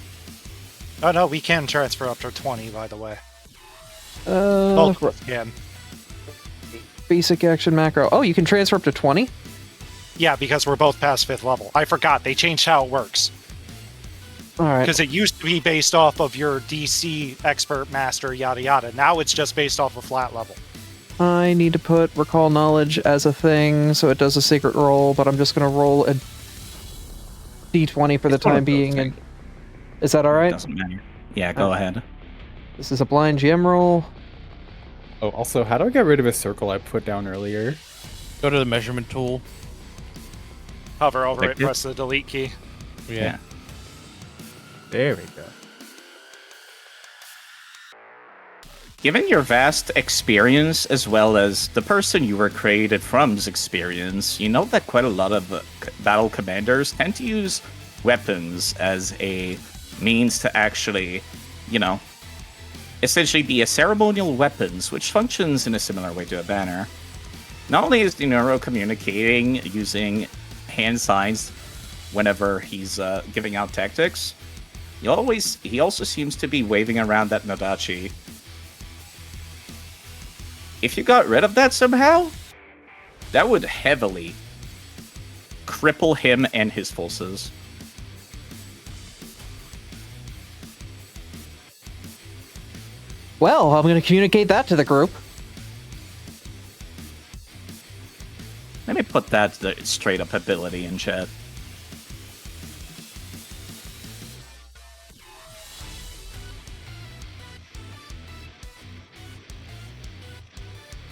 Oh no, we can transfer up to 20, by the way. Both Both of us can. basic action macro. Oh, you can transfer up to 20? Yeah, because we're both past 5th level. I forgot, they changed how it works. Alright. Because it used to be based off of your DC, expert, master, yada yada. Now it's just based off a flat level. I need to put recall knowledge as a thing, so it does a secret roll, but I'm just gonna roll a d20 for the It's one time of those being. things. And is that alright? Doesn't matter. Yeah, go ahead. This is a blind GM roll. Oh, also, how do I get rid of a circle I put down earlier? Go to the measurement tool. Hover over Like it, this? press the delete key. Yeah. There we go. Given your vast experience, as well as the person you were created from's experience, you know that quite a lot of battle commanders tend to use weapons as a means to actually, essentially be a ceremonial weapons, which functions in a similar way to a banner. Not only is the Neuro communicating using hand signs whenever he's giving out tactics, he also seems to be waving around that Nodachi. If you got rid of that somehow, that would heavily cripple him and his forces. Well, I'm gonna communicate that to the group. Let me put that straight up ability in chat.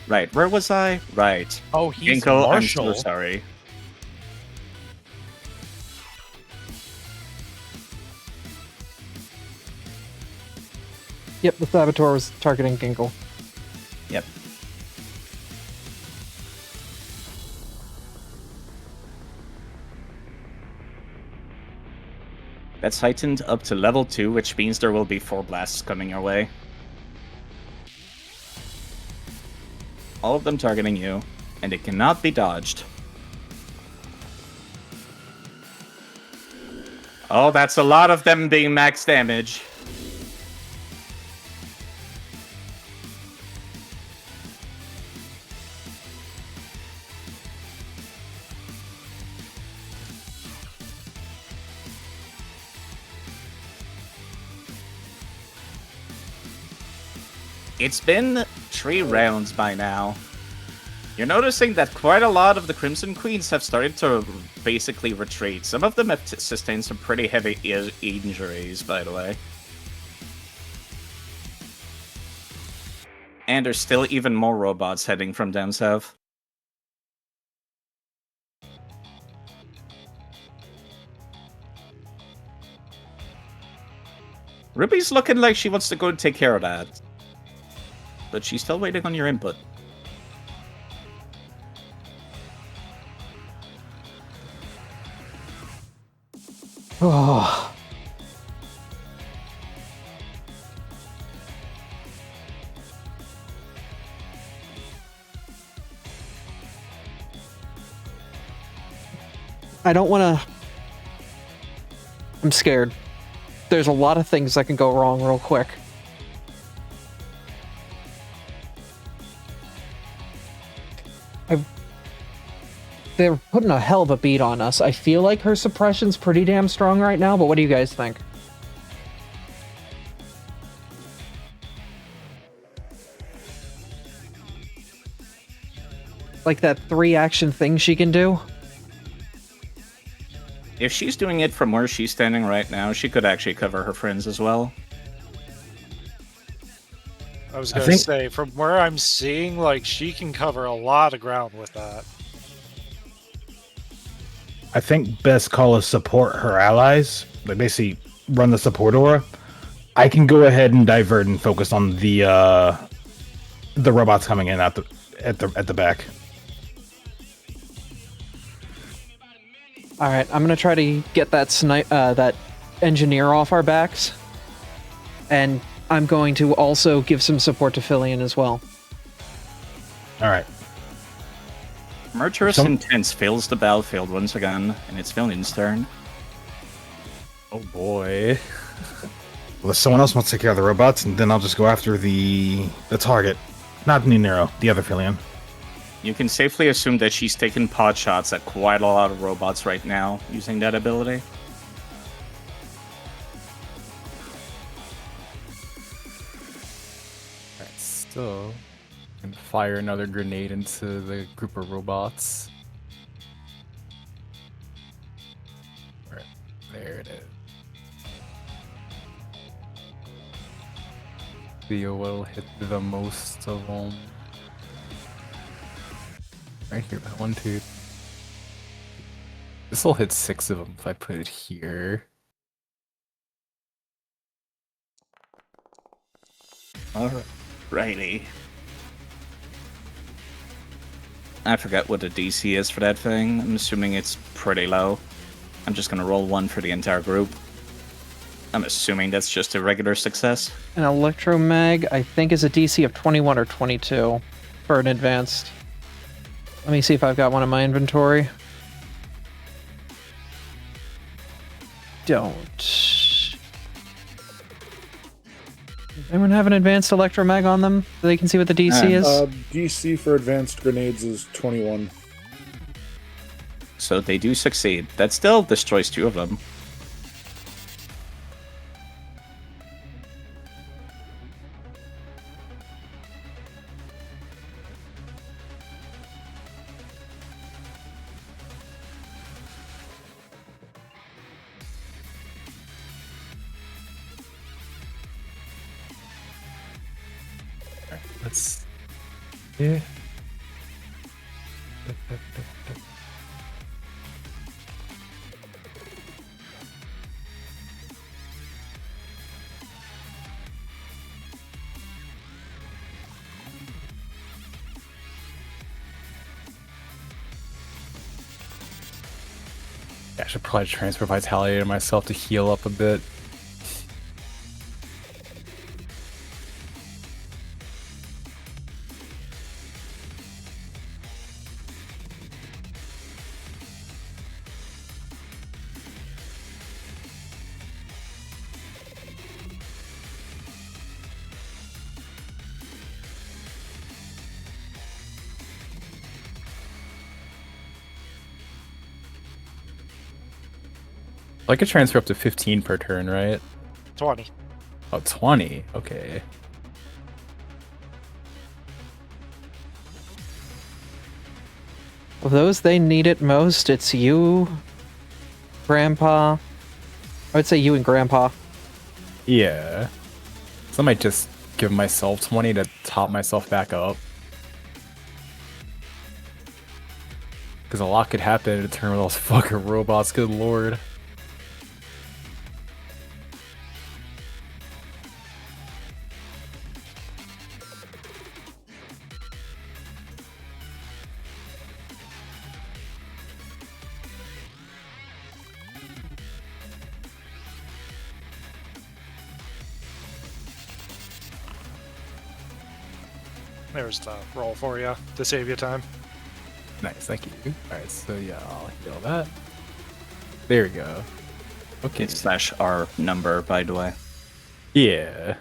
Right, where was I? Right. Oh, he's Ginkgo, I'm Marshall. so sorry. Yep, the Saboteur was targeting Ginkle. Yep. That's heightened up to level 2, which means there will be 4 blasts coming your way. All of them targeting you, and it cannot be dodged. Oh, that's a lot of them being max damage. It's been 3 rounds by now. You're noticing that quite a lot of the Crimson Queens have started to basically retreat. Some of them have sustained some pretty heavy injuries, by the way. And there's still even more robots heading from down south. Ruby's looking like she wants to go and take care of that. But she's still waiting on your input. Oh. I don't want to... I'm scared. There's a lot of things that can go wrong real quick. They're putting a hell of a beat on us. I feel like her suppression's pretty damn strong right now, but what do you guys think? Like that 3-action thing she can do? If she's doing it from where she's standing right now, she could actually cover her friends as well. I was gonna say, from where I'm seeing, like, she can cover a lot of ground with that. I think best call is support her allies. Like basically run the support aura. I can go ahead and divert and focus on the robots coming in at the back. All right, I'm gonna try to get that that engineer off our backs, and I'm going to also give some support to Filion as well. All right. Murderous Intense fills the battlefield once again, and it's Filion's turn. Oh boy. Well, if someone else wants to take care of the robots, and then I'll just go after the target. Not Nero, the other Filion. You can safely assume that she's taking pot shots at quite a lot of robots right now, using that ability. Alright, still. And fire another grenade into the group of robots. Right, there it is. Theo will hit the most of them. Right here, that 1, 2. This will hit 6 of them if I put it here. Alrighty. I forgot what the DC is for that thing. I'm assuming it's pretty low. I'm just gonna roll 1 for the entire group. I'm assuming that's just a regular success. An Electromag, I think, is a DC of 21 or 22 for an advanced. Let me see if I've got one in my inventory. Don't. Does anyone have an advanced Electromag on them so they can see what the DC is? DC for advanced grenades is 21. So they do succeed. That still destroys 2 of them. Let's... Yeah. I should probably transfer vitality to myself to heal up a bit. I could transfer up to 15 per turn, right? 20. Oh, 20. Okay. Of those they need it most, it's you, Grandpa. I would say you and Grandpa. Yeah. So I might just give myself 20 to top myself back up. Because a lot could happen in a turn with those fucking robots, good lord. There's the roll for you to save you time. Nice, thank you. Alright, so yeah, I'll heal that. There we go. Okay. It's /R number, by the way. Yeah.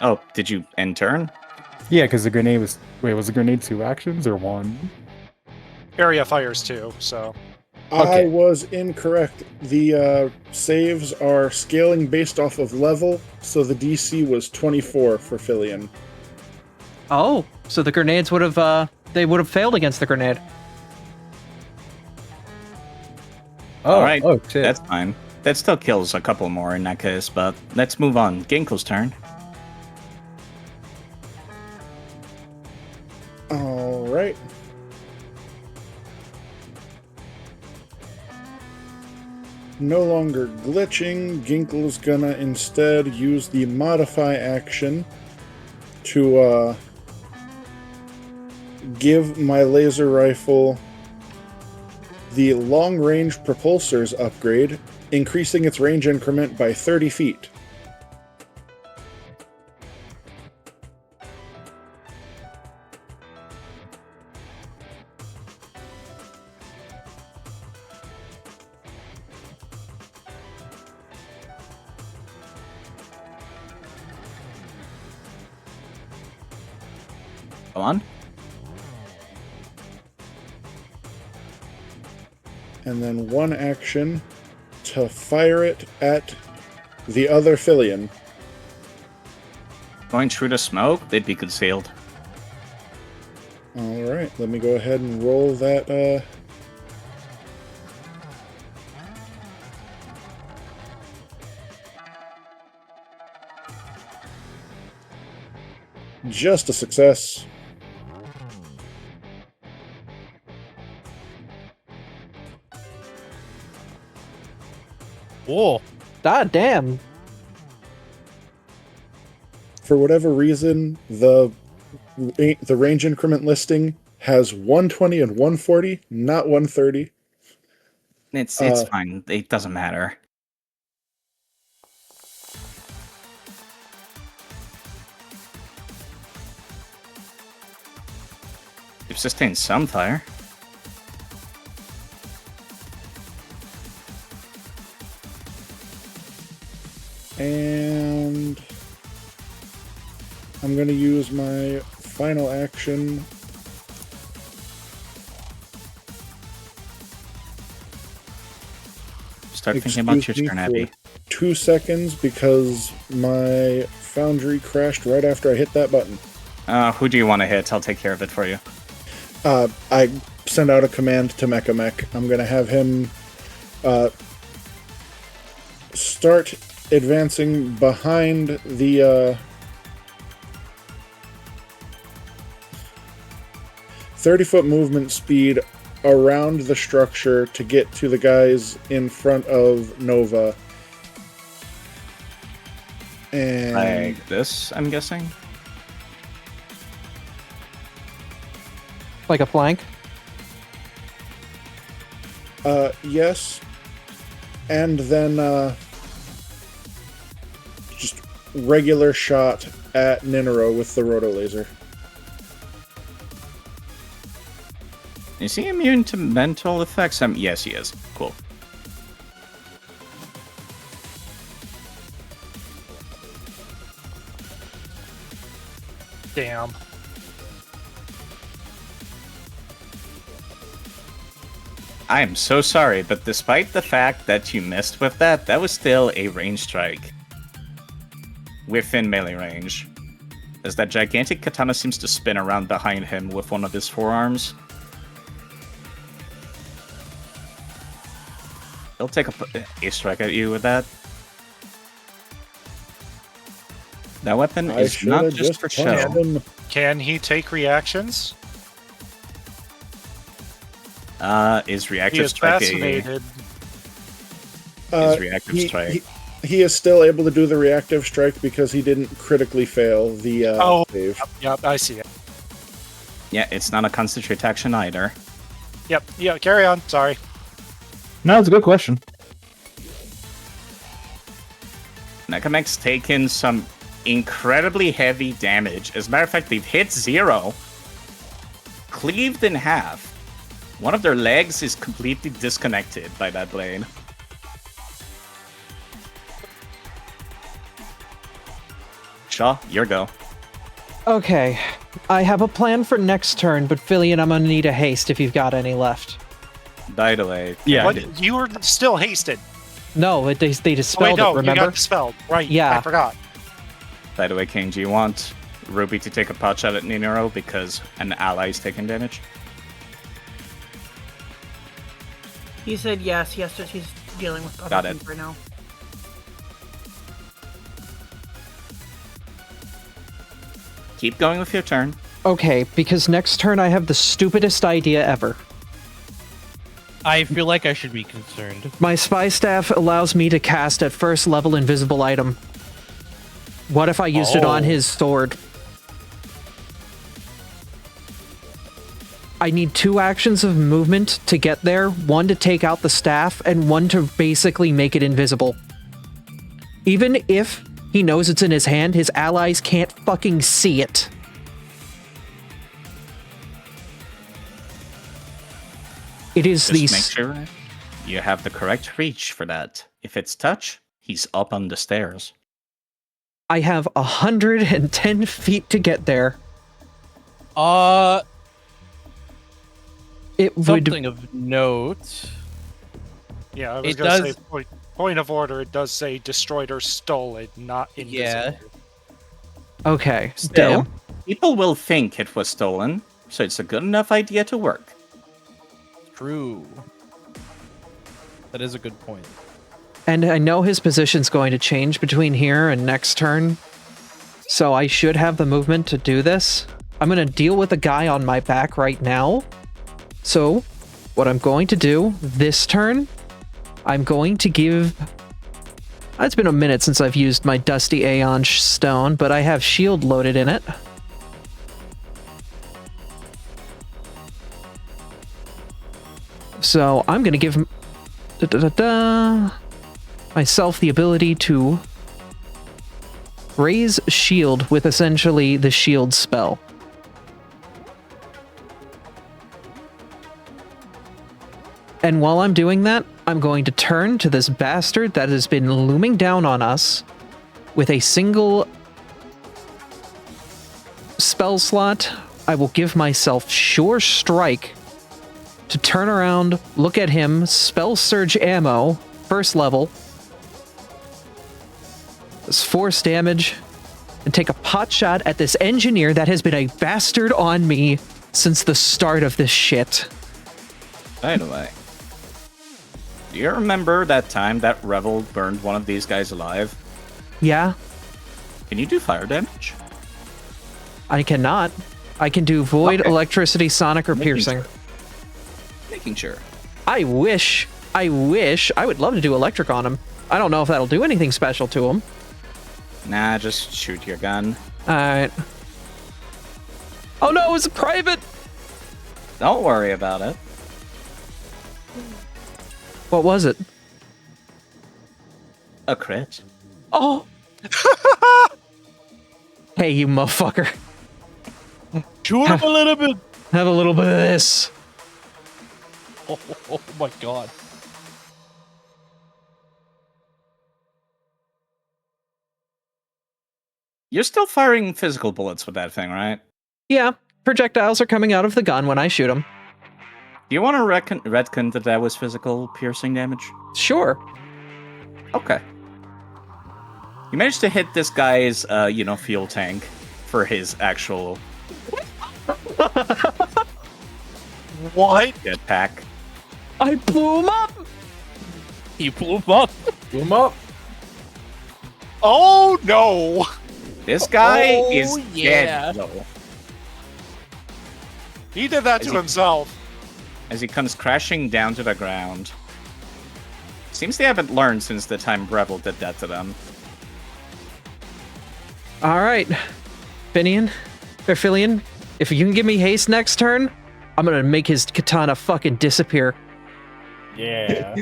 Oh, did you end turn? Yeah, because the grenade was... Wait, was the grenade 2 actions or 1? Area fires too, so I Okay. was incorrect. The saves are scaling based off of level, so the DC was 24 for Filion. Oh, so the grenades would have, they would have failed against the grenade. Oh, Alright, oh shit. that's fine. That still kills a couple more in that case, but let's move on. Ginkle's turn. Alright. No longer glitching, Ginkle's gonna instead use the modify action to give my laser rifle the long-range propulsors upgrade, increasing its range increment by 30 feet. Go on. And then one action to fire it at the other Filion. Going through the smoke, they'd be concealed. Alright, let me go ahead and roll that, just a success. Whoa. God damn. For whatever reason, the range increment listing has 120 and 140, not 130. It's fine. It doesn't matter. You've sustained some fire. And I'm going to use my final action. Start thinking about your Excuse me turn, Abby. for 2 seconds because my foundry crashed right after I hit that button. Who do you want to hit? I'll take care of it for you. I send out a command to Mech. I'm going to have him start advancing behind the 30-foot movement speed around the structure to get to the guys in front of Nova. And Like this, I'm guessing? Like a flank? Yes. And then just regular shot at Ninoro with the roto laser. Is he immune to mental effects? Yes, he is. Cool. Damn. I am so sorry, but despite the fact that you missed with that, that was still a range strike. Within melee range. As that gigantic katana seems to spin around behind him with one of his forearms. He'll take a strike at you with that. That weapon I is should not have just for punched show. him. Can he take reactions? Is He reactive is strike fascinated. is reactive strike? He is still able to do the reactive strike because he didn't critically fail the save. Yep, I see it. Yeah, it's not a concentrate action either. Yep, yeah, carry on. Sorry. No, it's a good question. Nakamek's taken some incredibly heavy damage. As a matter of fact, they've hit 0. Cleaved in half. One of their legs is completely disconnected by that blade. Shaw, your go. Okay. I have a plan for next turn, but Fillion, I'm gonna need a haste if you've got any left. By the way, Yeah. What? You were still hasted. No, they Oh, wait, dispelled no, it, remember? you got dispelled. Right, Yeah. I forgot. by the way, King, do you want Ruby to take a pot shot at Ninoro because an ally's taking damage? He said yes. He's dealing with other Got it. things right now. Keep going with your turn. Okay, because next turn I have the stupidest idea ever. I feel like I should be concerned. My spy staff allows me to cast at first level invisible item. What if I used it on his sword? I need 2 actions of movement to get there, 1 to take out the staff, and 1 to basically make it invisible. Even if he knows it's in his hand, his allies can't fucking see it. It is Just these. make sure you have the correct reach for that. If it's touch, he's up on the stairs. I have 110 feet to get there. It would. Something of note. Yeah, I was It going to does- say, point of order, it does say destroyed or stolen, not invisible. Yeah. Okay. Still, Damn. people will think it was stolen, so it's a good enough idea to work. True. That is a good point. And I know his position's going to change between here and next turn, so I should have the movement to do this. I'm going to deal with the guy on my back right now. So, what I'm going to do this turn, I'm going to give... It's been a minute since I've used my Dusty Aeon Stone, but I have Shield loaded in it. So, I'm going to give myself the ability to raise shield with essentially the shield spell. And while I'm doing that, I'm going to turn to this bastard that has been looming down on us with a single spell slot. I will give myself Sure Strike to turn around, look at him, spell surge ammo, first level. This force damage, and take a pot shot at this engineer that has been a bastard on me since the start of this shit. By the way, do you remember that time that Revel burned one of these guys alive? Yeah, Can you do fire damage? I cannot. I can do void, Okay. electricity, sonic, or Making piercing. sure. Making sure. I wish. I would love to do electric on him. I don't know if that'll do anything special to him. Nah, just shoot your gun. Alright. Oh no, it's a private! Don't worry about it. What was it? A crit. Oh! Hey, you motherfucker. Shoot him a little bit. Have a little bit of this. Oh my god. You're still firing physical bullets with that thing, right? Yeah, projectiles are coming out of the gun when I shoot them. Do you want to retcon that that was physical piercing damage? Sure. Okay. You managed to hit this guy's, fuel tank for his actual What? jetpack. I blew him up! You blew him up. Blew him up. Oh no! This guy Oh, is yeah. dead, though. He did that Is to he- himself. As he comes crashing down to the ground. Seems they haven't learned since the time Breville did that to them. Alright. Finian, if you can give me haste next turn, I'm gonna make his katana fucking disappear. Yeah.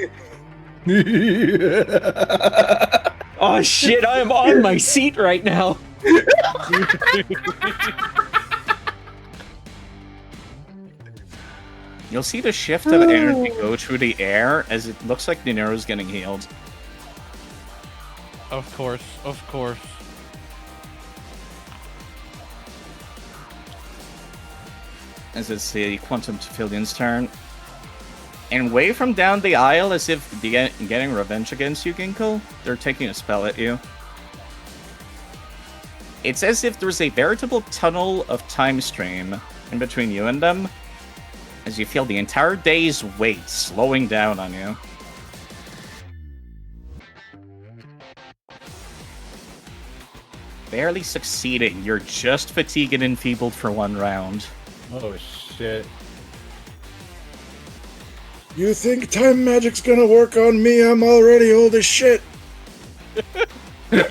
Oh shit, I am on my seat right now. You'll see the shift of energy go through the air as it looks like Ninero's getting healed. Of course, of course. As it's the Quantum Tefillion's turn. And way from down the aisle, as if getting revenge against you, Ginkgo, they're taking a spell at you. It's as if there's a veritable tunnel of time stream in between you and them, as you feel the entire day's weight slowing down on you. Barely succeeding, you're just fatigued and enfeebled for one round. Oh shit. You think time magic's gonna work on me? I'm already old as shit. They're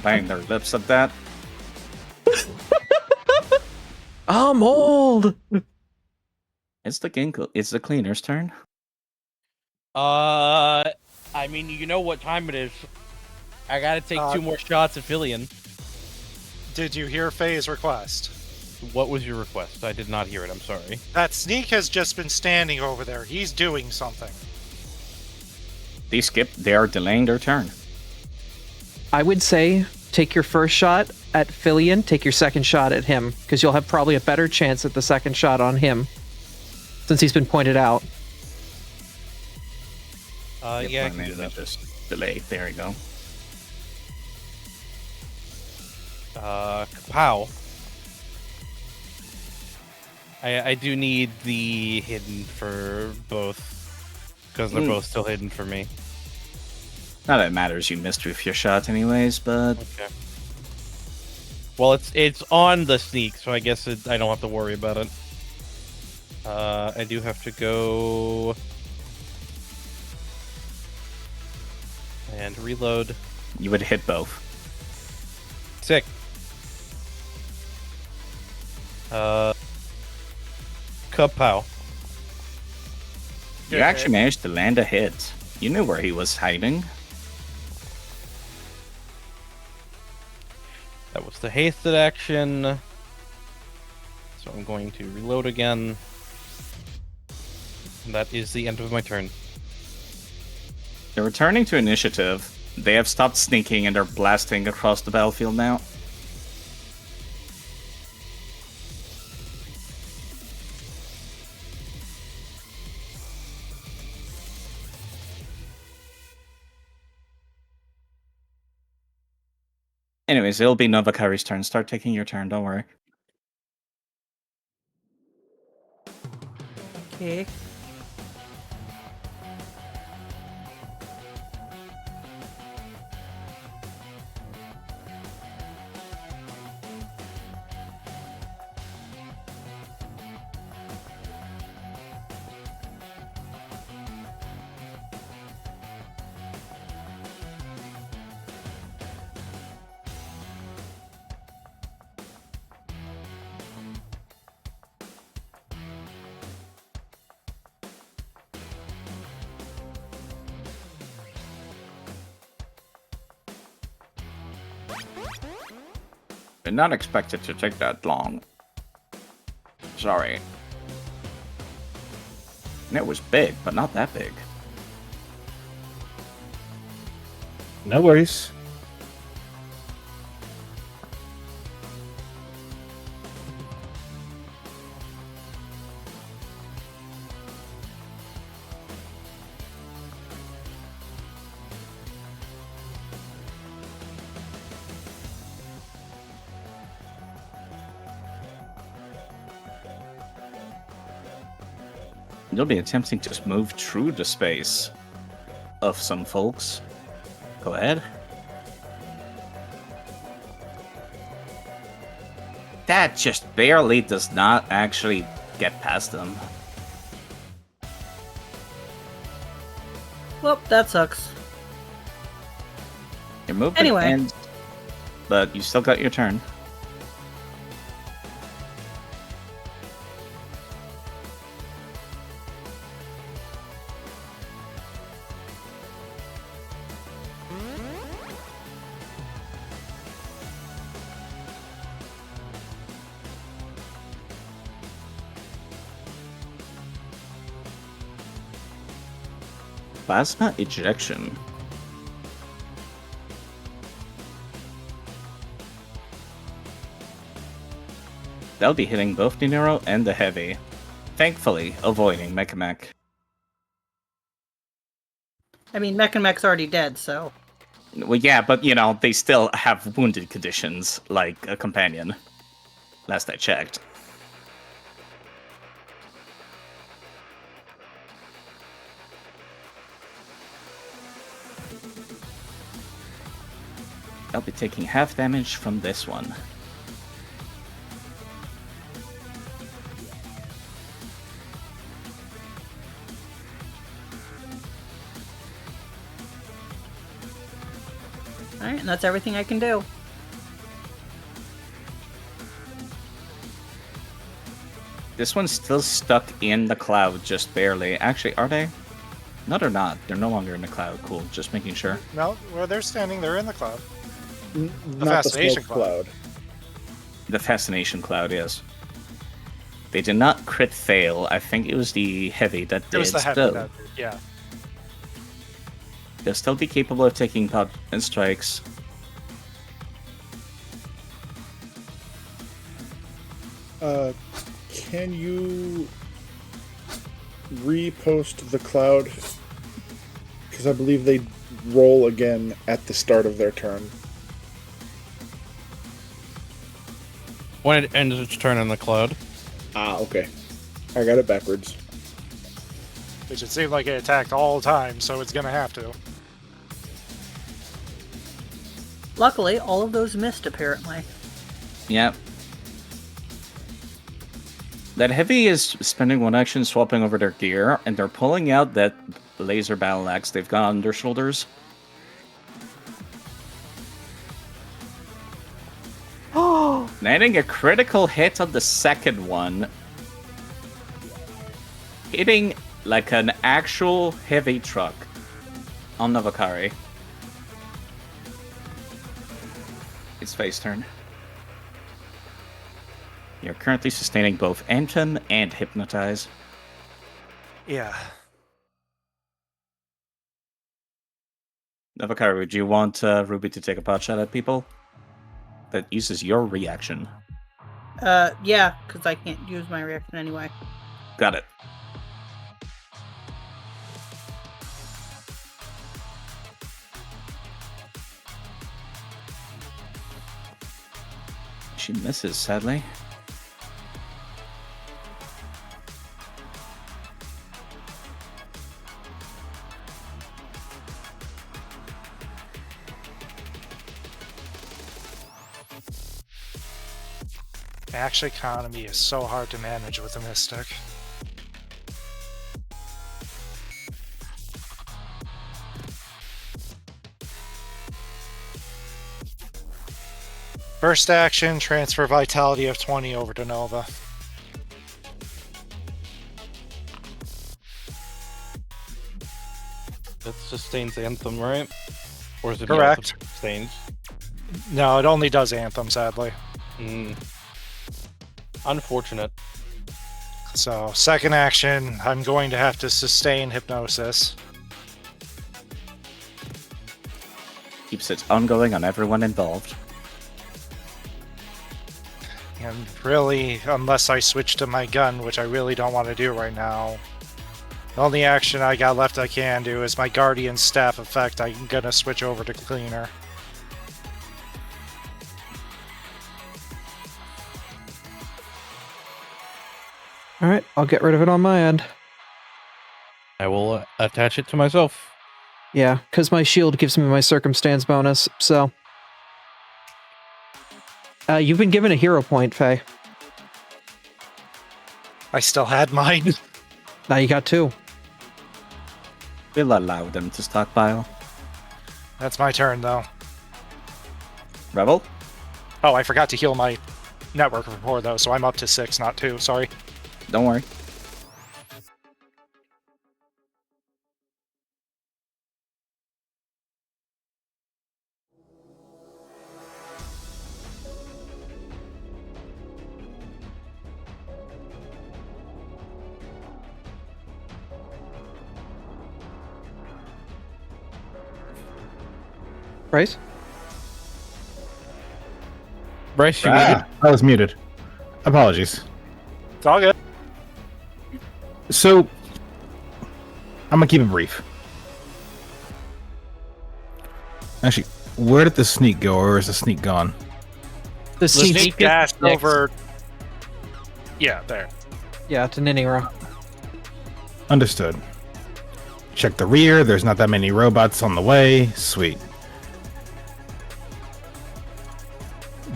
biting their lips at that. I'm old. It's the cleaner's turn. I mean, you know what time it is. I gotta take 2 more shots at Filion. Did you hear Faye's request? What was your request? I did not hear it, I'm sorry. That sneak has just been standing over there. He's doing something. They are delaying their turn. I would say take your first shot at Filion, take your second shot at him, because you'll have probably a better chance at the second shot on him, since he's been pointed out. Yeah, I can do that. Just delay. There you go. Kapow. I do need the hidden for both, because they're both still hidden for me. Not that it matters, you missed with your shot anyways, but... Okay. Well, it's on the sneak, so I guess I don't have to worry about it. I do have to go... and reload. You would hit both. Sick. Kapow. You actually managed to land a hit. You knew where he was hiding. That was the hasted action. So I'm going to reload again. And that is the end of my turn. They're returning to initiative. They have stopped sneaking and they're blasting across the battlefield now. Anyways, it'll be Novakari's turn. Start taking your turn, don't worry. Okay. Did not expect it to take that long. Sorry. And it was big, but not that big. No worries. You'll be attempting to move through the space of some folks. Go ahead. That just barely does not actually get past them. Well, that sucks. Your movement Anyway. ends, but you still got your turn. Plasma ejection. They'll be hitting both the Nero and the Heavy. Thankfully, avoiding Mechamech. I mean, Mech's already dead, so. Well, yeah, but, you know, they still have wounded conditions, like a companion. Last I checked. I'll be taking half damage from this one. Alright, and that's everything I can do. This one's still stuck in the cloud, just barely. Actually, are they? No, they're not. They're no longer in the cloud. Cool. Just making sure. No, where they're standing, they're in the cloud. Not the fascination smoke cloud. The Fascination Cloud, yes. They did not crit fail. I think it was the Heavy that did. It was the heavy still. that did, yeah. They'll still be capable of taking pot and strikes. Can you repost the cloud? Because I believe they roll again at the start of their turn. When it ends its turn in the cloud. Ah, okay. I got it backwards. Which it seemed like it attacked all the time, so it's gonna have to. Luckily, all of those missed, apparently. Yep. That Heavy is spending one action swapping over their gear, and they're pulling out that laser battle axe they've got on their shoulders. Landing a critical hit on the second one. Hitting like an actual heavy truck on Navakari. It's face turn. You're currently sustaining both Anthem and Hypnotize. Yeah. Navakari, would you want Ruby to take a pot shot at people? That uses your reaction. Yeah, because I can't use my reaction anyway. Got it. She misses, sadly. Action economy is so hard to manage with a Mystic. First action, transfer vitality of 20 over to Nova. That sustains Anthem, right? Or is it Correct. Sustains? No, it only does Anthem, sadly. Unfortunate. So, second action, I'm going to have to sustain hypnosis. Keeps it ongoing on everyone involved. And really, unless I switch to my gun, which I really don't want to do right now, the only action I got left I can do is my Guardian Staff effect. I'm gonna switch over to Cleaner. All right, I'll get rid of it on my end. I will attach it to myself. Yeah, because my shield gives me my circumstance bonus, so... you've been given a hero point, Faye. I still had mine. Now you got 2. We'll allow them to stockpile. That's my turn, though. Rebel? Oh, I forgot to heal my network rapport, though, so I'm up to 6, not 2. Sorry. Don't worry. Bryce? Bryce, you muted? I was muted. Apologies. It's all good. So, I'm gonna keep it brief. Actually, where did the sneak go, or is the sneak gone? The sneak... Sneak dashed over... Yeah, there. Yeah, to Ninira. Understood. Check the rear, there's not that many robots on the way. Sweet.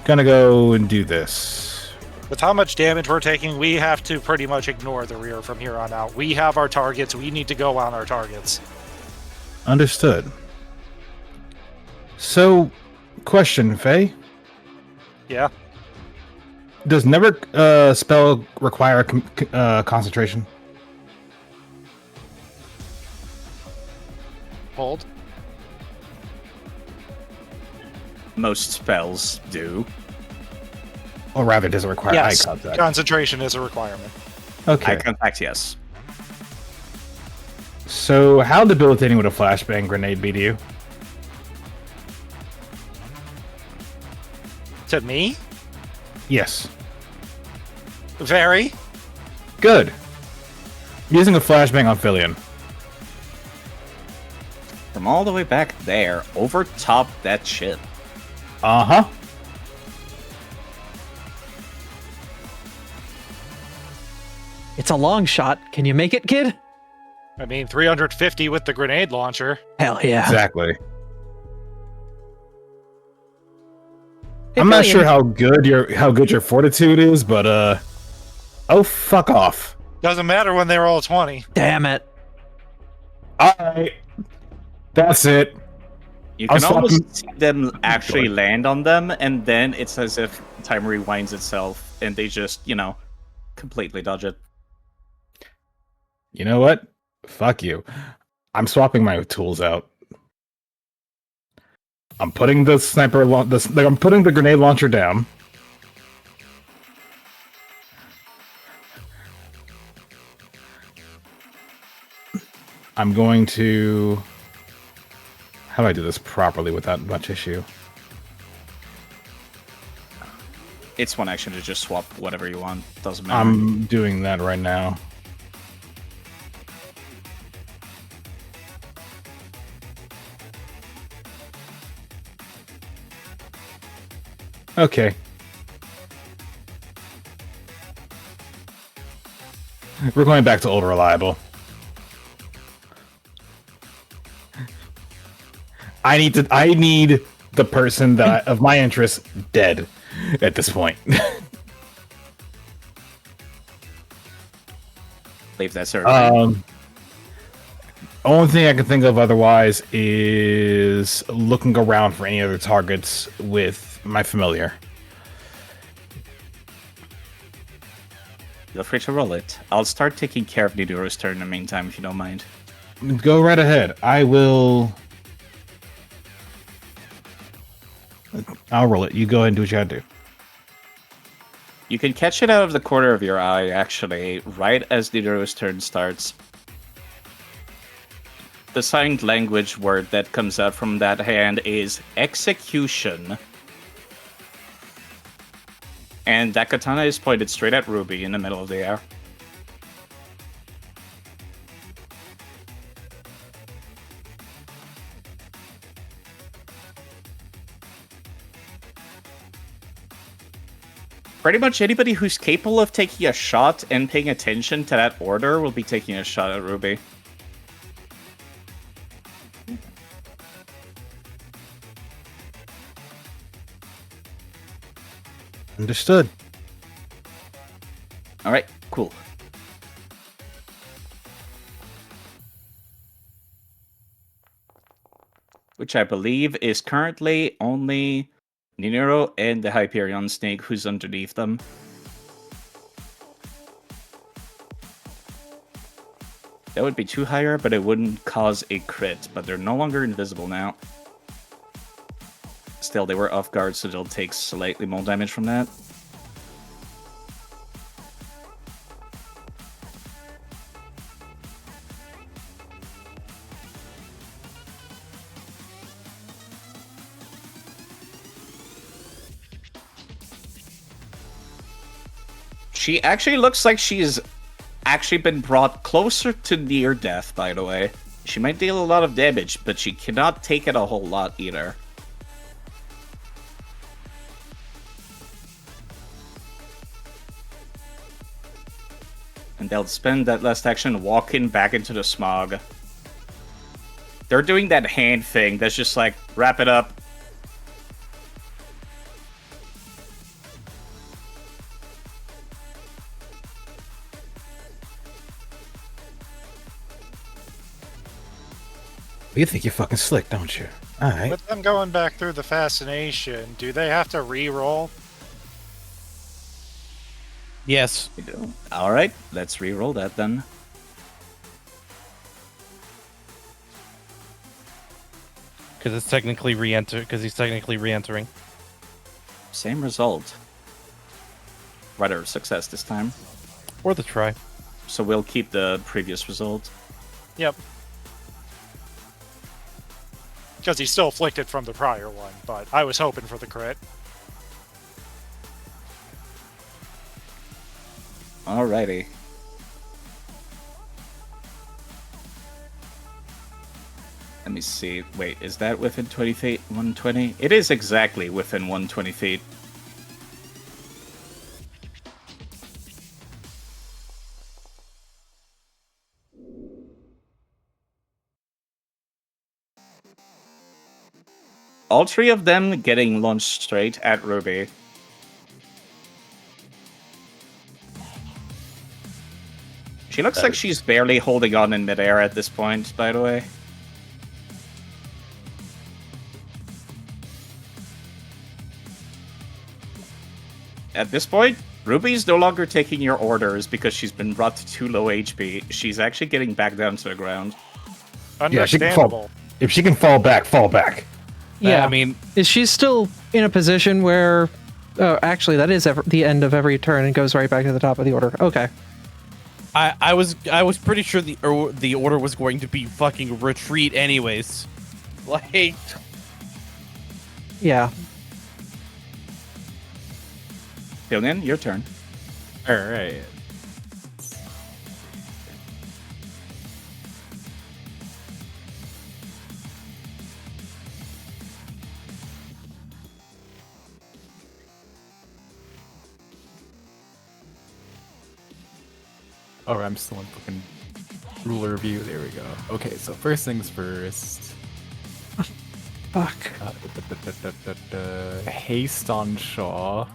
Gonna go and do this. With how much damage we're taking, we have to pretty much ignore the rear from here on out. We have our targets. We need to go on our targets. Understood. So, question, Faye. Yeah. Does never spell require concentration? Hold. Most spells do. Or rather, does it require Yes, eye contact? concentration is a requirement. Okay. Eye contact, yes. So, how debilitating would a flashbang grenade be to you? To me? Yes. Very. Good. Using a flashbang on Filion. From all the way back there, over top that ship. Uh-huh. It's a long shot. Can you make it, kid? I mean, 350 with the grenade launcher. Hell yeah. Exactly. Hey, I'm not Billy, sure how good your fortitude is, but oh, fuck off. Doesn't matter when they roll 20. Damn it. Alright. That's it. You I'll can swap almost see them actually land on them, and then it's as if time rewinds itself, and they just, completely dodge it. You know what? Fuck you. I'm swapping my tools out. I'm putting the I'm putting the grenade launcher down. I'm going to... How do I do this properly without much issue? It's one action to just swap whatever you want. Doesn't matter. I'm doing that right now. Okay. We're going back to old reliable. I need the person that of my interest dead at this point. Leave that server. Only thing I can think of otherwise is looking around for any other targets with my familiar. Feel free to roll it. I'll start taking care of Nidora's turn in the meantime, if you don't mind. Go right ahead. I'll roll it. You go ahead and do what you gotta do. You can catch it out of the corner of your eye, actually, right as Nido's turn starts. The signed language word that comes out from that hand is execution. And that katana is pointed straight at Ruby in the middle of the air. Pretty much anybody who's capable of taking a shot and paying attention to that order will be taking a shot at Ruby. Understood. Alright, cool. Which I believe is currently only Ninero and the Hyperion Snake who's underneath them. That would be too higher, but it wouldn't cause a crit. But they're no longer invisible now. Still, they were off guard, so they'll take slightly more damage from that. She actually looks like she's actually been brought closer to near death, by the way. She might deal a lot of damage, but she cannot take it a whole lot either. And they'll spend that last action walking back into the smog. They're doing that hand thing that's just like, wrap it up. You think you're fucking slick, don't you? Alright. With them going back through the fascination, do they have to re-roll? Yes. We do. Alright, let's re-roll that then. Because it's technically re-enter. Because he's technically re-entering. Same result. Rather, success this time. Or the try. So we'll keep the previous result. Yep. Because he's still afflicted from the prior one, but I was hoping for the crit. Alrighty. Let me see. Wait, is that within 20 feet? 120? It is exactly within 120 feet. All three of them getting launched straight at Ruby. She looks like she's barely holding on in midair at this point, by the way. At this point, Ruby's no longer taking your orders because she's been brought to too low HP. She's actually getting back down to the ground. Yeah, she can Understandable. fall. If she can fall back, fall back. Yeah, I mean, is she still in a position where? Oh, actually, that is the end of every turn and goes right back to the top of the order. Okay. I was pretty sure the order was going to be fucking retreat anyways. Like, Yeah. Pillion, your turn. Alright. Oh, I'm still in fucking ruler view. There we go. Okay, so first things first. Fuck. Haste on Shaw.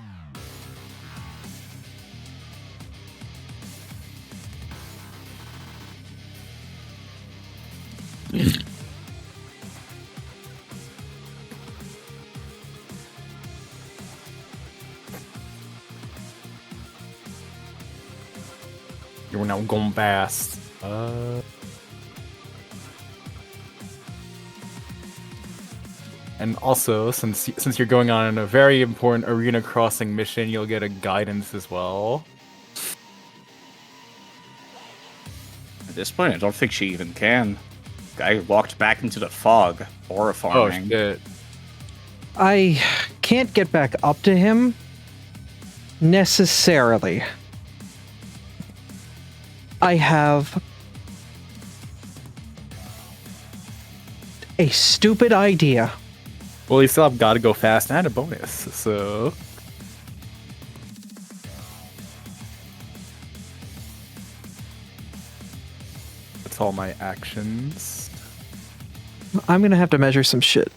You're now going fast. And also, since you're going on a very important arena crossing mission, you'll get a guidance as well. At this point, I don't think she even can. Guy walked back into the fog. Horrifying. Oh shit. I can't get back up to him necessarily. I have a stupid idea. Well, you still have gotta go fast and a bonus, so. That's all my actions. I'm gonna have to measure some shit.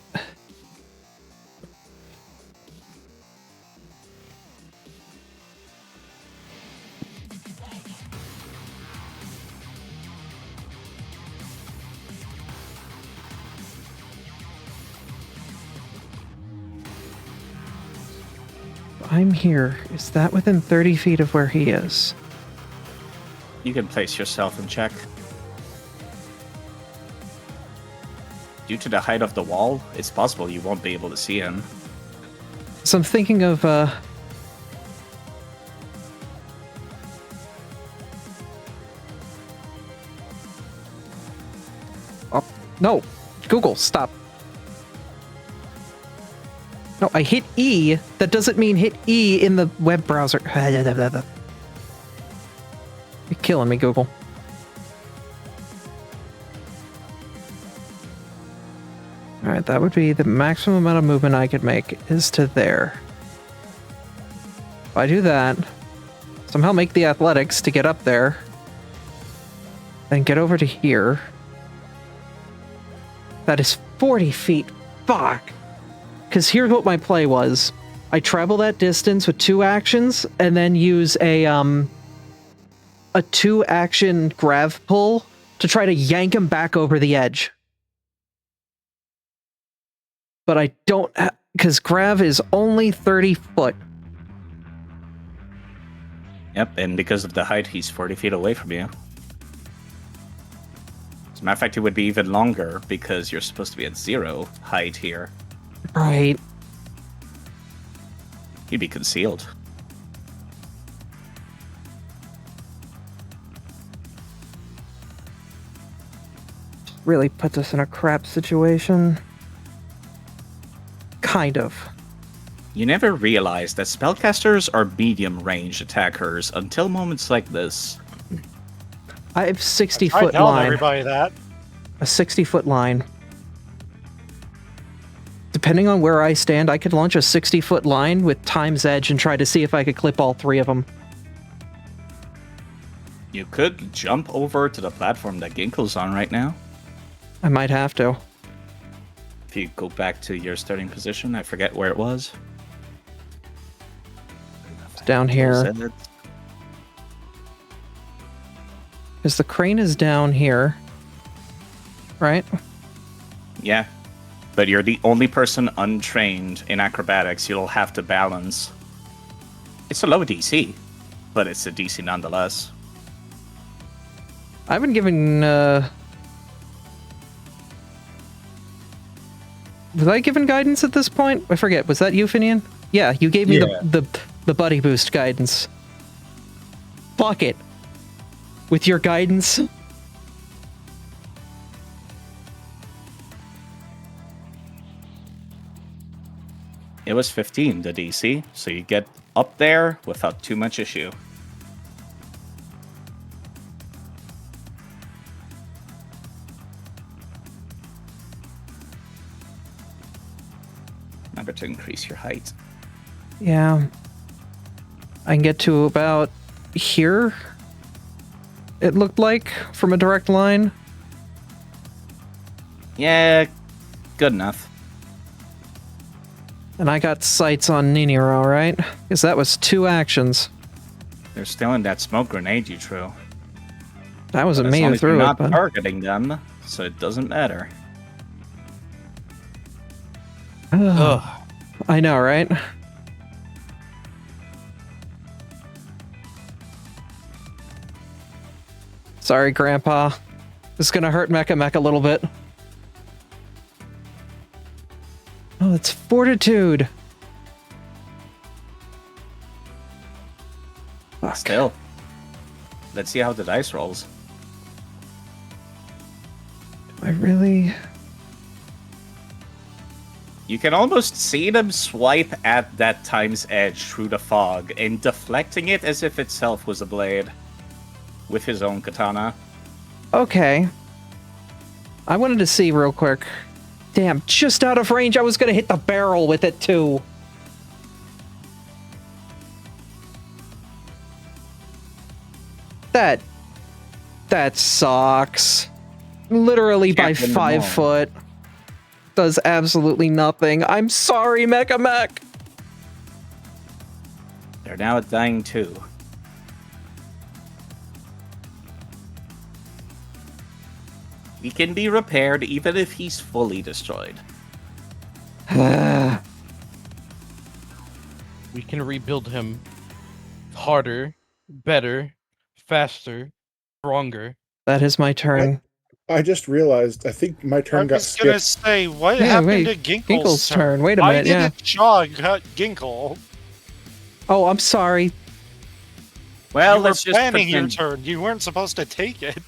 I'm here. Is that within 30 feet of where he is? You can place yourself in check. Due to the height of the wall, it's possible you won't be able to see him. So I'm thinking of, Oh, no! Google, stop. No, I hit E. That doesn't mean hit E in the web browser. You're killing me, Google. Alright, that would be the maximum amount of movement I could make is to there. If I do that, somehow make the athletics to get up there, then get over to here. That is 40 feet. Fuck! Because here's what my play was. I travel that distance with 2 actions, and then use a 2-action grav pull to try to yank him back over the edge. But I don't, because grav is only 30 foot. Yep, and because of the height, he's 40 feet away from you. As a matter of fact, it would be even longer because you're supposed to be at 0 height here. Right. He'd be concealed. Really puts us in a crap situation. Kind of. You never realize that spellcasters are medium-range attackers until moments like this. I have 60 I foot tell line. everybody that. A 60-foot line. Depending on where I stand, I could launch a 60-foot line with Time's Edge and try to see if I could clip all 3 of them. You could jump over to the platform that Ginkgo's on right now. I might have to. If you go back to your starting position, I forget where it was. It's down here. Because the crane is down here. Right? Yeah. But you're the only person untrained in acrobatics. You'll have to balance. It's a low DC, but it's a DC nonetheless. I haven't given, was I given guidance at this point? I forget. Was that you, Finian? Yeah, you gave me the buddy boost guidance. Fuck it. With your guidance. It was 15, the DC, so you get up there without too much issue. Remember to increase your height. Yeah. I can get to about here, it looked like, from a direct line. Yeah, good enough. And I got sights on Niniro, right? Because that was 2 actions. They're still in that smoke grenade you threw. That wasn't As me long who as you're threw it, not but... targeting them, so it doesn't matter. Ugh. I know, right? Sorry, Grandpa. This is gonna hurt Mecha Mech a little bit. Oh, it's fortitude. Fuck. Still. Let's see how the dice rolls. I really... You can almost see them swipe at that time's edge through the fog, and deflecting it as if itself was a blade. With his own katana. Okay. I wanted to see real quick. Damn, just out of range. I was gonna hit the barrel with it too. That sucks. Literally by Can't win them 5 all. foot. Does absolutely nothing. I'm sorry, Mecha Mech. They're now dying too. He can be repaired even if he's fully destroyed. We can rebuild him harder, better, faster, stronger. That is my turn. I just realized. I think my I turn got was gonna skipped. say, what Yeah, happened wait, to Ginkle's Ginkle's turn. Wait a Why minute, yeah. didn't Shaw cut Ginkle? Oh, I'm sorry. Well, You were let's just planning your pretend. turn. You weren't supposed to take it.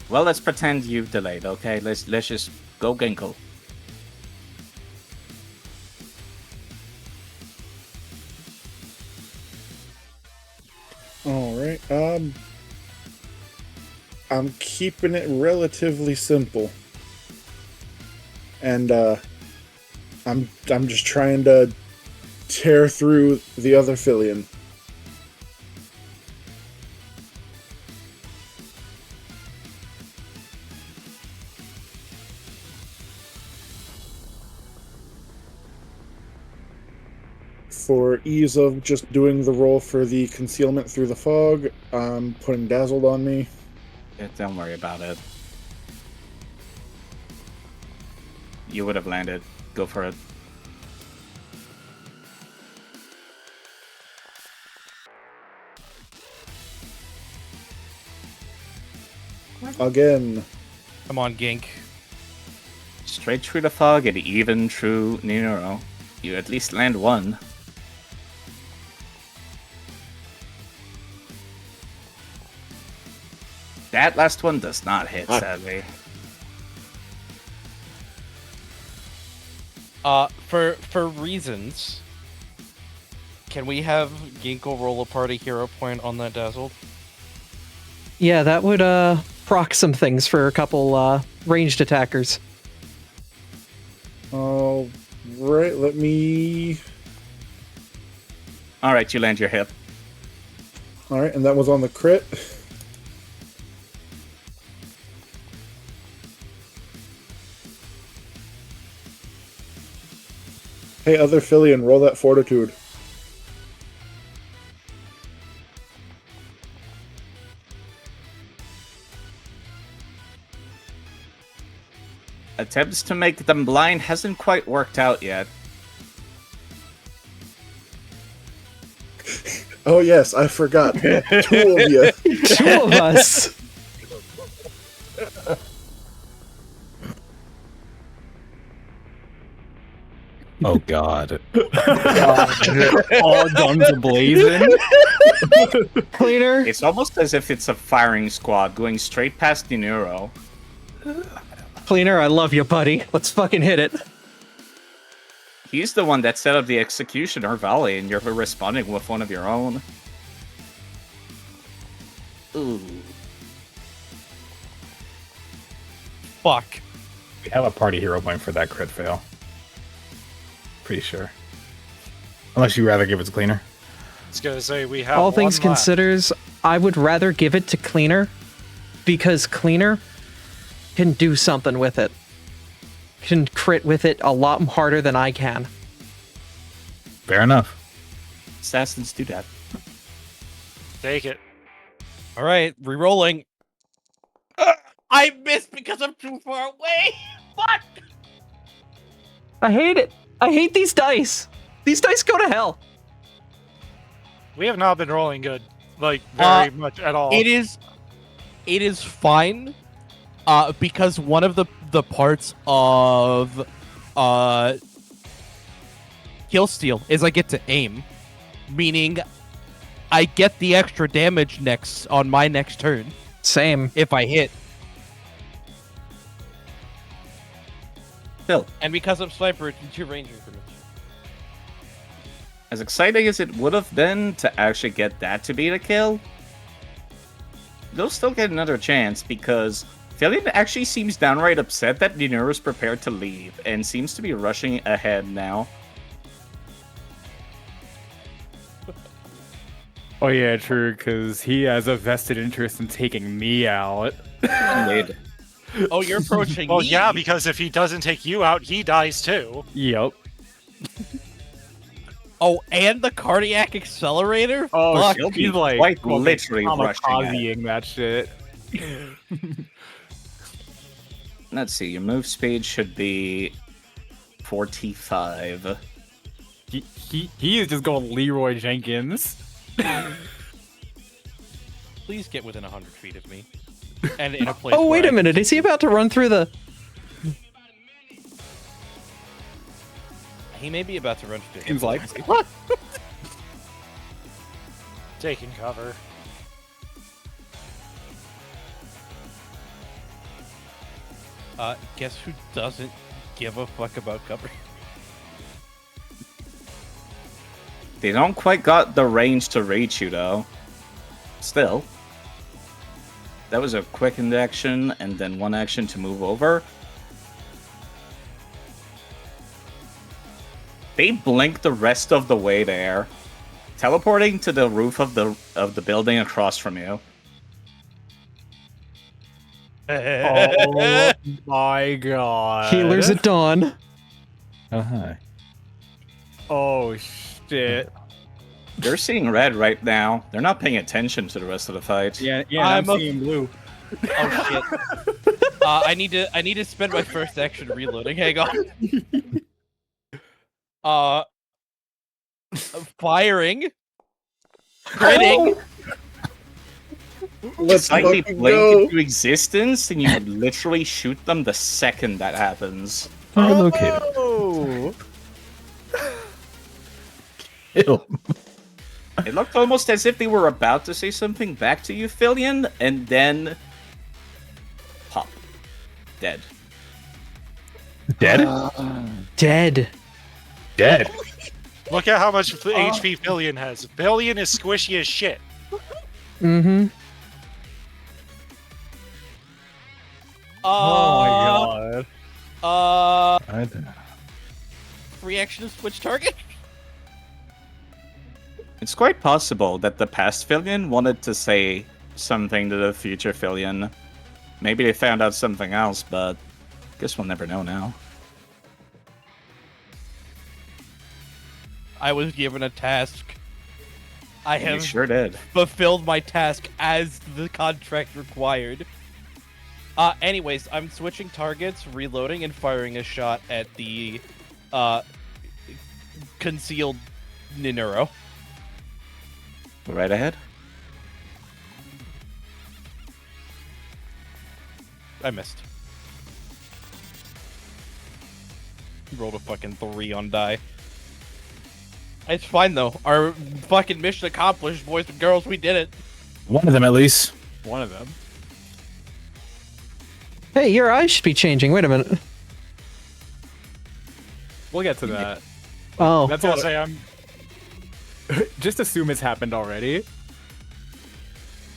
Well, let's pretend you've delayed. Okay, let's just go Ginkle. All right. I'm keeping it relatively simple, and I'm just trying to tear through the other Fillion. For ease of just doing the roll for the concealment through the fog, I'm putting Dazzled on me. Yeah, don't worry about it. You would have landed. Go for it. Again. Come on, Gink. Straight through the fog and even through Nero. You at least land one. That last one does not hit, sadly. For reasons, can we have Ginkle roll a party hero point on that Dazzled? Yeah, that would proc some things for a couple ranged attackers. All right, let me. Alright, you land your hit. All right, and that was on the crit. Hey, other Fillion, roll that fortitude. Attempts to make them blind hasn't quite worked out yet. Oh yes, I forgot. 2 of you. 2 of us. Oh God. All guns blazing. Cleaner. It's almost as if it's a firing squad going straight past Dinero. Cleaner, I love you, buddy. Let's fucking hit it. He's the one that set up the executioner volley, and you're responding with one of your own. Ooh. Fuck. We have a party hero point for that crit fail. Pretty sure. Unless you'd rather give it to Cleaner. I was gonna say, we have All one things left. considered, I would rather give it to Cleaner because Cleaner can do something with it. Can crit with it a lot harder than I can. Fair enough. Assassins do that. Take it. All right, re-rolling. I missed because I'm too far away. Fuck. I hate it. I hate these dice. These dice go to hell. We have not been rolling good, like very much at all. It is fine. Because one of the parts of kill steal is I get to aim, meaning I get the extra damage next on my next turn Same. if I hit. Phil, And because I'm sniper, it's 2 range increments. as exciting as it would have been to actually get that to be the kill, they'll still get another chance because Fillion actually seems downright upset that Ninur is prepared to leave and seems to be rushing ahead now. Oh yeah, true, because he has a vested interest in taking me out. Indeed. Oh, you're approaching Well, me. yeah, because if he doesn't take you out, he dies too. Yep. Oh, and the cardiac accelerator? Oh, Fuck. He'll be he's like quite fucking literally rushing ahead. kamikazeing that shit. Let's see, your move speed should be 45. He is just going Leroy Jenkins. Please get within 100 feet of me. And in a place Oh, wait where a minute. Is he about to run through the... He may be about to run through. Seems like Taking cover. Guess who doesn't give a fuck about cover? They don't quite got the range to reach you, though. Still. That was a quickened action, and then one action to move over. They blink the rest of the way there, teleporting to the roof of the building across from you. oh my god. Healers at dawn. Oh, hi. Oh shit. They're seeing red right now. They're not paying attention to the rest of the fight. Yeah, I'm I'm a- seeing blue. Oh shit. I need to spend my first action reloading. Hang on. Firing. Critting. Let's Like they fucking blink go. into existence, and you literally shoot them the second that happens. Relocated. Oh. Ew. It looked almost as if they were about to say something back to you, Fillion, and then pop. Dead. Dead? Dead. Dead. Look at how much HP Billion has. Billion is squishy as shit. Mm-hmm. Oh my god. I don't know. Free action to switch target. It's quite possible that the past Fillion wanted to say something to the future Fillion. Maybe they found out something else, but guess we'll never know now. I was given a task. I You have sure did. fulfilled my task as the contract required. Anyways, I'm switching targets, reloading, and firing a shot at the concealed Ninuro. Right ahead. I missed. Rolled a fucking 3 on die. It's fine though. Our fucking mission accomplished, boys and girls. We did it. One of them, at least. One of them. Hey, your eyes should be changing. Wait a minute. We'll get to that. Oh. That's I all. was gonna say, Just assume it's happened already.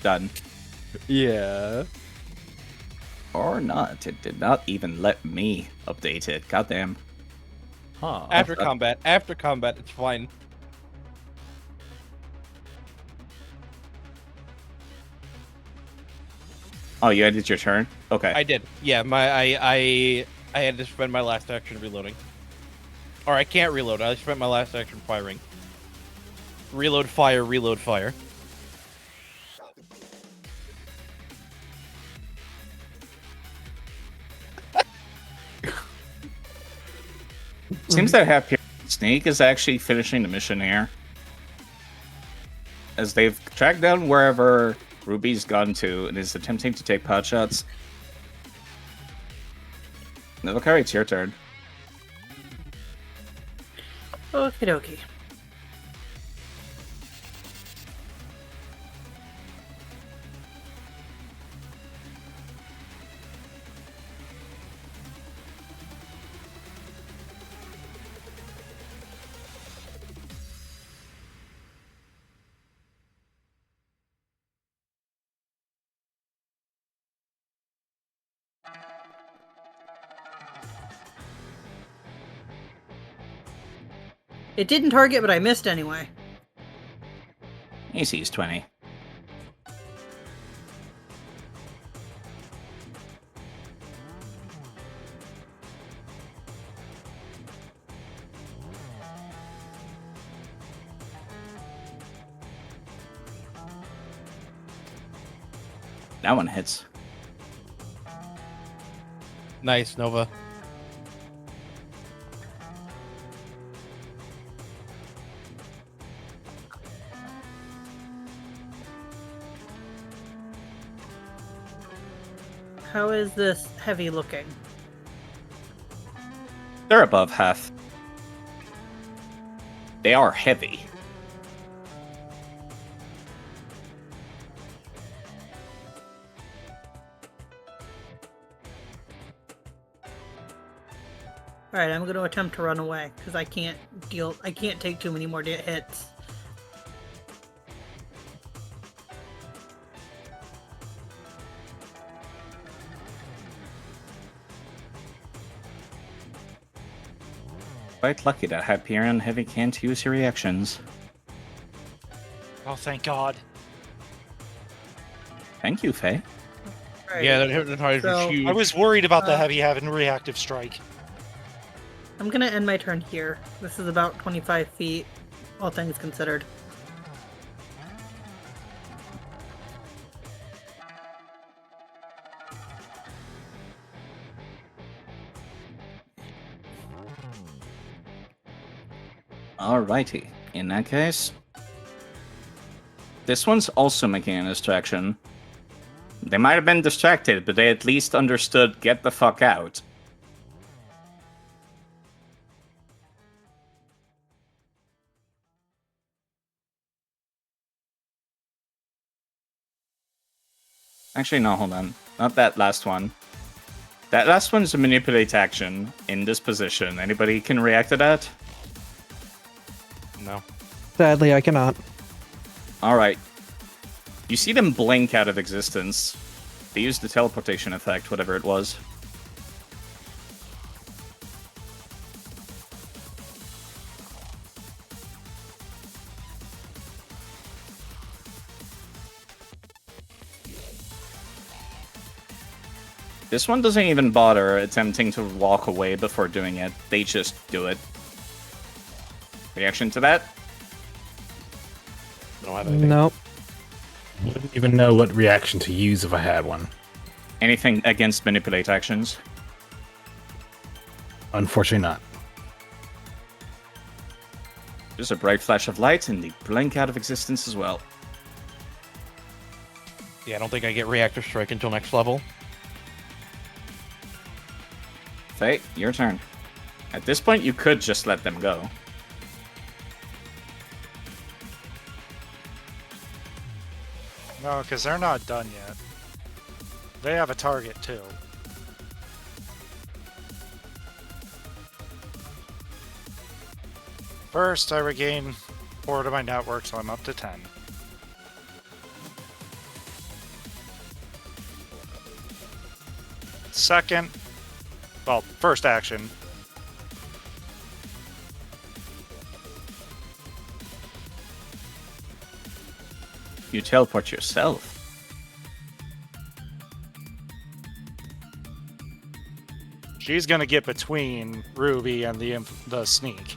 Done. Yeah. Or not. It did not even let me update it. Goddamn. Huh. After combat, it's fine. Oh, you ended your turn? Okay. I did. Yeah, I had to spend my last action reloading. Or I can't reload. I spent my last action firing. Reload, fire, reload, fire. Seems that Happy Snake is actually finishing the mission here. As they've tracked down wherever Ruby's gone to and is attempting to take pot shots. Novakari, it's your turn. Okie dokie. It didn't target, but I missed anyway. AC is 20. That one hits. Nice, Nova. How is this heavy looking? They're above half. They are heavy. Alright, I'm going to attempt to run away, because I can't take too many more hits. Quite lucky that Hyperion Heavy can't use your reactions. Oh, thank God. Thank you, Faye. Right. Yeah, that hypnotized So- was huge. I was worried about the heavy having reactive strike. I'm going to end my turn here. This is about 25 feet, all things considered. Alrighty. In that case, this one's also making a distraction. They might have been distracted, but they at least understood get the fuck out. Actually, no, hold on. Not that last one. That last one's a manipulate action in this position. Anybody can react to that? No. Sadly, I cannot. Alright. You see them blink out of existence. They used the teleportation effect, whatever it was. This one doesn't even bother attempting to walk away before doing it. They just do it. Reaction to that? Don't have anything. Nope. Wouldn't even know what reaction to use if I had one. Anything against manipulate actions? Unfortunately not. Just a bright flash of light and they blink out of existence as well. Yeah, I don't think I get reactor strike until next level. Faye, your turn. At this point, you could just let them go. No, because they're not done yet. They have a target, too. First, I regain 4 to my network, so I'm up to 10. Second, well, first action. You teleport yourself. She's gonna get between Ruby and the sneak.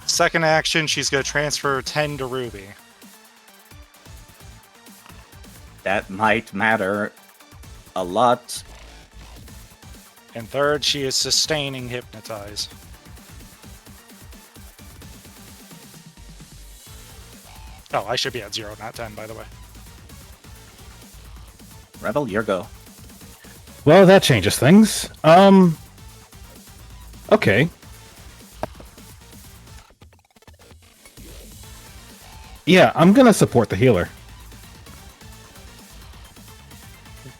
Second action, she's gonna transfer 10 to Ruby. That might matter a lot. And third, she is sustaining Hypnotize. Oh, I should be at 0, not 10, by the way. Rebel, your go. Well, that changes things. Okay. Yeah, I'm gonna support the healer.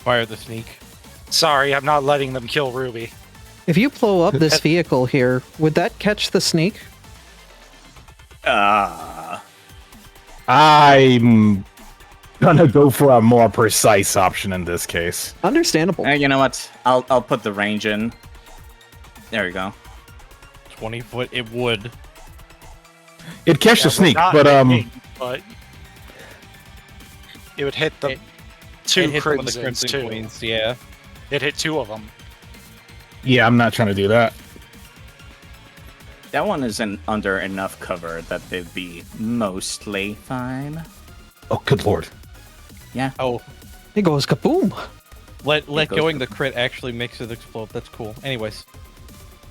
Fire the sneak. Sorry, I'm not letting them kill Ruby. If you blow up this vehicle here, would that catch the sneak? I'm gonna go for a more precise option in this case. Understandable. You know what? I'll put the range in. There we go. 20 foot, it would. It'd catch the sneak, Not but hitting, but it would hit the two It hit one of the crimsons Crimson too. Queens, yeah. It hit two of them. yeah, I'm not trying to do that. That one isn't under enough cover that they'd be mostly fine. Oh, good lord. Yeah. Oh, It goes kaboom. let goes going for- the crit actually makes it explode. That's cool. Anyways,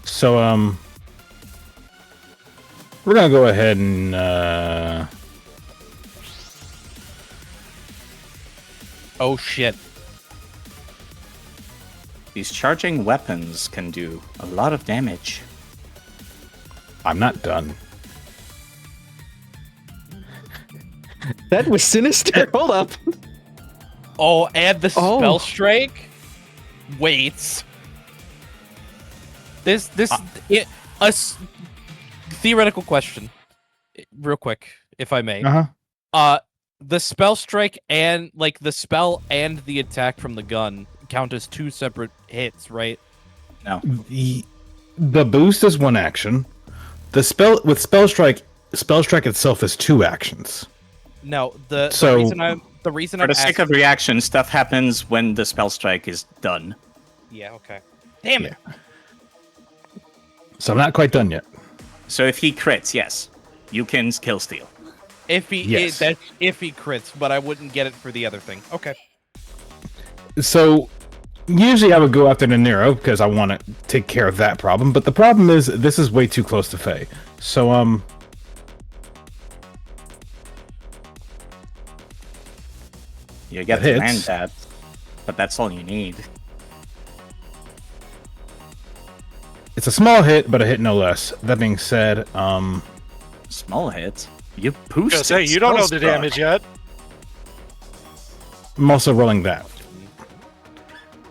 So, we're gonna go ahead and, oh shit. These charging weapons can do a lot of damage. I'm not done. That was sinister. Hold up. Oh, and the Oh. spell strike. Wait. Theoretical question, real quick, if I may. Uh-huh. The spell strike and like the spell and the attack from the gun count as two separate hits, right? No. The boost is one action. The spell strike itself is two actions. No, the So- reason I'm For the sake of reaction, stuff happens when the spell strike is done. yeah, okay. Damn it. So I'm not quite done yet. So if he crits, yes, you can kill steal. If he Yes. that's if he crits, but I wouldn't get it for the other thing. Okay. So usually I would go after the Nero because I want to take care of that problem, but the problem is this is way too close to Faye. So You get That to land hits. that, but that's all you need. it's a small hit, but a hit no less. That being said, Small hit. You I was boosted. gonna say, you don't know the spell struck. damage yet. I'm also rolling that.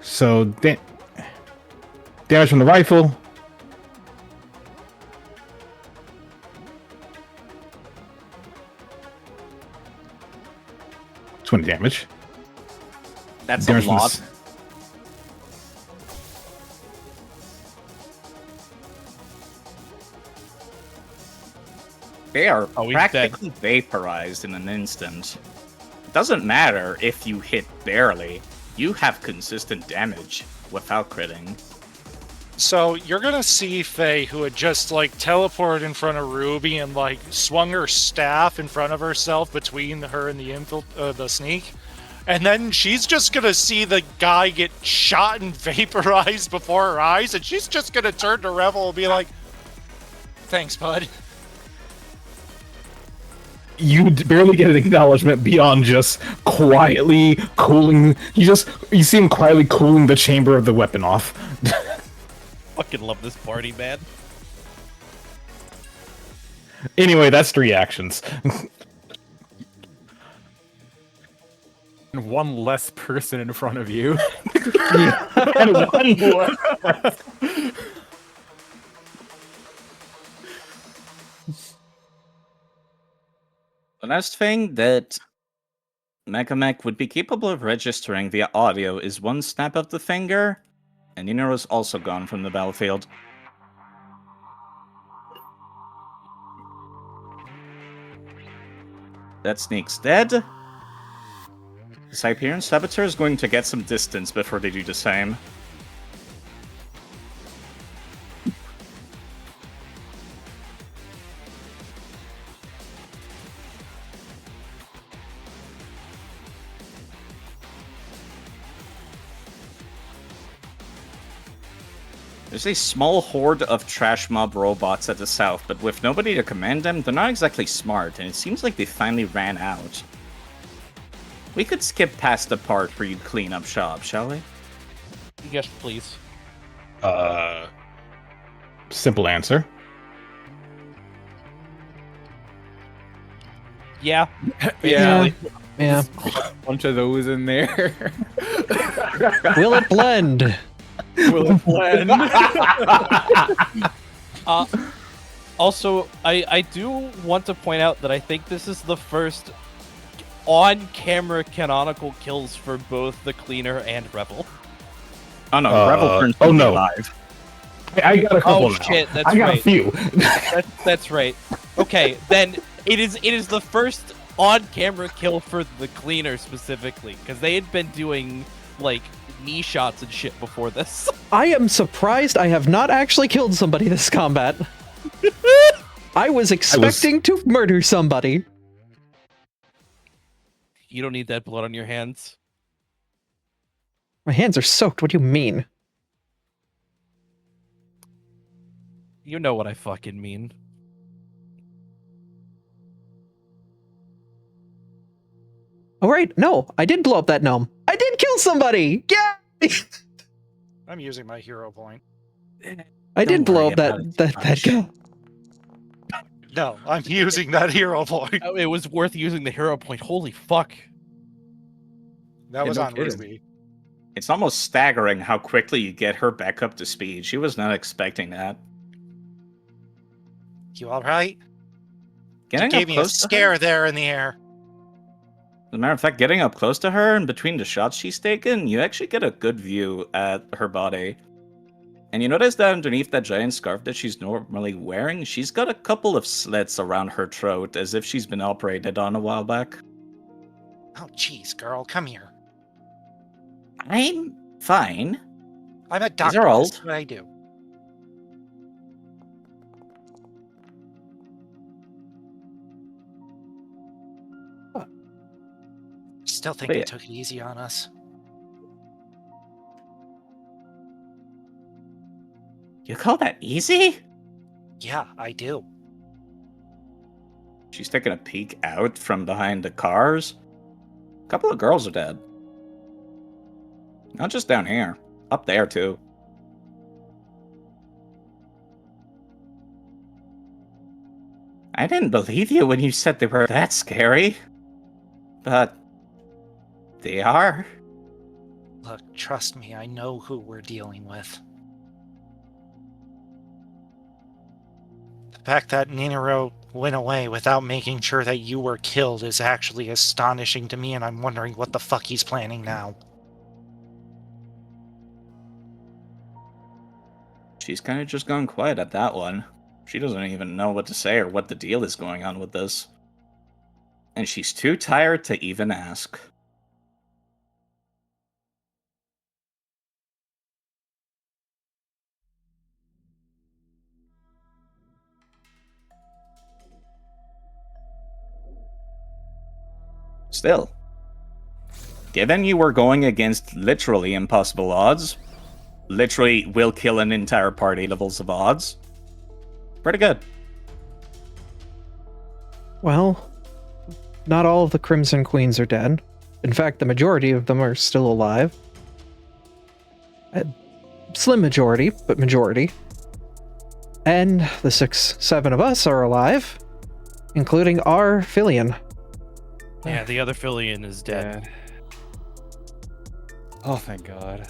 So damage from the rifle. $20 damage. That's Damage a from the lot. s- They are Oh, he's practically vaporized in an instant. It doesn't matter if you hit barely. You have consistent damage without critting. So you're gonna see Faye, who had just like teleported in front of Ruby and like swung her staff in front of herself between her and the sneak, and then she's just gonna see the guy get shot and vaporized before her eyes, and she's just gonna turn to Revel and be like, "Thanks, bud." You barely get an acknowledgement beyond just quietly cooling. You see him quietly cooling the chamber of the weapon off. Fucking love this party, man. Anyway, that's 3 actions. And one less person in front of you. And one more. The last thing that Megamech would be capable of registering via audio is one snap of the finger, and Nino is also gone from the battlefield. That sneak's dead. The Cyprian Saboteur is going to get some distance before they do the same. There's a small horde of trash mob robots at the south, but with nobody to command them, they're not exactly smart, and it seems like they finally ran out. We could skip past the part where you clean up shop, shall we? Yes, please. Simple answer. Yeah. Yeah. Yeah. A bunch of those in there. Will it blend? Will it blend? Also, I do want to point out that I think this is the first on-camera canonical kills for both the Cleaner and Rebel. Oh no, Rebel turns oh to be no. alive. I got a couple Oh now. shit, that's I got right. a few. That's right. Okay, then it is the first on-camera kill for the Cleaner specifically, because they had been doing like knee shots and shit before this. I am surprised I have not actually killed somebody this combat. I was expecting to murder somebody. You don't need that blood on your hands. My hands are soaked. What do you mean? You know what I fucking mean. Oh, right. No, I did blow up that gnome. I did kill somebody. Yeah. I'm using my hero point. I did Don't blow worry up that about it that too that much. guy. No, I'm using that hero point. Oh, it was worth using the hero point. Holy fuck. That Yeah, was no on kidding. Ruby. It's almost staggering how quickly you get her back up to speed. She was not expecting that. You alright? Getting Gave up me a close to her? scare there in the air. As a matter of fact, getting up close to her and between the shots she's taken, you actually get a good view at her body. And you notice that underneath that giant scarf that she's normally wearing, she's got a couple of slits around her throat, as if she's been operated on a while back. Oh, jeez, girl, come here. I'm fine. I'm a These doctor. are old. That's what I do. Still think they Wait. took it easy on us. You call that easy? Yeah, I do. She's taking a peek out from behind the cars. A couple of girls are dead. Not just down here. Up there, too. I didn't believe you when you said they were that scary. But... they are. Look, trust me, I know who we're dealing with. The fact that Ninero went away without making sure that you were killed is actually astonishing to me, and I'm wondering what the fuck he's planning now. She's kind of just gone quiet at that one. She doesn't even know what to say or what the deal is going on with this. And she's too tired to even ask. Still, given you were going against literally impossible odds, literally will kill an entire party levels of odds, pretty good. Well, not all of the Crimson Queens are dead. In fact, the majority of them are still alive. A slim majority, but majority. And the 7 of us are alive, including our Filion. Yeah, the other Filion is dead. Dead. Oh, thank God.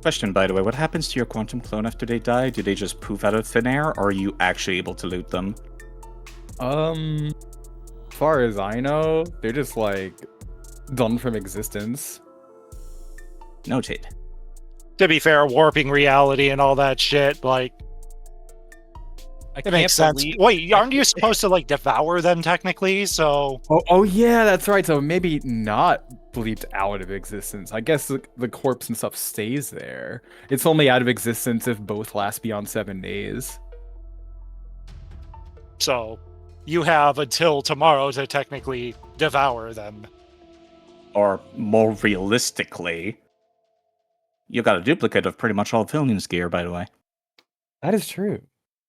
Question, by the way, what happens to your quantum clone after they die? Do they just poof out of thin air, or are you actually able to loot them? As far as I know, they're just like done from existence. Noted. To be fair, warping reality and all that shit, like, it makes sense. Wait, aren't you supposed to, like, devour them technically? So, Oh yeah, that's right. So maybe not bleeped out of existence. I guess the corpse and stuff stays there. It's only out of existence if both last beyond 7 days. so you have until tomorrow to technically devour them. Or more realistically, you got a duplicate of pretty much all of Filion's gear, by the way. That is true.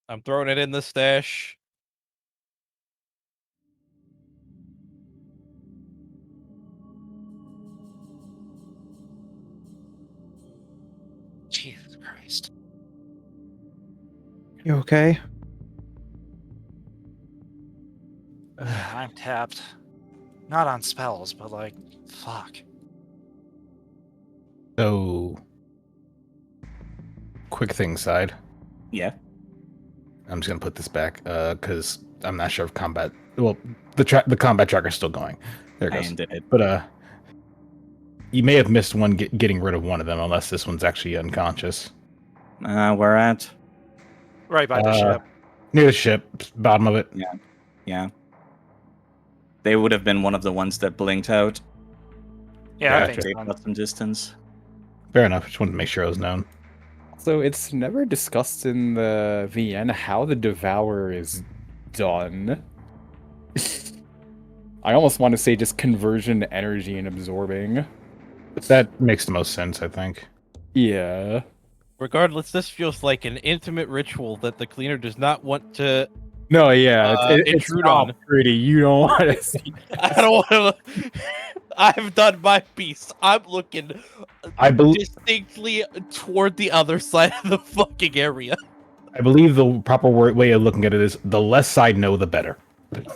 I'm throwing it in the stash. Jesus Christ. You okay? I'm tapped. Not on spells, but like, fuck. So, quick thing side. Yeah. I'm just gonna put this back because I'm not sure if combat. Well, the combat tracker's still going. There it I goes. ended it. But you may have missed one getting rid of one of them, unless this one's actually unconscious. Where at? Right by the ship. Near the ship, bottom of it. Yeah. They would have been one of the ones that blinked out. Yeah, I Gotcha. think They so. got some distance. Fair enough. Just wanted to make sure it was known. So it's never discussed in the VN how the Devourer is done. I almost want to say just conversion to energy and absorbing. That makes the most sense, I think. Yeah. Regardless, this feels like an intimate ritual that the cleaner does not want to. No, yeah, it's intrude not on. pretty. You don't want to see. I don't want to. I've done my piece. I'm looking I believe distinctly toward the other side of the fucking area. the proper way of looking at it is the less side know, the better.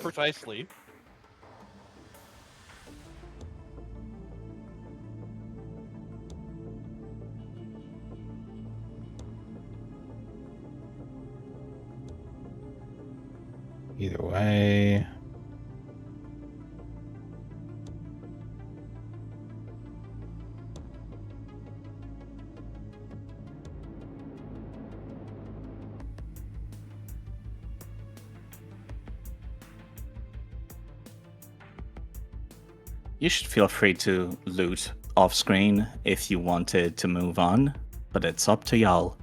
Precisely. Either way. You should feel free to loot off screen if you wanted to move on, but it's up to y'all.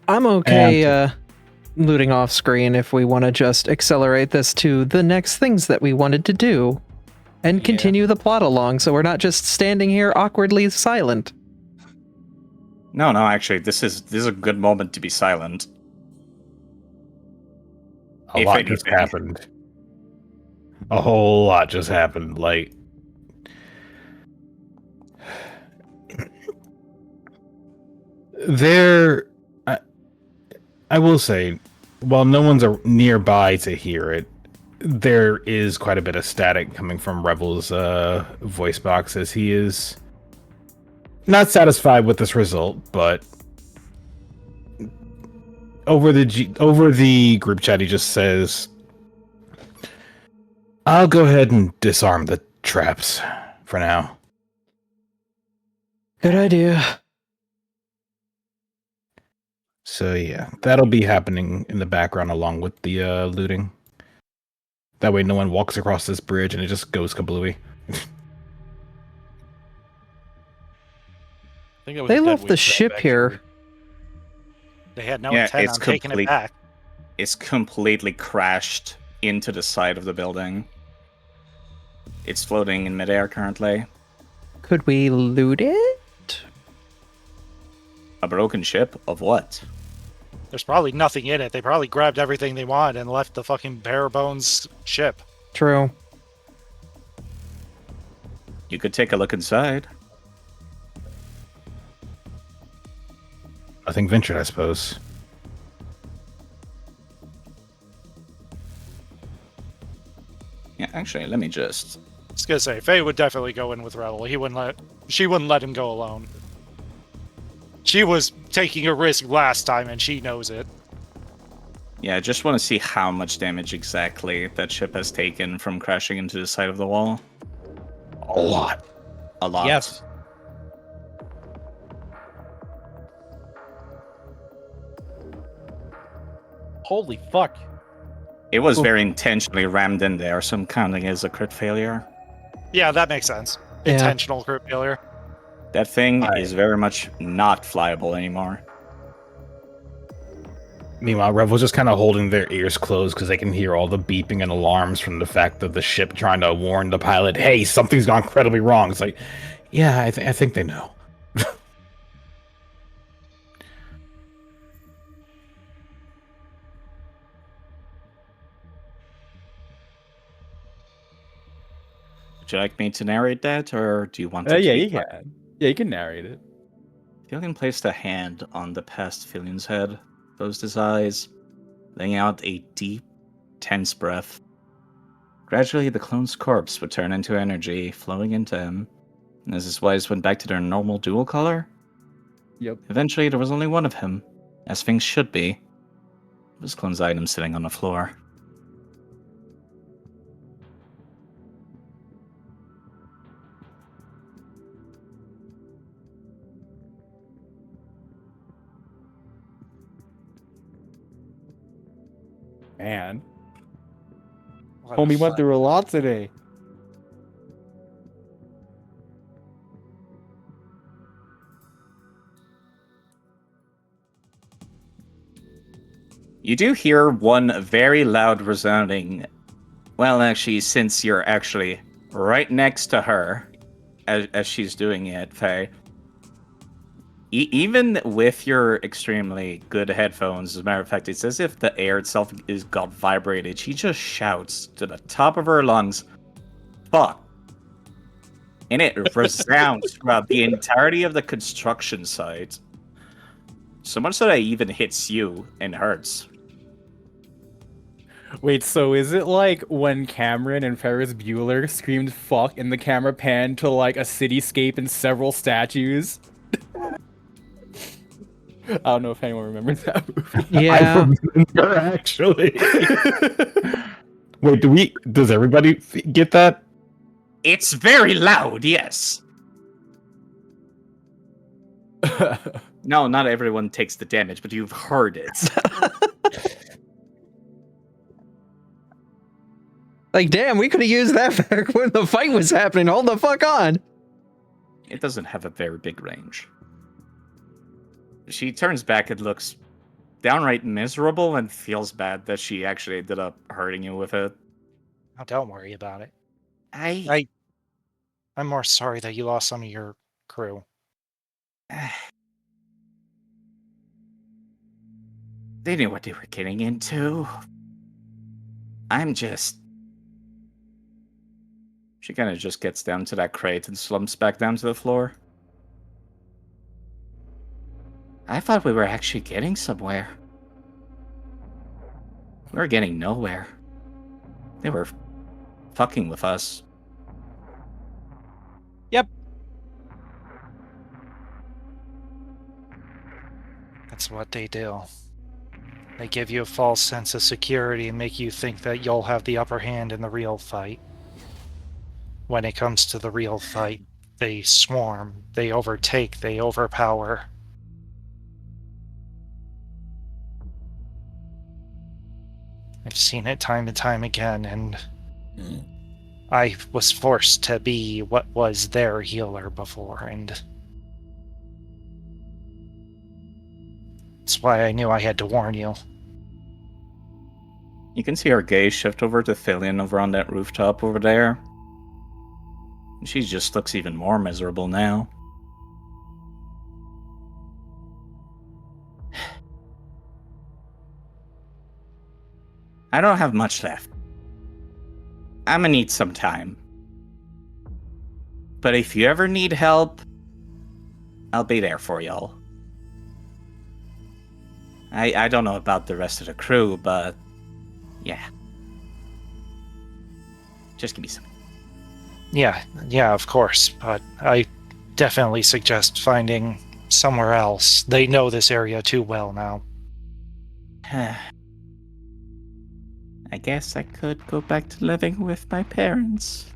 I'm okay looting off screen if we want to just accelerate this to the next things that we wanted to do and Yeah. continue the plot along so we're not just standing here awkwardly silent. No, actually, this is a good moment to be silent. A If lot just anything. happened. A whole lot just happened. Like, there, I will say, while no one's nearby to hear it, there is quite a bit of static coming from Revel's voice box as he is not satisfied with this result, but over the group chat he just says, "I'll go ahead and disarm the traps for now." Good idea. So yeah, that'll be happening in the background along with the looting. That way no one walks across this bridge and it just goes kablooey. I think that was They a dead left the weight ship trap, here. actually. They had no Yeah, intent it's on taking it complete. back. It's completely crashed into the side of the building. It's floating in midair currently. Could we loot it? A broken ship of what? There's probably nothing in it. They probably grabbed everything they wanted and left the fucking bare bones ship. True. You could take a look inside. Nothing ventured, I suppose. Yeah, actually, let me just... I was gonna say, Faye would definitely go in with Revel. She wouldn't let him go alone. She was taking a risk last time and she knows it. Yeah, I just want to see how much damage exactly that ship has taken from crashing into the side of the wall. A lot. A lot. Yes. Holy fuck. It was very intentionally rammed in there, so I'm counting as a crit failure. Yeah, that makes sense. Yeah. Intentional crit failure. That thing is very much not flyable anymore. Meanwhile, Revel's just kind of holding their ears closed because they can hear all the beeping and alarms from the fact of the ship trying to warn the pilot, "Hey, something's gone incredibly wrong." It's like, yeah, I think they know. Would you like me to narrate that, or do you want to Yeah, keep you can. Yeah, you can narrate it. Filion placed a hand on the past Filion's head, closed his eyes, letting out a deep, tense breath. Gradually, the clone's corpse would turn into energy, flowing into him, and as his eyes went back to their normal dual color, Yep. eventually there was only one of him, as things should be. His clone's item sitting on the floor. Man. What a Homie went fun- through a lot today. You do hear one very loud resounding. Well, actually, since you're actually right next to her as she's doing it, Faye, even with your extremely good headphones, as a matter of fact, it's as if the air itself is got vibrated. She just shouts to the top of her lungs, "Fuck!" And it resounds throughout the entirety of the construction site. So much that it even hits you and hurts. Wait, so is it like when Cameron and Ferris Bueller screamed fuck and the camera panned to like a cityscape and several statues? I don't know if anyone remembers that movie. Yeah. I remember, actually. Wait, does everybody get that? It's very loud, yes. No, not everyone takes the damage, but you've heard it. Like, damn, we could have used that back when the fight was happening. Hold the fuck on. It doesn't have a very big range. She turns back and looks downright miserable and feels bad that she actually ended up hurting you with it. Oh, don't worry about it. I'm more sorry that you lost some of your crew. They knew what they were getting into. I'm just... She kind of just gets down to that crate and slumps back down to the floor. I thought we were actually getting somewhere. We were getting nowhere. They were fucking with us. Yep. That's what they do. They give you a false sense of security and make you think that you'll have the upper hand in the real fight. When it comes to the real fight, they swarm, they overtake, they overpower. I've seen it time and time again, and I was forced to be what was their healer before, and that's why I knew I had to warn you. You can see her gaze shift over to Filion over on that rooftop over there. She just looks even more miserable now. I don't have much left. I'm gonna need some time. But if you ever need help, I'll be there for y'all. I don't know about the rest of the crew, but yeah. Just give me some. Yeah, of course, but I definitely suggest finding somewhere else. They know this area too well now. I guess I could go back to living with my parents.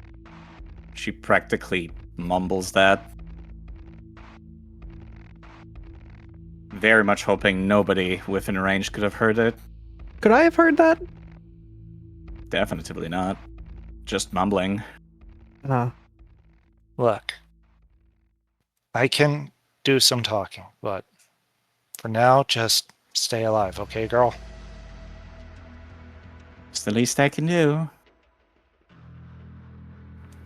She practically mumbles that. Very much hoping nobody within range could have heard it. Could I have heard that? Definitively not. Just mumbling. Look, I can do some talking, but for now, just stay alive, okay, girl? It's the least I can do.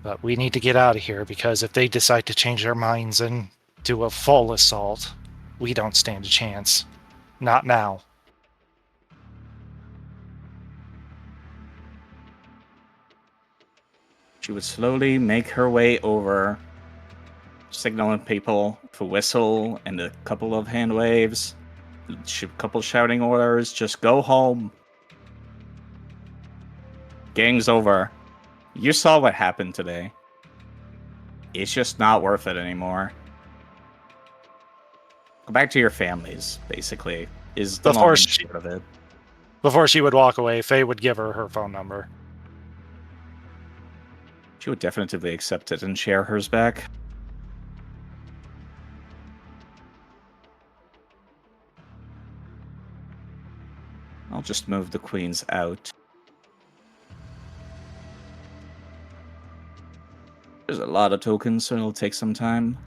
But we need to get out of here, because if they decide to change their minds and do a full assault, we don't stand a chance. Not now. She would slowly make her way over signaling people to whistle and a couple of hand waves, a couple shouting orders, just go home. Gang's over. You saw what happened today. It's just not worth it anymore. Go back to your families, basically, is the long and short of it. Before she would walk away, Faye would give her phone number. She would definitively accept it and share hers back. I'll just move the queens out. There's a lot of tokens, so it'll take some time.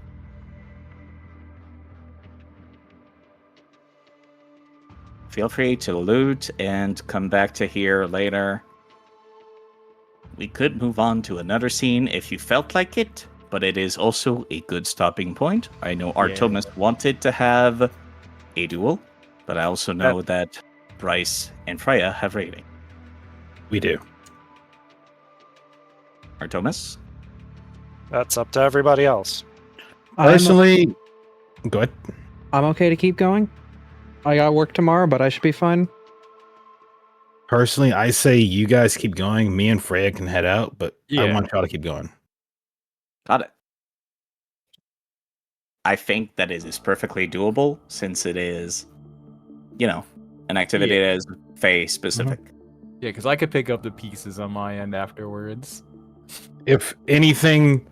Feel free to loot and come back to here later. We could move on to another scene if you felt like it, but it is also a good stopping point. I know Artemis wanted to have a duel, but I also know that Bryce and Freya have raiding. We do. Artemis? That's up to everybody else. Personally, go ahead. I'm okay to keep going. I got work tomorrow, but I should be fine. Personally, I say you guys keep going. Me and Freya can head out, but I want y'all to keep going. Got it. I think that it is perfectly doable since it is, an activity that is Fae specific. Yeah, because I could pick up the pieces on my end afterwards. If anything,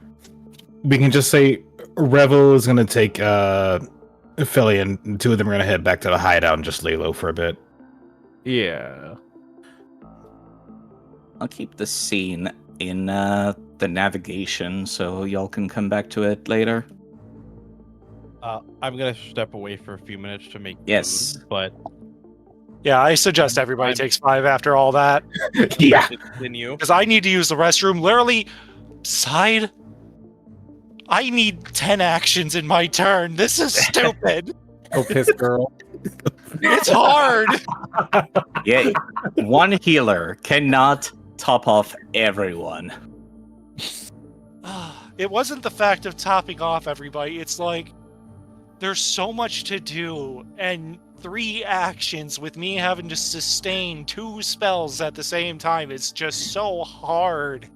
we can just say Revel is going to take Philly, and the two of them are going to head back to the hideout and just lay low for a bit. Yeah. I'll keep the scene in the navigation so y'all can come back to it later. I'm gonna step away for a few minutes to make Yes, but Yeah, I suggest everybody takes 5 after all that. Yeah. Continue. Because I need to use the restroom. Literally, side. I need 10 actions in my turn. This is stupid. Oh, piss girl. It's hard. Yeah, one healer cannot top off everyone. It wasn't the fact of topping off everybody. It's like there's so much to do, and 3 actions with me having to sustain 2 spells at the same time. It's just so hard.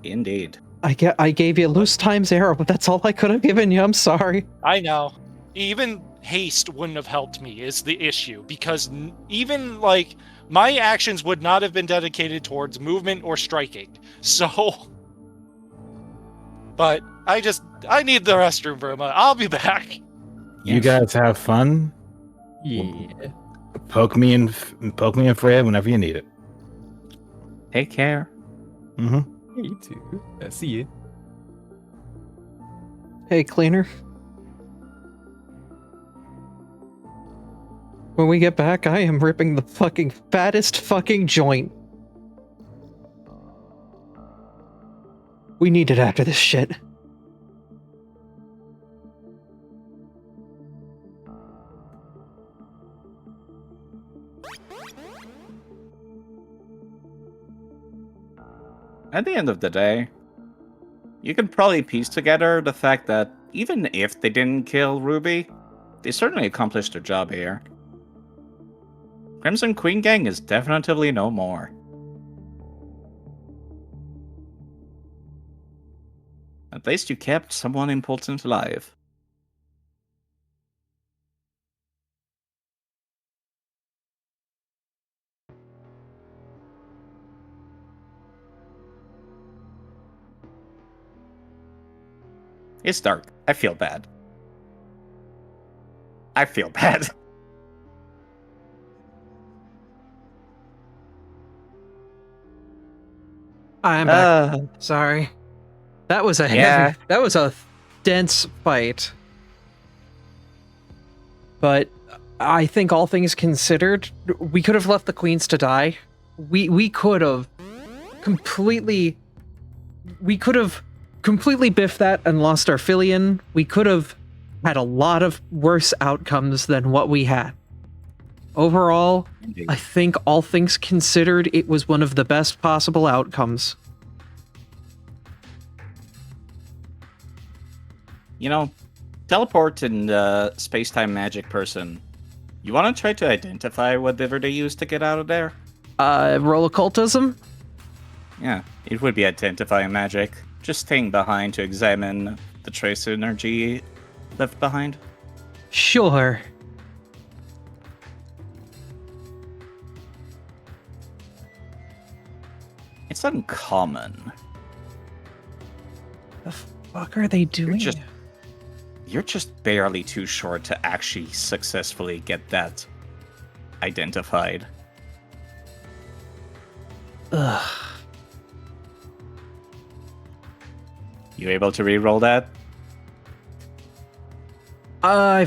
Indeed. I gave you loose times arrow, but that's all I could have given you. I'm sorry. I know. Even haste wouldn't have helped me is the issue, because even like my actions would not have been dedicated towards movement or striking. So, but I need the restroom for a moment. I'll be back. You guys have fun. Yeah. Poke me and Freya whenever you need it. Take care. Mm-hmm. You too. See you. Hey, cleaner. When we get back, I am ripping the fucking fattest fucking joint. We need it after this shit. At the end of the day, you can probably piece together the fact that even if they didn't kill Ruby, they certainly accomplished their job here. Crimson Queen Gang is definitively no more. At least you kept someone important alive. It's dark. I feel bad. I feel bad. I'm back. Sorry. That was a heavy, that was a dense fight. But I think all things considered, we could have left the queens to die. We could have completely biffed that and lost our Filion. We could have had a lot of worse outcomes than what we had. Overall, I think all things considered, it was one of the best possible outcomes. You know, teleport and space-time magic person. You want to try to identify whatever they use to get out of there? Roll occultism? Yeah, it would be identifying magic. Just staying behind to examine the trace energy left behind. Sure. It's uncommon. The fuck are they doing? You're just barely too short to actually successfully get that identified. Ugh. You able to re-roll that? I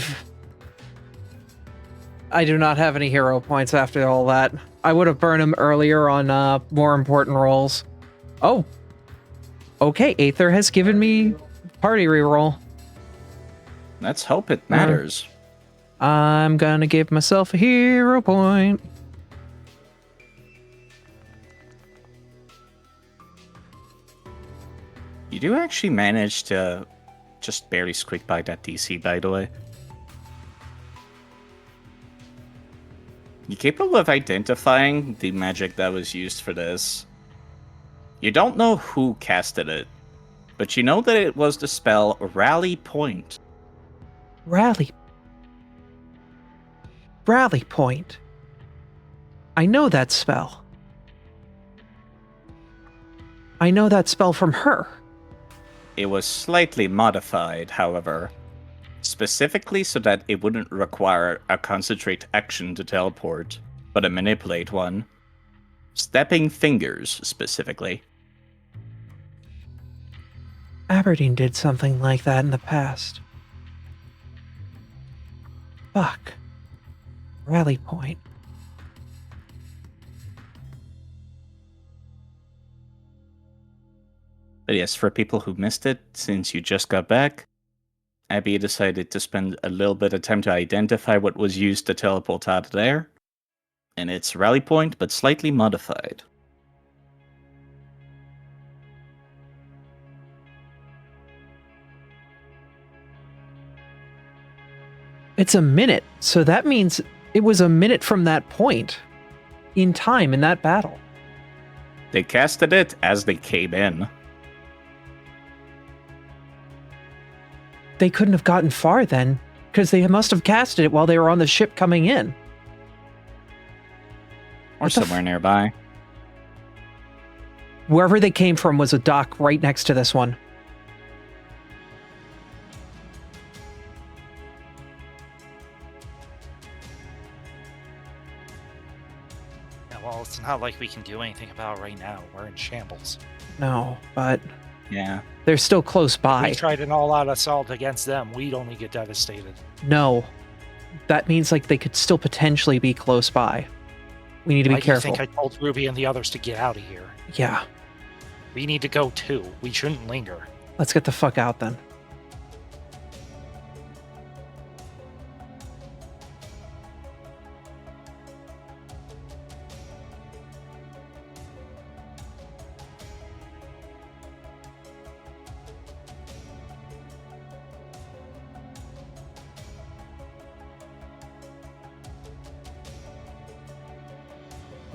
do not have any hero points after all that. I would have burned them earlier on more important rolls. Oh. Okay, Aether has given me party reroll. Let's hope it matters. I'm gonna give myself a hero point. You do actually manage to just barely squeak by that DC, by the way. You're capable of identifying the magic that was used for this. You don't know who casted it, but you know that it was the spell Rally Point. Rally point. I know that spell. I know that spell from her. It was slightly modified, however, specifically so that it wouldn't require a concentrate action to teleport, but a manipulate one. Stepping fingers, specifically. Aberdeen did something like that in the past. Fuck. Rally point. But yes, for people who missed it, since you just got back, Abby decided to spend a little bit of time to identify what was used to teleport out of there. And it's Rally Point, but slightly modified. It's a minute, so that means it was a minute from that point in time in that battle. They casted it as they came in. They couldn't have gotten far then, because they must have casted it while they were on the ship coming in. Or What the somewhere nearby. Wherever they came from was a dock right next to this one. Yeah, well, it's not like we can do anything about it right now. We're in shambles. No, but Yeah. they're still close by. We tried an all-out assault against them. We'd only get devastated. No. That means like they could still potentially be close by. We need to be Why careful. do you think I told Ruby and the others to get out of here? Yeah. We need to go too. We shouldn't linger. Let's get the fuck out then.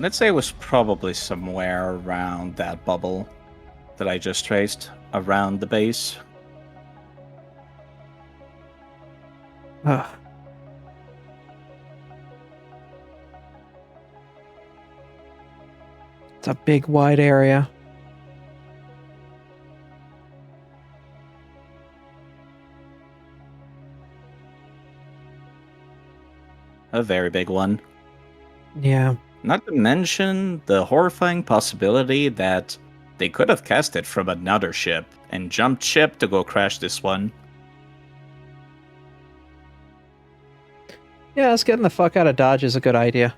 Let's say it was probably somewhere around that bubble that I just traced, around the base. Ugh. It's a big, wide area. A very big one. Yeah. Not to mention the horrifying possibility that they could have cast it from another ship and jumped ship to go crash this one. Yeah, us getting the fuck out of Dodge is a good idea.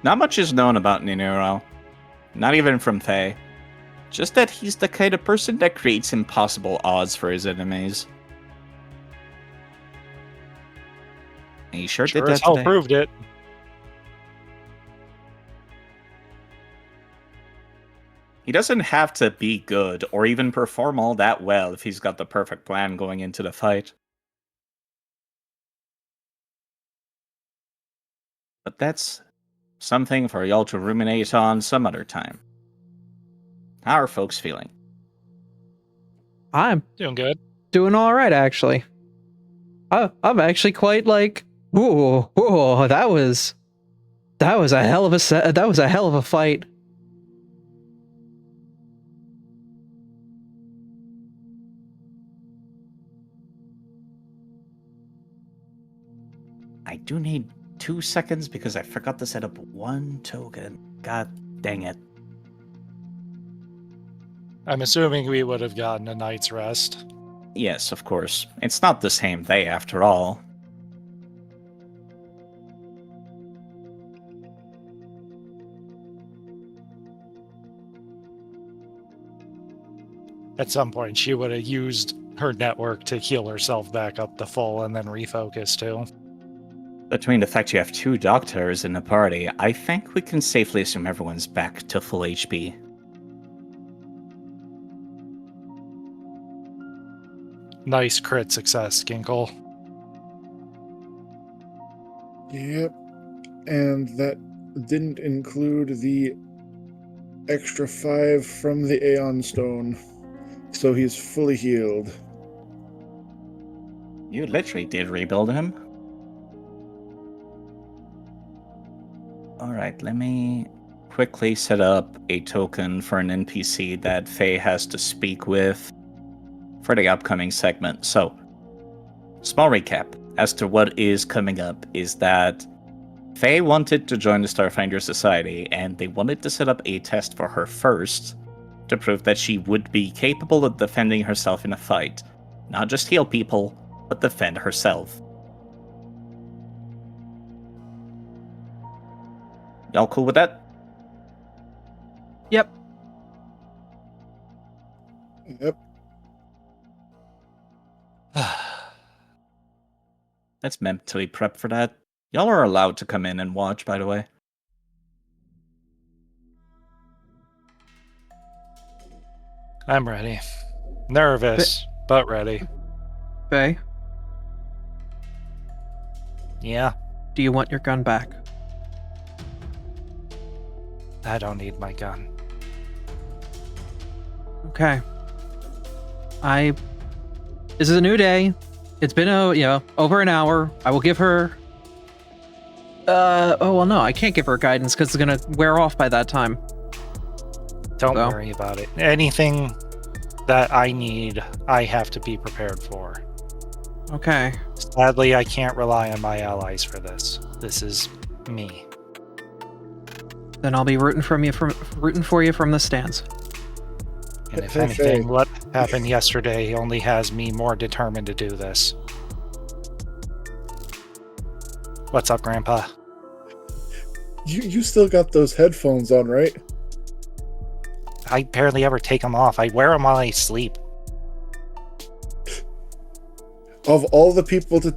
Not much is known about Ninuro. Not even from Faye. Just that he's the kind of person that creates impossible odds for his enemies. And he sure did Sure that as hell today. proved it. He doesn't have to be good or even perform all that well if he's got the perfect plan going into the fight. But that's something for y'all to ruminate on some other time. How are folks feeling? I'm Doing good. doing all right, actually. I'm actually quite like, ooh, that was a hell of a fight. I do need 2 seconds because I forgot to set up one token. God dang it. I'm assuming we would have gotten a night's rest. Yes, of course. It's not the same day after all. At some point, she would have used her network to heal herself back up to full and then refocus too. Between the fact you have 2 doctors in the party, I think we can safely assume everyone's back to full HP. Nice crit success, Ginkle. Yep. And that didn't include the extra 5 from the Aeon Stone. So he's fully healed. You literally did rebuild him. Alright, let me quickly set up a token for an NPC that Faye has to speak with for the upcoming segment. So, small recap as to what is coming up is that Faye wanted to join the Starfinder Society, and they wanted to set up a test for her first to prove that she would be capable of defending herself in a fight. Not just heal people, but defend herself. Y'all cool with that? Yep. Yep. Let's mentally prep for that. Y'all are allowed to come in and watch, by the way. I'm ready. Nervous, but ready. Faye, Yeah, do you want your gun back? I don't need my gun. Okay. This is a new day. It's been over an hour. I will give her. Oh well, no, I can't give her guidance because it's gonna wear off by that time. Don't So? worry about it. Anything that I need, I have to be prepared for. Okay. Sadly, I can't rely on my allies for this. This is me. Then I'll be rooting for you from the stands. And if Hey, anything, Faye. what happened yesterday only has me more determined to do this. What's up, Grandpa? You still got those headphones on, right? I barely ever take them off. I wear them while I sleep. Of all the people to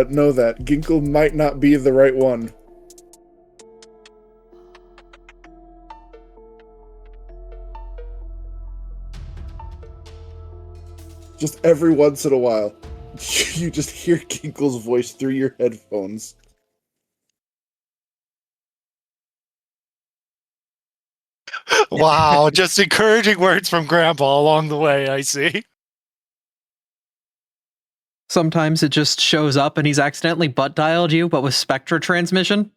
know that, Ginkle might not be the right one. Just every once in a while, you just hear Ginkle's voice through your headphones. Wow, just encouraging words from Grandpa along the way, I see. Sometimes it just shows up and he's accidentally butt dialed you, but with Spectra transmission.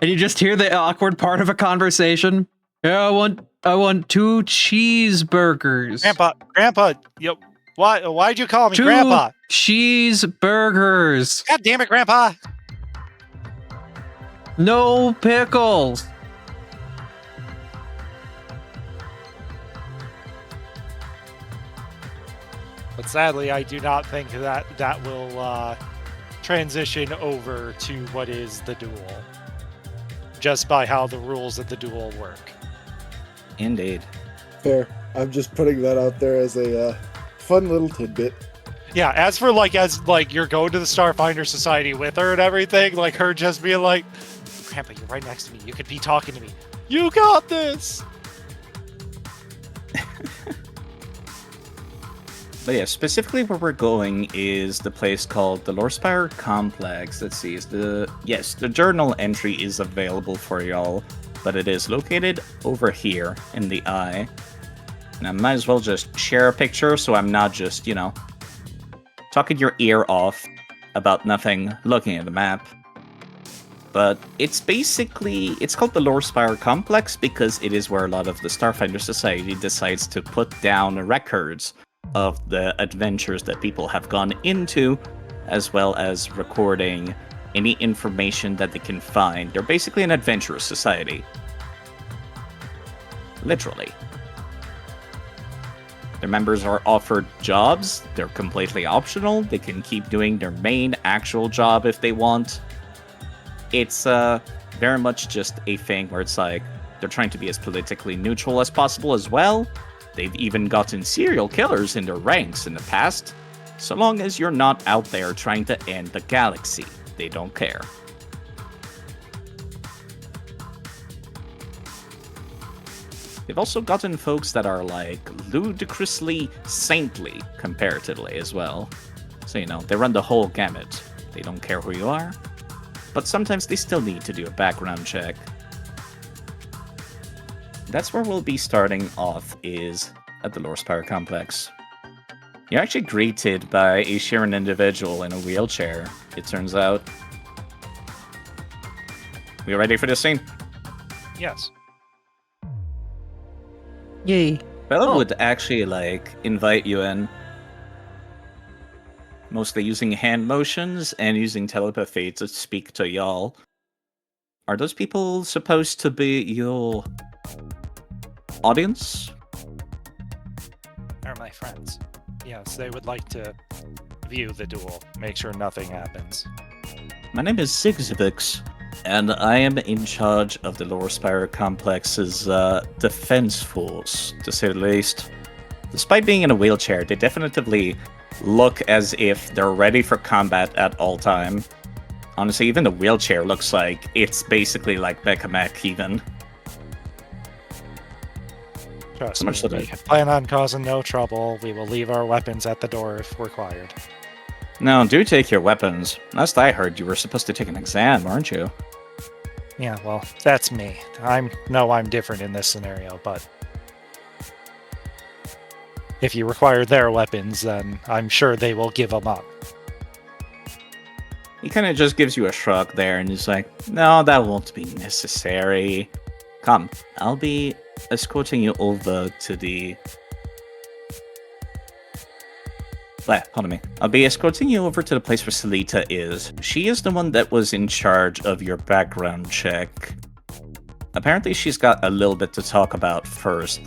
And you just hear the awkward part of a conversation. Yeah, I want 2 cheeseburgers. Grandpa, why'd you call me 2 Grandpa? cheeseburgers. God damn it, Grandpa! No pickles. But sadly, I do not think that will transition over to what is the duel. Just by how the rules of the duel work. Indeed. Fair. I'm just putting that out there as a fun little tidbit. Yeah, as you're going to the Starfinder Society with her and everything, like her just being like, Grandpa, you're right next to me. You could be talking to me. You got this! But yeah, specifically where we're going is the place called the Lorespire Complex. Let's see, the journal entry is available for y'all, but it is located over here in the eye. And I might as well just share a picture so I'm not just, talking your ear off about nothing looking at the map. But it's called the Lorespire Complex because it is where a lot of the Starfinder Society decides to put down records of the adventures that people have gone into, as well as recording any information that they can find. They're basically an adventurous society. Literally. Their members are offered jobs. They're completely optional. They can keep doing their main actual job if they want. It's very much just a thing where it's like they're trying to be as politically neutral as possible as well. They've even gotten serial killers in their ranks in the past. So long as you're not out there trying to end the galaxy, they don't care. They've also gotten folks that are like ludicrously saintly comparatively as well. So, they run the whole gamut. They don't care who you are, but sometimes they still need to do a background check. That's where we'll be starting off, is at the Lorespire Complex. You're actually greeted by a Sharon individual in a wheelchair, it turns out. We ready for this scene? Yes. Yay. Bella would actually, invite you in. Mostly using hand motions and using telepathy to speak to y'all. Are those people supposed to be your audience? They're my friends. Yes, they would like to view the duel, make sure nothing happens. My name is Zigzivix, and I am in charge of the Lorespire Complex's defense force, to say the least. Despite being in a wheelchair, they definitively look as if they're ready for combat at all time. Honestly, even the wheelchair looks like it's basically like Mech even. Trust So much me, so we that- plan on causing no trouble. We will leave our weapons at the door if required. No, do take your weapons. Last I heard, you were supposed to take an exam, weren't you? Yeah, well, that's me. I'm different in this scenario, but if you require their weapons, then I'm sure they will give them up. He kind of just gives you a shrug there, and he's like, no, that won't be necessary. Come, I'll be escorting you over to the... Pardon me. I'll be escorting you over to the place where Selita is. She is the one that was in charge of your background check. Apparently she's got a little bit to talk about first.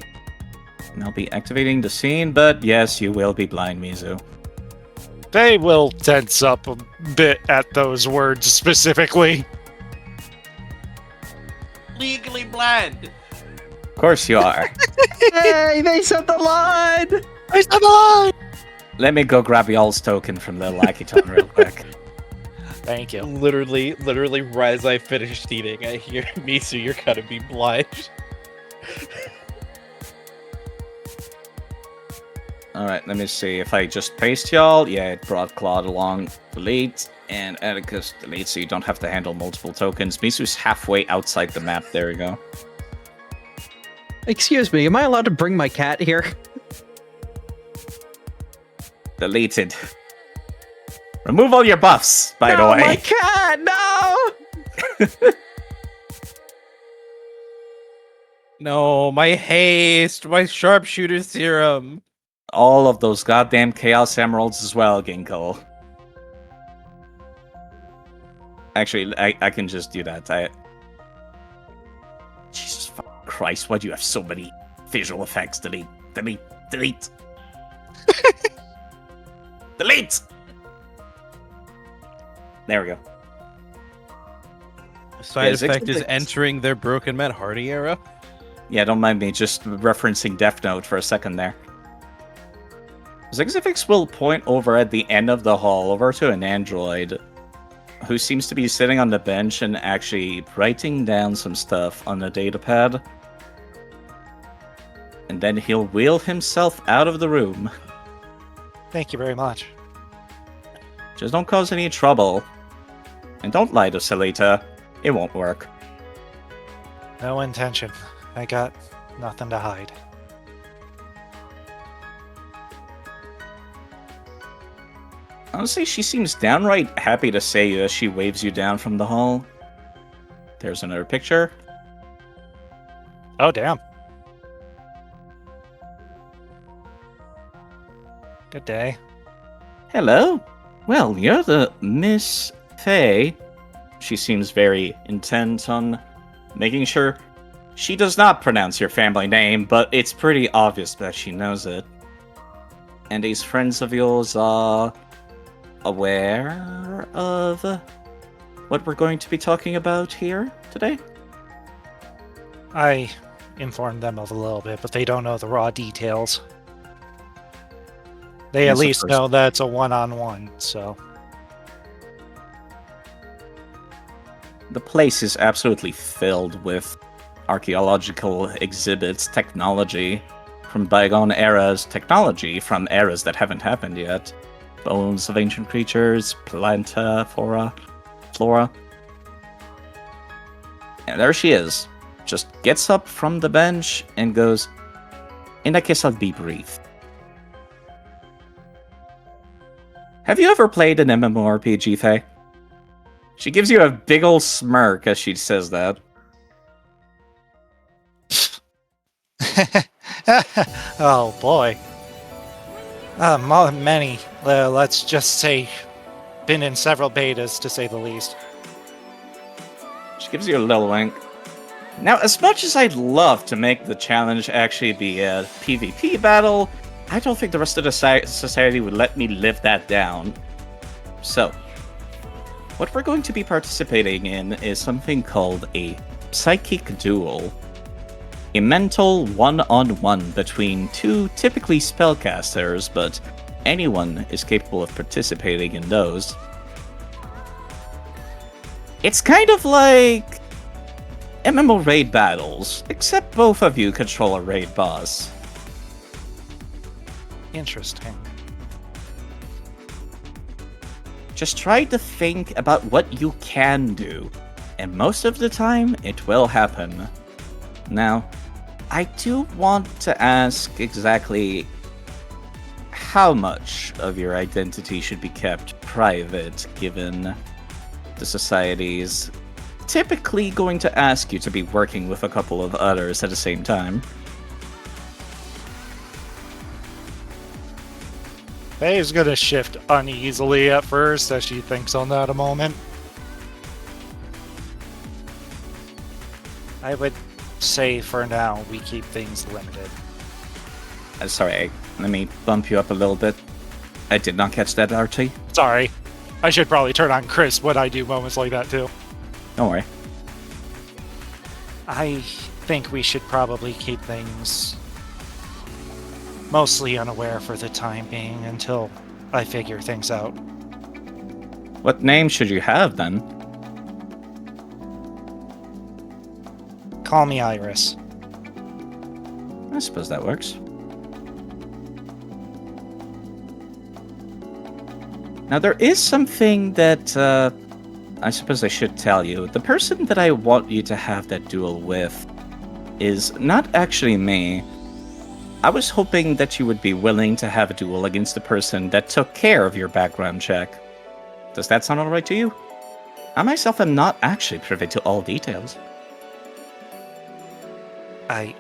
And I'll be activating the scene, but yes, you will be blind, Mizu. They will tense up a bit at those words specifically. Legally blind. Of course you are. Hey, they set the line! I said lie! Let me go grab y'all's token from little Akiton real quick. Thank you. Literally, right as I finished eating, I hear, Misu, you're gonna be blind. Alright, let me see. If I just paste y'all, yeah, it brought Claude along. Delete, and Atticus delete, so you don't have to handle multiple tokens. Misu's halfway outside the map. There we go. Excuse me, am I allowed to bring my cat here? Deleted. Remove all your buffs, by the No, way. my cat, no! No, my haste, my sharpshooter serum. All of those goddamn Chaos Emeralds as well, Ginkgo. Actually, I can just do that. Jesus fucking Christ, why do you have so many visual effects? Delete. Delete. Delete. Delete! There we go. Side Yeah, effect is 66. entering their broken Matt Hardy era. Yeah, don't mind me just referencing Death Note for a second there. Zigzifix will point over at the end of the hall over to an android. who seems to be sitting on the bench and actually writing down some stuff on a datapad. And then he'll wheel himself out of the room. Thank you very much. Just don't cause any trouble. And don't lie to Salita. It won't work. No intention. I got nothing to hide. Honestly, she seems downright happy to see you as she waves you down from the hall. There's another picture. Oh, damn. Good day. Hello. Well, you're the Miss Faye. She seems very intent on making sure she does not pronounce your family name, but it's pretty obvious that she knows it. And these friends of yours are aware of what we're going to be talking about here today? I informed them of a little bit, but they don't know the raw details. They at Yes, of least course. know that it's a one-on-one, so... The place is absolutely filled with archaeological exhibits, technology from bygone eras, technology from eras that haven't happened yet. Bones of ancient creatures, planta, flora. And there she is. Just gets up from the bench and goes, in that case, I'll be brief. Have you ever played an MMORPG, Faye? She gives you a big ol' smirk as she says that. Oh boy. Many. Let's just say, been in several betas, to say the least. She gives you a little wink. Now, as much as I'd love to make the challenge actually be a PvP battle, I don't think the rest of the society would let me live that down. So, what we're going to be participating in is something called a psychic duel. A mental one-on-one between two typically spellcasters, but anyone is capable of participating in those. It's kind of like MMO raid battles, except both of you control a raid boss. Interesting. Just try to think about what you can do, and most of the time, it will happen. Now, I do want to ask exactly how much of your identity should be kept private, given the society's typically going to ask you to be working with a couple of others at the same time. Faye's gonna shift uneasily at first as she thinks on that a moment. I would say for now we keep things limited. Sorry, let me bump you up a little bit. I did not catch that, Archie. Sorry. I should probably turn on Chris when I do moments like that too. Don't worry. I think we should probably keep things mostly unaware for the time being until I figure things out. What name should you have, then? Call me Iris. I suppose that works. Now, there is something that, I suppose I should tell you. The person that I want you to have that duel with is not actually me. I was hoping that you would be willing to have a duel against the person that took care of your background check. Does that sound alright to you? I myself am not actually privy to all details. I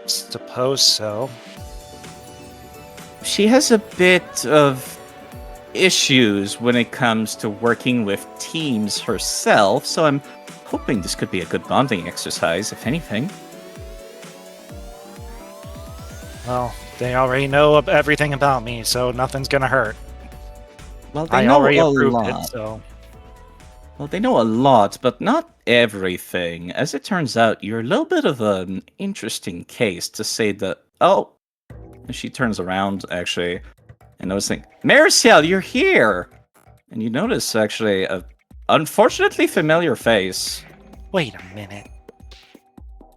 suppose so. She has a bit of issues when it comes to working with teams herself, so I'm hoping this could be a good bonding exercise, if anything. Well, they already know everything about me, so nothing's gonna hurt. Well, they I know already a approved lot. it, so... Well, they know a lot, but not everything. As it turns out, you're a little bit of an interesting case, to say that. Oh, and she turns around, actually, and noticing, Maricel, you're here! And you notice, actually, a Unfortunately familiar face, Wait a minute.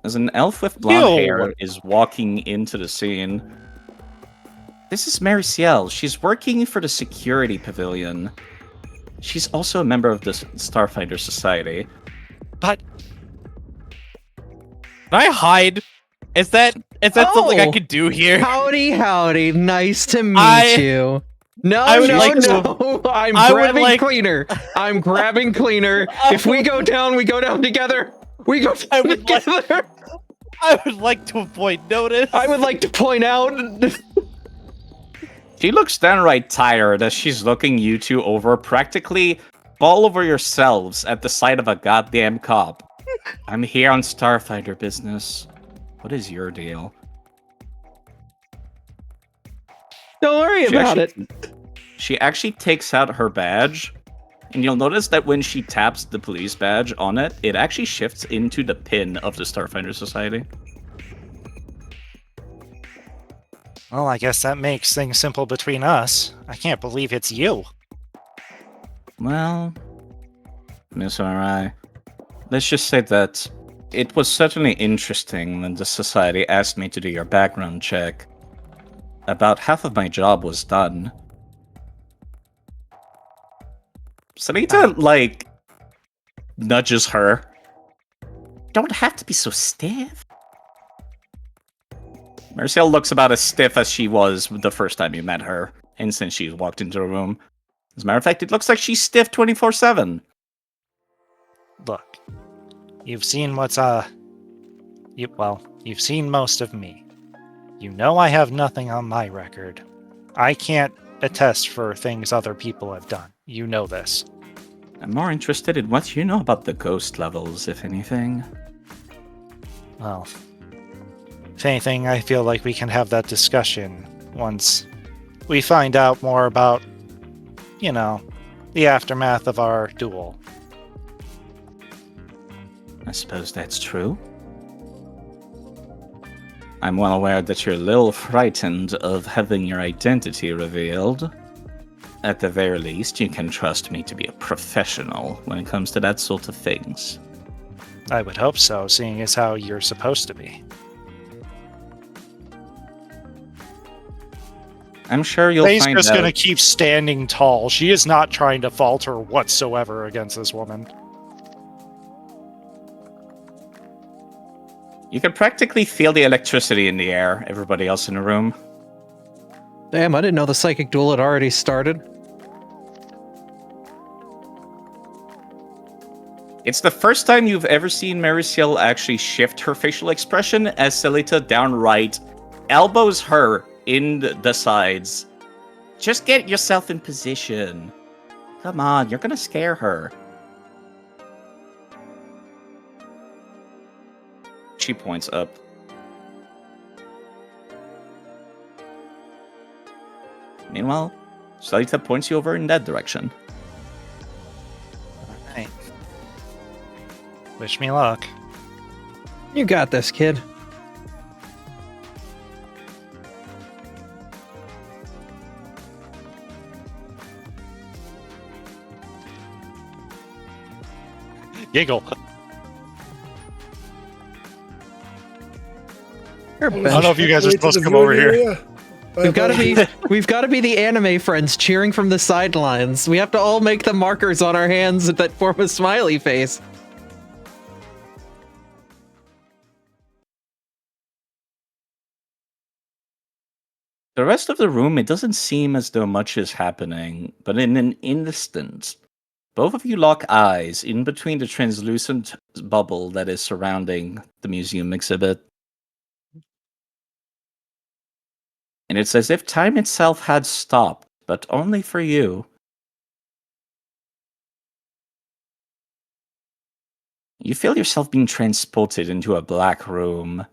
as an elf with blonde Ew. hair is walking into the scene. This is Mary Ciel. She's working for the security pavilion. She's also a member of the Starfinder Society. But Can I hide? Is that something I Oh! could do here? Howdy. Nice to meet I- you. No, I would no, like no. I'm I would grabbing like- cleaner. I'm grabbing cleaner. If we go down together. We go I down would like- together. I would like to avoid notice. I would like to point out. She looks downright tired as she's looking you two over, practically fall over yourselves at the sight of a goddamn cop. I'm here on Starfinder business. What is your deal? Don't worry about it. She actually takes out her badge, and you'll notice that when she taps the police badge on it, it actually shifts into the pin of the Starfinder Society. well, I guess that makes things simple between us. I can't believe it's you. Well, Miss R.I., let's just say that it was certainly interesting when the Society asked me to do your background check. About half of my job was done. Sarita, nudges her. Don't have to be so stiff. Marcel looks about as stiff as she was the first time you met her, and since she walked into the room. As a matter of fact, it looks like she's stiff 24/7. Look, you've seen you've seen most of me. You know I have nothing on my record. I can't attest for things other people have done. You know this. I'm more interested in what you know about the ghost levels, if anything. Well, if anything, I feel like we can have that discussion once we find out more about, the aftermath of our duel. I suppose that's true. I'm well aware that you're a little frightened of having your identity revealed. At the very least, you can trust me to be a professional when it comes to that sort of things. I would hope so, seeing as how you're supposed to be. I'm sure you'll Faye's find just out. gonna keep standing tall. She is not trying to falter whatsoever against this woman. You can practically feel the electricity in the air, everybody else in the room. Damn, I didn't know the psychic duel had already started. It's the first time you've ever seen Mariciel actually shift her facial expression as Selita downright elbows her in the sides. Just get yourself in position. Come on, you're gonna scare her. She points up. Meanwhile, Selita points you over in that direction. Alright. Wish me luck. You got this, kid. Giggle. You're I don't know if you guys are supposed to come over here. We've got to be the anime friends cheering from the sidelines. We have to all make the markers on our hands that form a smiley face. The rest of the room, it doesn't seem as though much is happening, but in an instant, both of you lock eyes in between the translucent bubble that is surrounding the museum exhibit. And it's as if time itself had stopped, but only for you. You feel yourself being transported into a black room,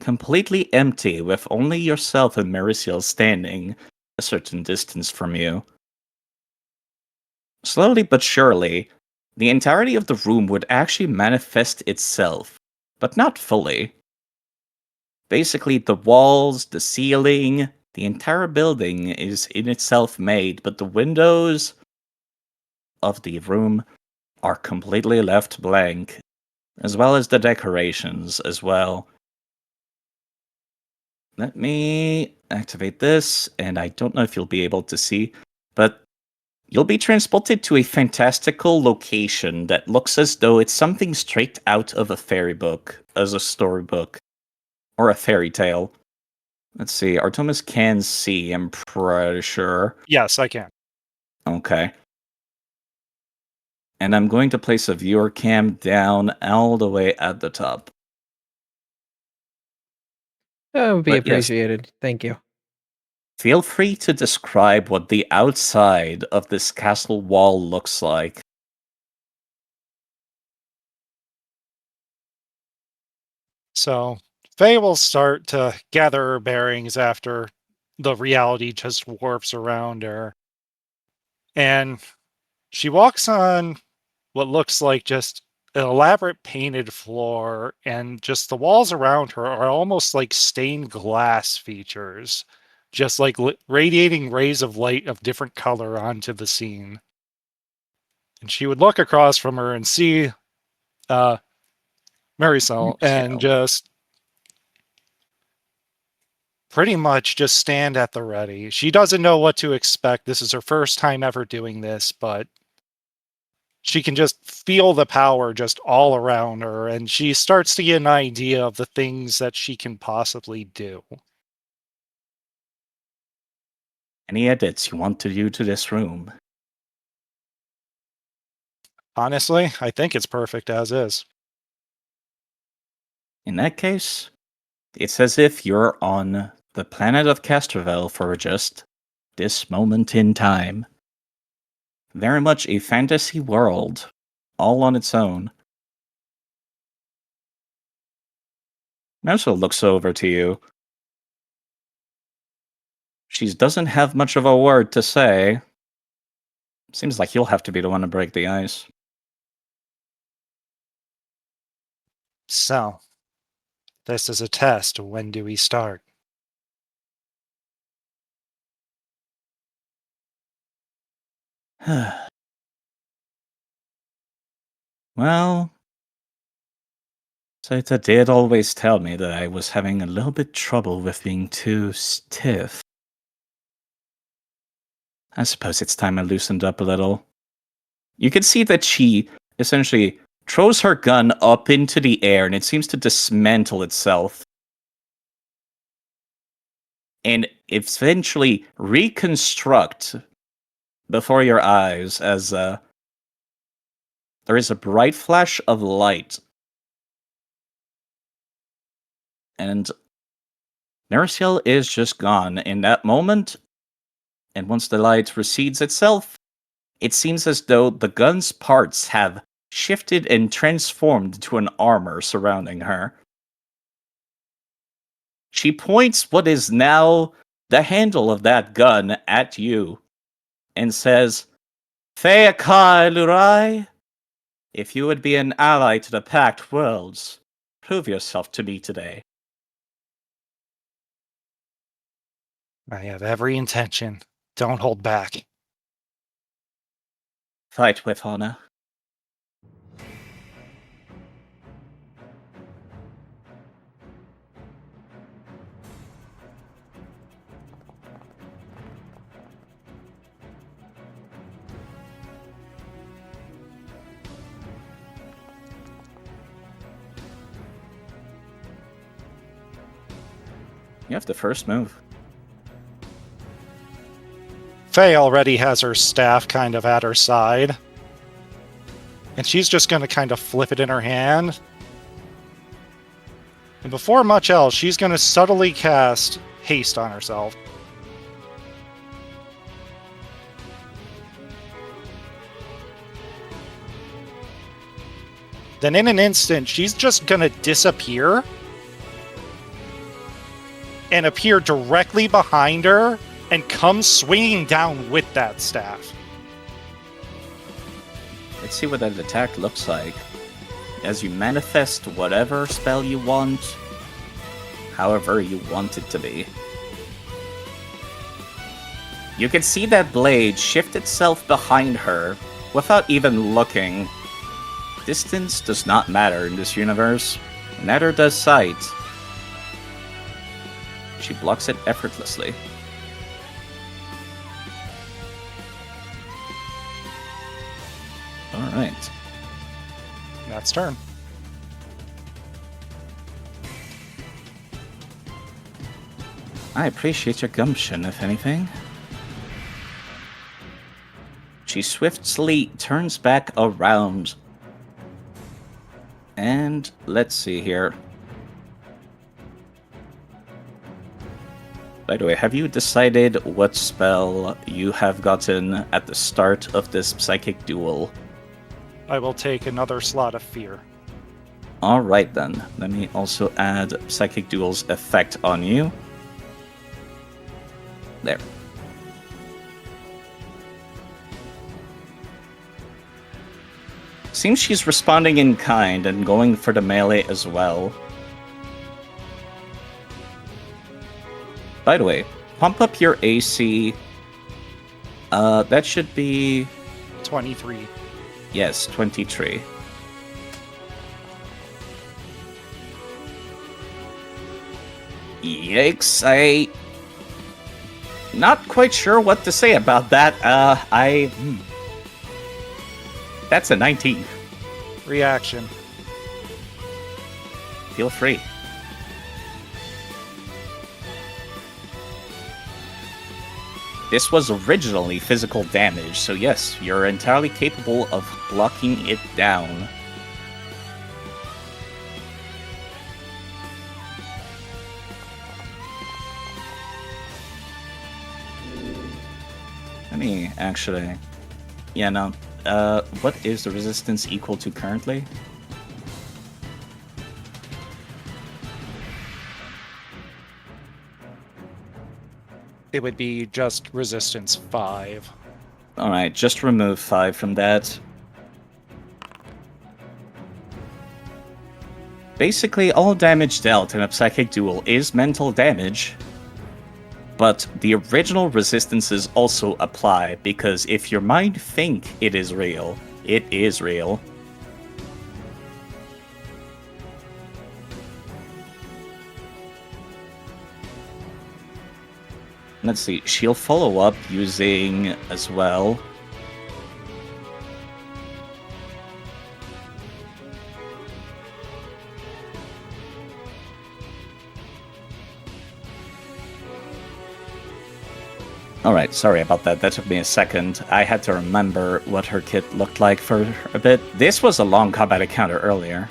completely empty, with only yourself and Mariciel standing a certain distance from you. Slowly but surely, the entirety of the room would actually manifest itself, but not fully. Basically, the walls, the ceiling, the entire building is in itself made, but the windows of the room are completely left blank, as well as the decorations as well. Let me activate this, and I don't know if you'll be able to see, but you'll be transported to a fantastical location that looks as though it's something straight out of a fairy book, as a storybook, or a fairy tale. Let's see, Artemis can see, I'm pretty sure. Yes, I can. Okay. And I'm going to place a viewer cam down all the way at the top. That would be But yes. appreciated. Thank you. Feel free to describe what the outside of this castle wall looks like. So Faye will start to gather her bearings after the reality just warps around her. And she walks on what looks like just an elaborate painted floor, and just the walls around her are almost like stained glass features, just like radiating rays of light of different color onto the scene. And she would look across from her and see Marisol and just pretty much just stand at the ready. She doesn't know what to expect. This is her first time ever doing this, but she can just feel the power just all around her, and she starts to get an idea of the things that she can possibly do. Any edits you want to do to this room? Honestly, I think it's perfect as is. In that case, it's as if you're on the planet of Castrovel for just this moment in time. Very much a fantasy world, all on its own. Marisol looks over to you. She doesn't have much of a word to say. Seems like you'll have to be the one to break the ice. So, this is a test. When do we start? Well, Saita did always tell me that I was having a little bit trouble with being too stiff. I suppose it's time I loosened up a little. You can see that she essentially throws her gun up into the air, and it seems to dismantle itself. And eventually reconstruct before your eyes as there is a bright flash of light. And Marisol is just gone in that moment. And once the light recedes itself, it seems as though the gun's parts have shifted and transformed to an armor surrounding her. She points what is now the handle of that gun at you and says, Feakai Lurai, if you would be an ally to the Pact Worlds, prove yourself to me today. I have every intention. Don't hold back. Fight with honor. You have the first move. Faye already has her staff kind of at her side. And she's just going to kind of flip it in her hand. And before much else, she's going to subtly cast haste on herself. Then in an instant, she's just going to disappear and appear directly behind her and come swinging down with that staff. Let's see what that attack looks like. As you manifest whatever spell you want, however you want it to be. You can see that blade shift itself behind her without even looking, Distance does not matter in this universe. Neither does sight. She blocks it effortlessly. Alright. That's turn. I appreciate your gumption, if anything. She swiftly turns back around. And let's see here. By the way, have you decided what spell you have gotten at the start of this psychic duel? I will take another slot of fear. Alright then, let me also add Psychic Duel's effect on you. There. Seems she's responding in kind and going for the melee as well. By the way, pump up your AC. That should be... 23. Yes, 23. Yikes, not quite sure what to say about that. That's a 19. Reaction. Feel free. This was originally physical damage, so yes, you're entirely capable of blocking it down. Let me actually... Yeah, no. What is the resistance equal to currently? It would be just resistance 5. Alright, just remove 5 from that. Basically, all damage dealt in a psychic duel is mental damage. But the original resistances also apply, because if your mind think it is real, it is real. Let's see, she'll follow up using as well. Alright, sorry about that. That took me a second. I had to remember what her kit looked like for a bit. This was a long combat encounter earlier.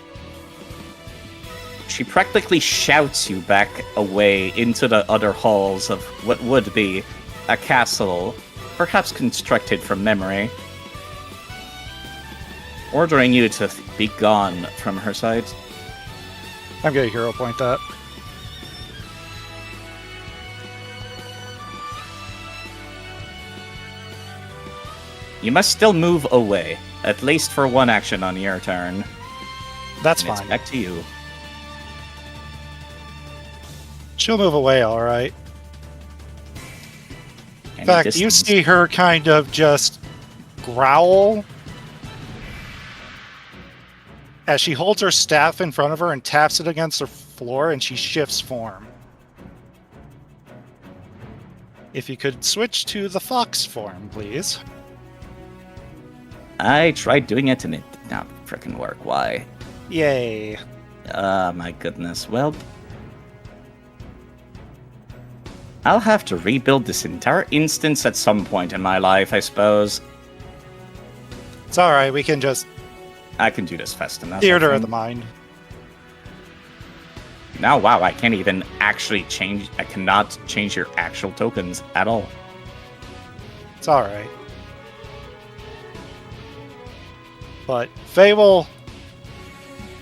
She practically shouts you back away into the other halls of what would be a castle, perhaps constructed from memory, ordering you to be gone from her side. I'm gonna hero point that. You must still move away, at least for one action on your turn. That's And it's fine. back to you. She'll move away, alright. In Any fact, you distance. see her kind of just growl as she holds her staff in front of her and taps it against the floor, and she shifts form. If you could switch to the fox form, please. I tried doing it and it did not frickin' work. Why? Yay. My goodness. Well, I'll have to rebuild this entire instance at some point in my life, I suppose. It's alright, we can just I can do this fast enough. I theater of think. the mind. Now, wow, I can't even actually change... I cannot change your actual tokens at all. It's alright. But Faye will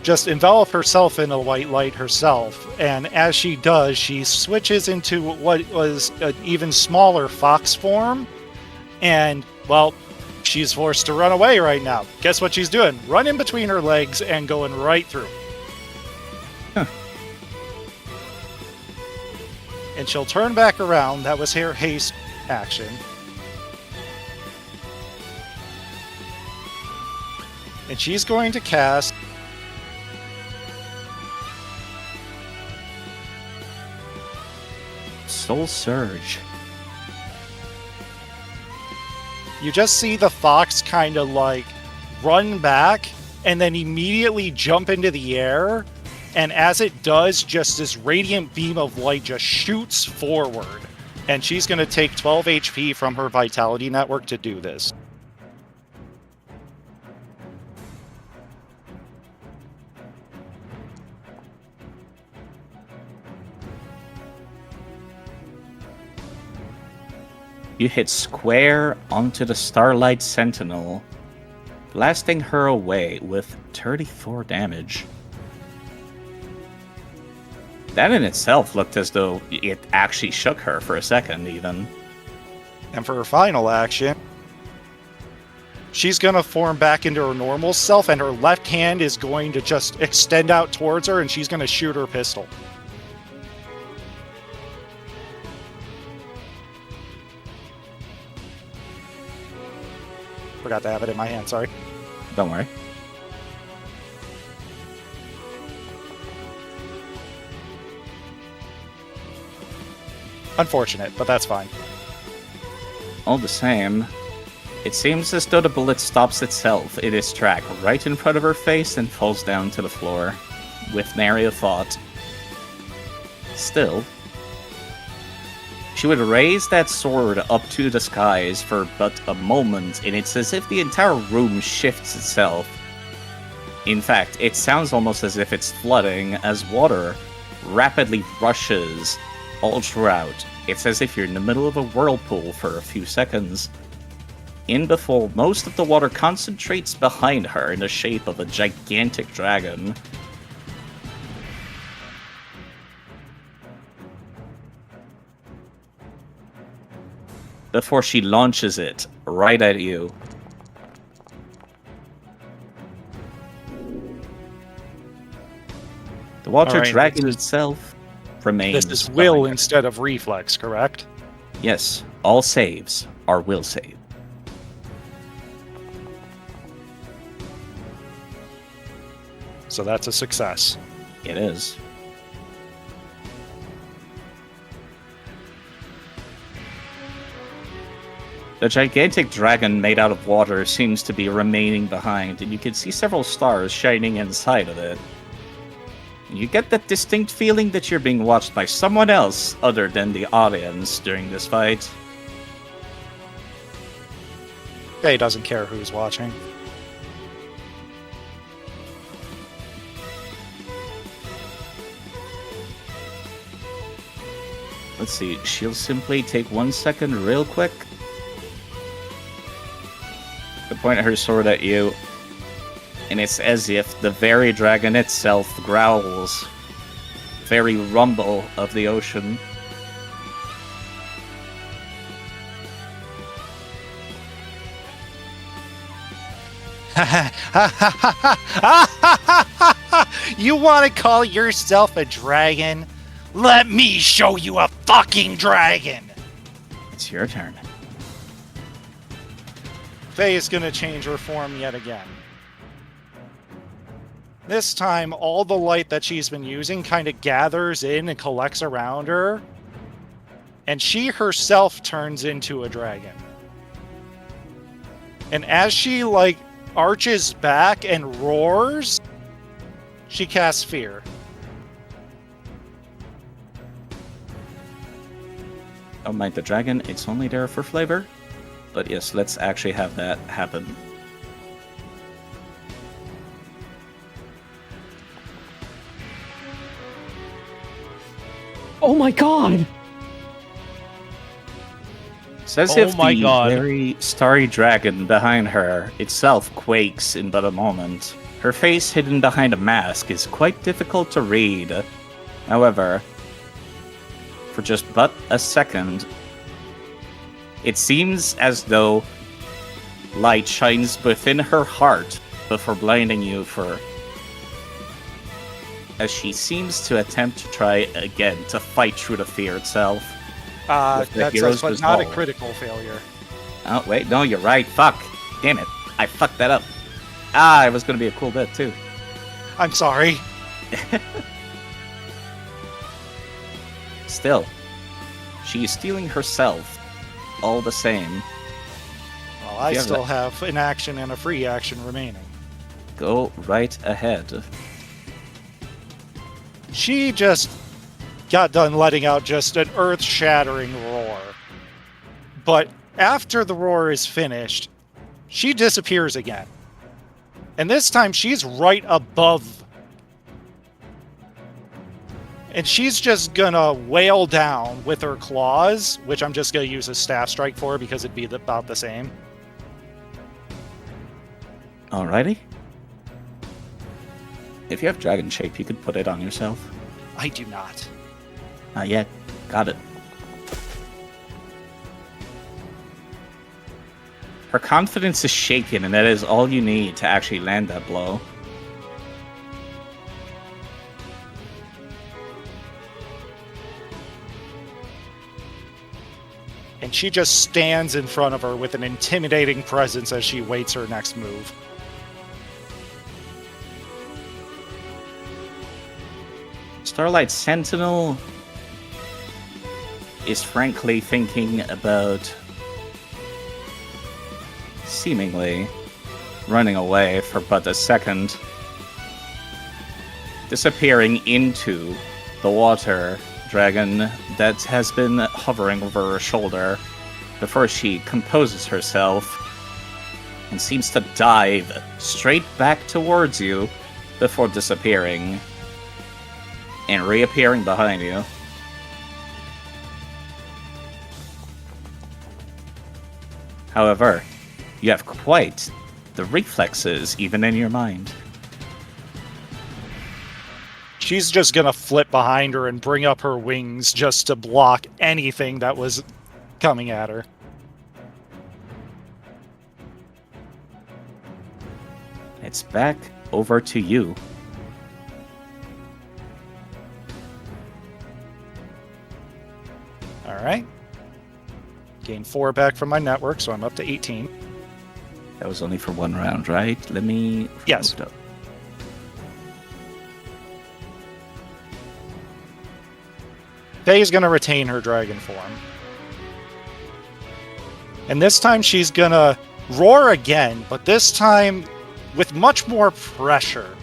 just envelop herself in a white light herself, and as she does, she switches into what was an even smaller fox form, and, well, she's forced to run away right now. Guess what she's doing? Run in between her legs and going right through. Huh. And she'll turn back around. That was her haste action. And she's going to cast Soul Surge. You just see the fox kind of like run back and then immediately jump into the air. And as it does, just this radiant beam of light just shoots forward. And she's going to take 12 HP from her vitality network to do this. You hit square onto the Starlight Sentinel, blasting her away with 34 damage. That in itself looked as though it actually shook her for a second, even. And for her final action, she's going to form back into her normal self, and her left hand is going to just extend out towards her, and she's going to shoot her pistol. Forgot to have it in my hand, sorry. Don't worry. Unfortunate, but that's fine. All the same, it seems as though the bullet stops itself in its track right in front of her face and falls down to the floor, with nary a thought. Still, she would raise that sword up to the skies for but a moment, and it's as if the entire room shifts itself. In fact, it sounds almost as if it's flooding as water rapidly rushes all throughout. It's as if you're in the middle of a whirlpool for a few seconds. In before most of the water concentrates behind her in the shape of a gigantic dragon. Before she launches it right at you. The water All right, dragon itself remains. This is will behind her. instead of reflex, correct? Yes, all saves are will save. So that's a success. It is. The gigantic dragon made out of water seems to be remaining behind, and you can see several stars shining inside of it. You get that distinct feeling that you're being watched by someone else other than the audience during this fight. Faye doesn't care who's watching. Let's see, she'll simply take 1 second real quick to point her sword at you, and it's as if the very dragon itself growls. Very rumble of the ocean. You want to call yourself a dragon? Let me show you a fucking dragon! It's your turn. Faye is going to change her form yet again. This time, all the light that she's been using kind of gathers in and collects around her, and she herself turns into a dragon. And as she, arches back and roars, she casts fear. Don't mind the dragon, it's only there for flavor. But yes, let's actually have that happen. Oh my god! Says Oh if my the God. very starry dragon behind her itself quakes in but a moment. Her face hidden behind a mask is quite difficult to read. However, for just but a second, it seems as though light shines within her heart before blinding you as she seems to attempt to try again to fight through the fear itself. With the That hero's says, but not a resolve. critical failure. Oh, wait, no, you're right. Fuck. Damn it. I fucked that up. Ah, it was going to be a cool bit, too. I'm sorry. Still, she is stealing herself all the same. Well, I Yeah, still have an action and a free action remaining. Go right ahead. She just got done letting out just an earth-shattering roar. But after the roar is finished, she disappears again. And this time she's right above. And she's just gonna wail down with her claws, which I'm just gonna use a staff strike for because it'd be about the same. Alrighty. If you have dragon shape, you could put it on yourself. I do not. Not yet. Got it. Her confidence is shaken, and that is all you need to actually land that blow. And she just stands in front of her with an intimidating presence as she waits her next move. Starlight Sentinel is frankly thinking about seemingly running away for but a second, disappearing into the water dragon that has been hovering over her shoulder before she composes herself and seems to dive straight back towards you before disappearing and reappearing behind you. However, you have quite the reflexes even in your mind. She's just gonna flip behind her and bring up her wings just to block anything that was coming at her. It's back over to you. Alright. Gain 4 back from my network, so I'm up to 18. That was only for one round, right? Let me... Yes. Moved up. Faye's gonna retain her dragon form. And this time she's gonna roar again, but this time with much more pressure.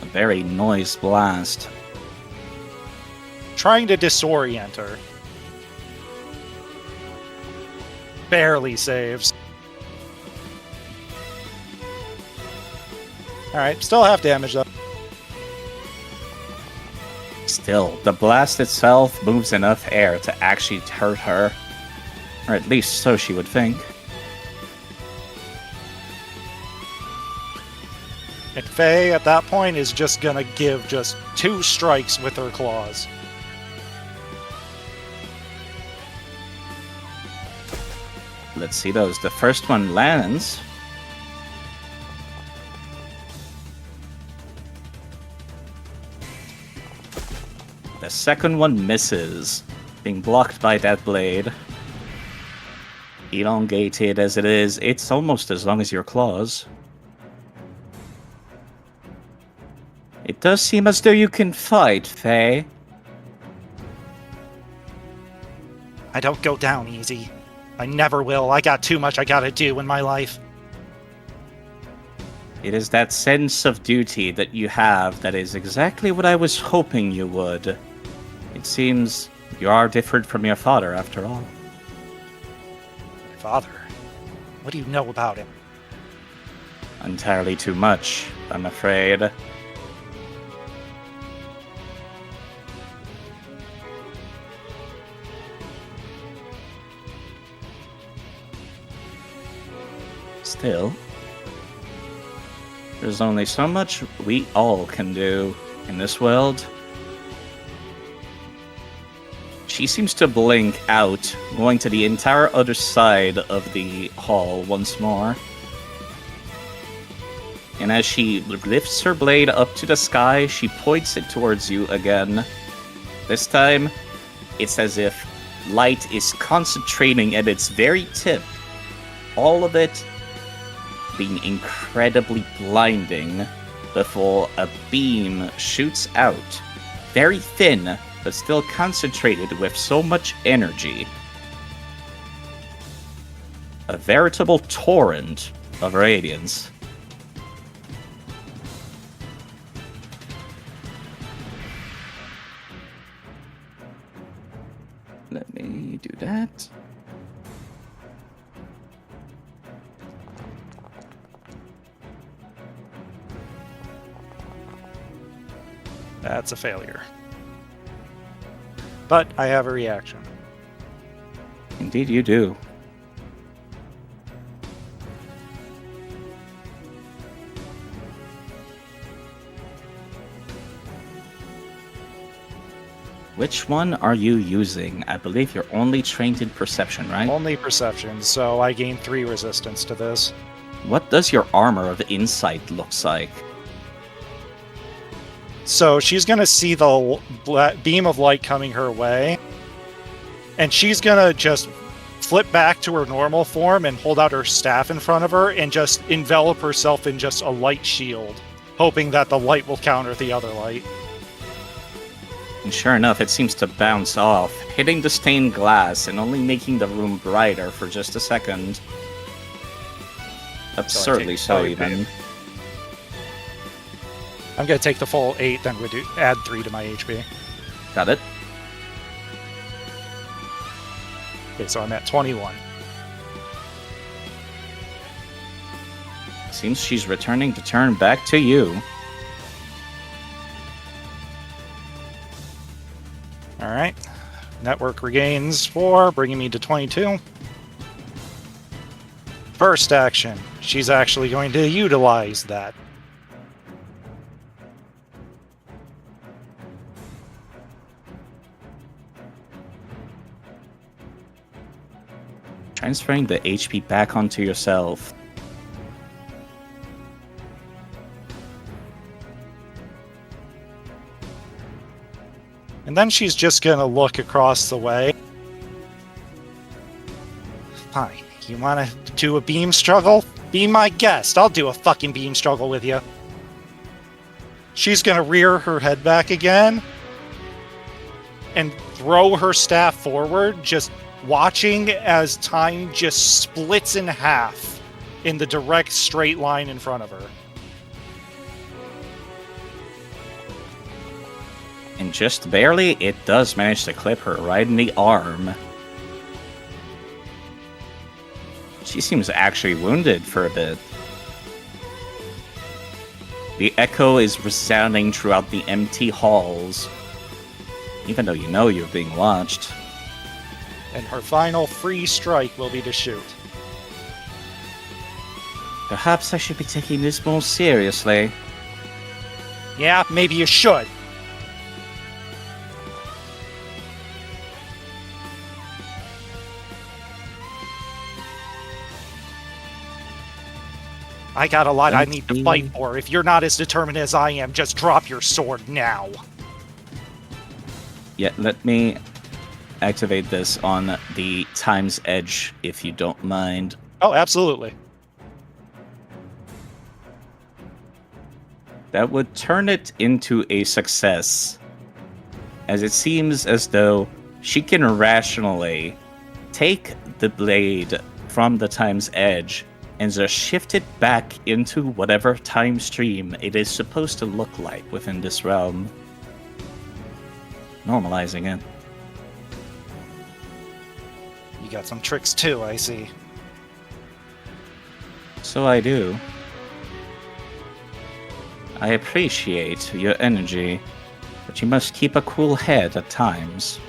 A very noise blast. Trying to disorient her. Barely saves. Alright, still half damage though. Still, the blast itself moves enough air to actually hurt her. Or at least so she would think. And Faye, at that point, is just gonna give just 2 strikes with her claws. Let's see those. The first one lands. The second one misses, being blocked by that blade. Elongated as it is, it's almost as long as your claws. It does seem as though you can fight, Faye. I don't go down easy. I never will. I got too much I gotta do in my life. It is that sense of duty that you have that is exactly what I was hoping you would. It seems you are different from your father, after all. My father? What do you know about him? Entirely too much, I'm afraid. Still, there's only so much we all can do in this world. She seems to blink out, going to the entire other side of the hall once more. And as she lifts her blade up to the sky, she points it towards you again. This time, it's as if light is concentrating at its very tip all of it being incredibly blinding before a beam shoots out, very thin, but still concentrated with so much energy. A veritable torrent of radiance. Let me do that. That's a failure. But I have a reaction. Indeed you do. Which one are you using? I believe you're only trained in perception, right? Only perception, so I gain 3 resistance to this. What does your armor of insight looks like? So she's gonna see the beam of light coming her way, and she's gonna just flip back to her normal form and hold out her staff in front of her and just envelop herself in just a light shield, hoping that the light will counter the other light. And sure enough, it seems to bounce off, hitting the stained glass and only making the room brighter for just a second. Absurdly so, even. I'm gonna take the full 8, then add 3 to my HP. Got it. Okay, so I'm at 21. Seems she's returning to turn back to you. Alright. Network regains 4, bringing me to 22. First action. She's actually going to utilize that. Transferring the HP back onto yourself. And then she's just gonna look across the way. Fine. You wanna do a beam struggle? Be my guest. I'll do a fucking beam struggle with you. She's gonna rear her head back again and throw her staff forward, just watching as time just splits in half in the direct straight line in front of her. And just barely, it does manage to clip her right in the arm. She seems actually wounded for a bit. The echo is resounding throughout the empty halls, even though you know you're being watched. And her final free strike will be to shoot. Perhaps I should be taking this more seriously. Yeah, maybe you should. I got a lot I need to fight for. If you're not as determined as I am, just drop your sword now. Yeah, let me activate this on the time's edge, if you don't mind. Oh, absolutely. That would turn it into a success, as it seems as though she can rationally take the blade from the time's edge and just shift it back into whatever time stream it is supposed to look like within this realm. Normalizing it. You got some tricks too, I see. So I do. I appreciate your energy, but you must keep a cool head at times.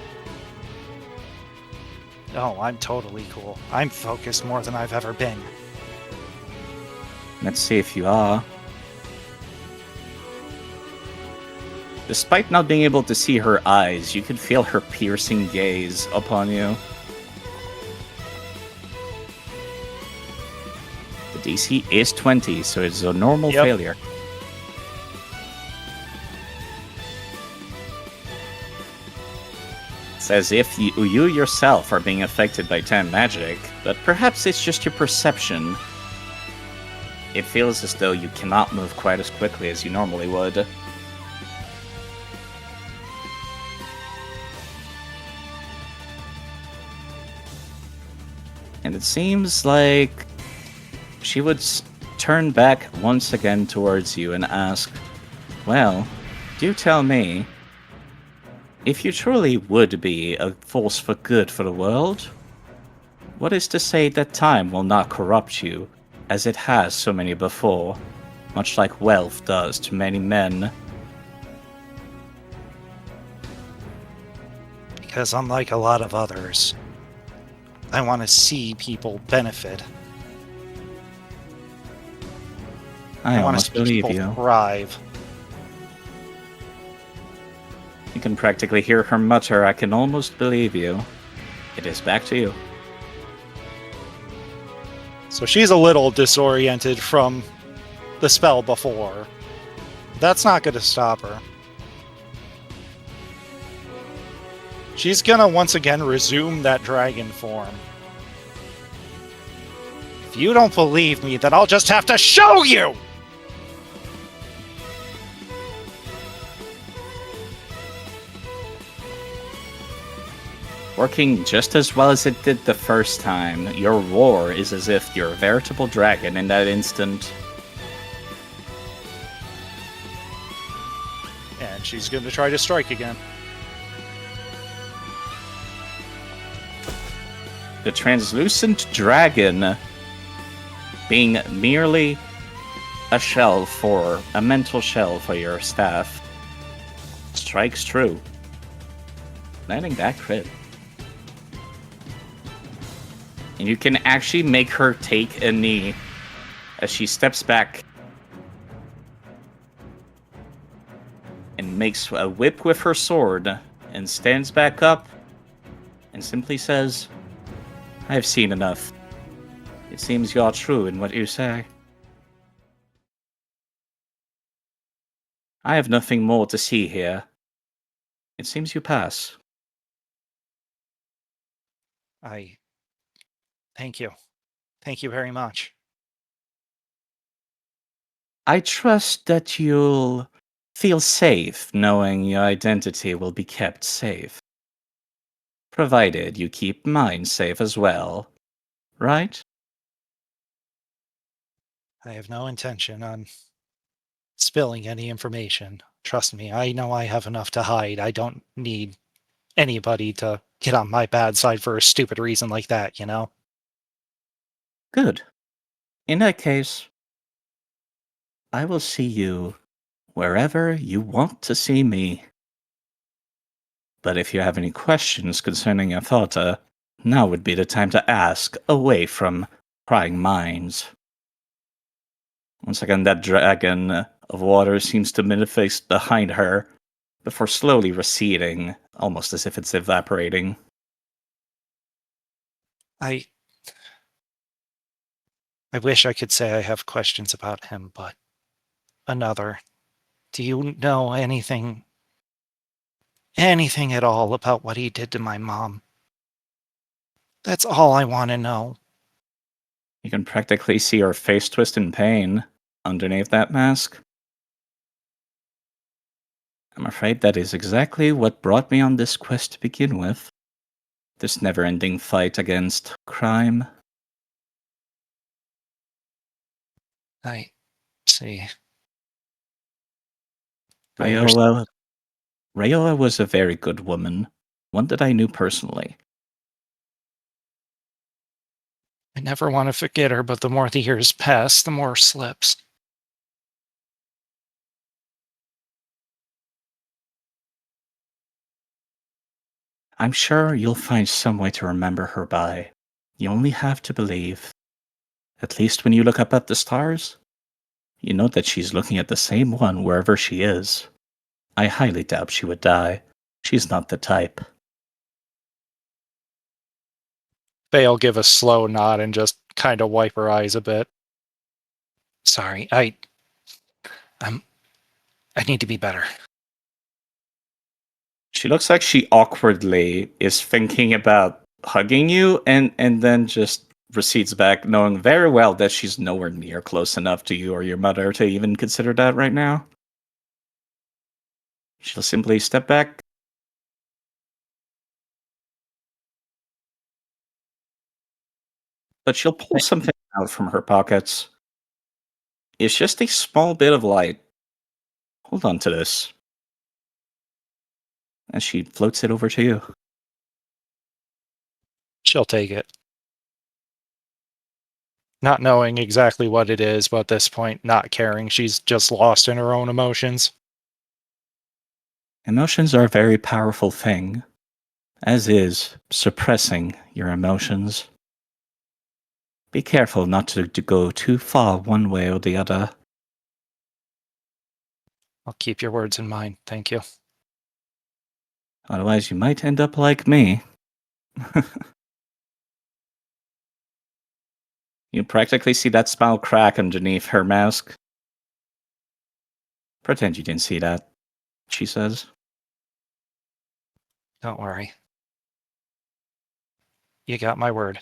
Oh, I'm totally cool. I'm focused more than I've ever been. Let's see if you are. Despite not being able to see her eyes, you can feel her piercing gaze upon you. The DC is 20, so it's a normal failure. It's as if you yourself are being affected by time magic, but perhaps it's just your perception. It feels as though you cannot move quite as quickly as you normally would. And it seems like she would turn back once again towards you and ask, well, do tell me, if you truly would be a force for good for the world, what is to say that time will not corrupt you, as it has so many before, much like wealth does to many men? Because unlike a lot of others, I want to see people benefit. I want to almost see believe people you. thrive. You can practically hear her mutter, I can almost believe you. It is back to you. So she's a little disoriented from the spell before. That's not going to stop her. She's going to once again resume that dragon form. If you don't believe me, then I'll just have to show you! Working just as well as it did the first time, your roar is as if you're a veritable dragon in that instant. And she's going to try to strike again. The translucent dragon, being merely a mental shell for your staff, strikes true, landing that crit. And you can actually make her take a knee as she steps back and makes a whip with her sword and stands back up and simply says, I have seen enough. It seems you are true in what you say. I have nothing more to see here. It seems you pass. Thank you. Thank you very much. I trust that you'll feel safe knowing your identity will be kept safe. Provided you keep mine safe as well, right? I have no intention on spilling any information. Trust me, I know I have enough to hide. I don't need anybody to get on my bad side for a stupid reason like that, you know? Good. In that case, I will see you wherever you want to see me. But if you have any questions concerning Athota, now would be the time to ask, away from prying minds. Once again, that dragon of water seems to manifest behind her, before slowly receding, almost as if it's evaporating. I wish I could say I have questions about him, but another. Do you know anything at all about what he did to my mom? That's all I want to know. You can practically see her face twist in pain underneath that mask. I'm afraid that is exactly what brought me on this quest to begin with. This never-ending fight against crime. I see. Rayola was a very good woman, one that I knew personally. I never want to forget her, but the more the years pass, the more slips. I'm sure you'll find some way to remember her by. You only have to believe. At least when you look up at the stars, you know that she's looking at the same one wherever she is. I highly doubt she would die. She's not the type. Faye'll give a slow nod and just kind of wipe her eyes a bit. Sorry, I need to be better. She looks like she awkwardly is thinking about hugging you and then just recedes back, knowing very well that she's nowhere near close enough to you or your mother to even consider that right now. She'll simply step back. But she'll pull something out from her pockets. It's just a small bit of light. Hold on to this. And she floats it over to you. She'll take it. Not knowing exactly what it is, but at this point, not caring. She's just lost in her own emotions. Emotions are a very powerful thing, as is suppressing your emotions. Be careful not to go too far one way or the other. I'll keep your words in mind. Thank you. Otherwise, you might end up like me. You practically see that smile crack underneath her mask. Pretend you didn't see that, she says. Don't worry. You got my word.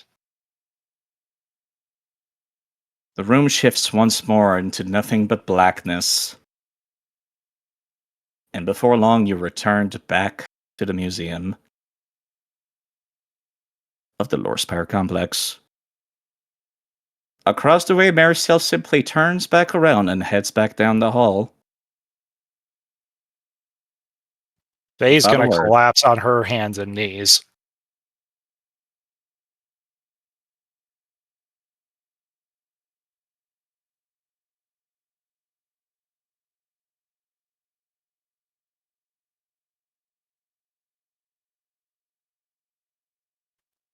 The room shifts once more into nothing but blackness. And before long, you returned back to the museum of the Lorespire complex. Across the way, Maricel simply turns back around and heads back down the hall. Faye's Without a gonna word. collapse on her hands and knees.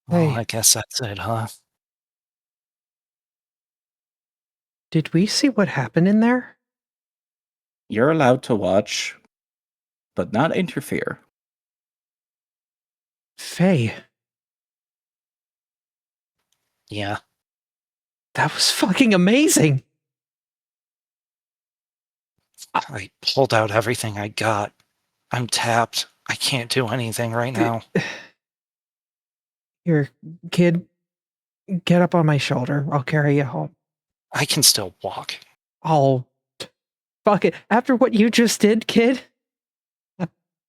Hey. Well, I guess that's it, huh? Did we see what happened in there? You're allowed to watch, but not interfere. Faye, Yeah. that was fucking amazing. I pulled out everything I got. I'm tapped. I can't do anything right now. Here, kid, get up on my shoulder. I'll carry you home. I can still walk. Oh, fuck it. After what you just did, kid,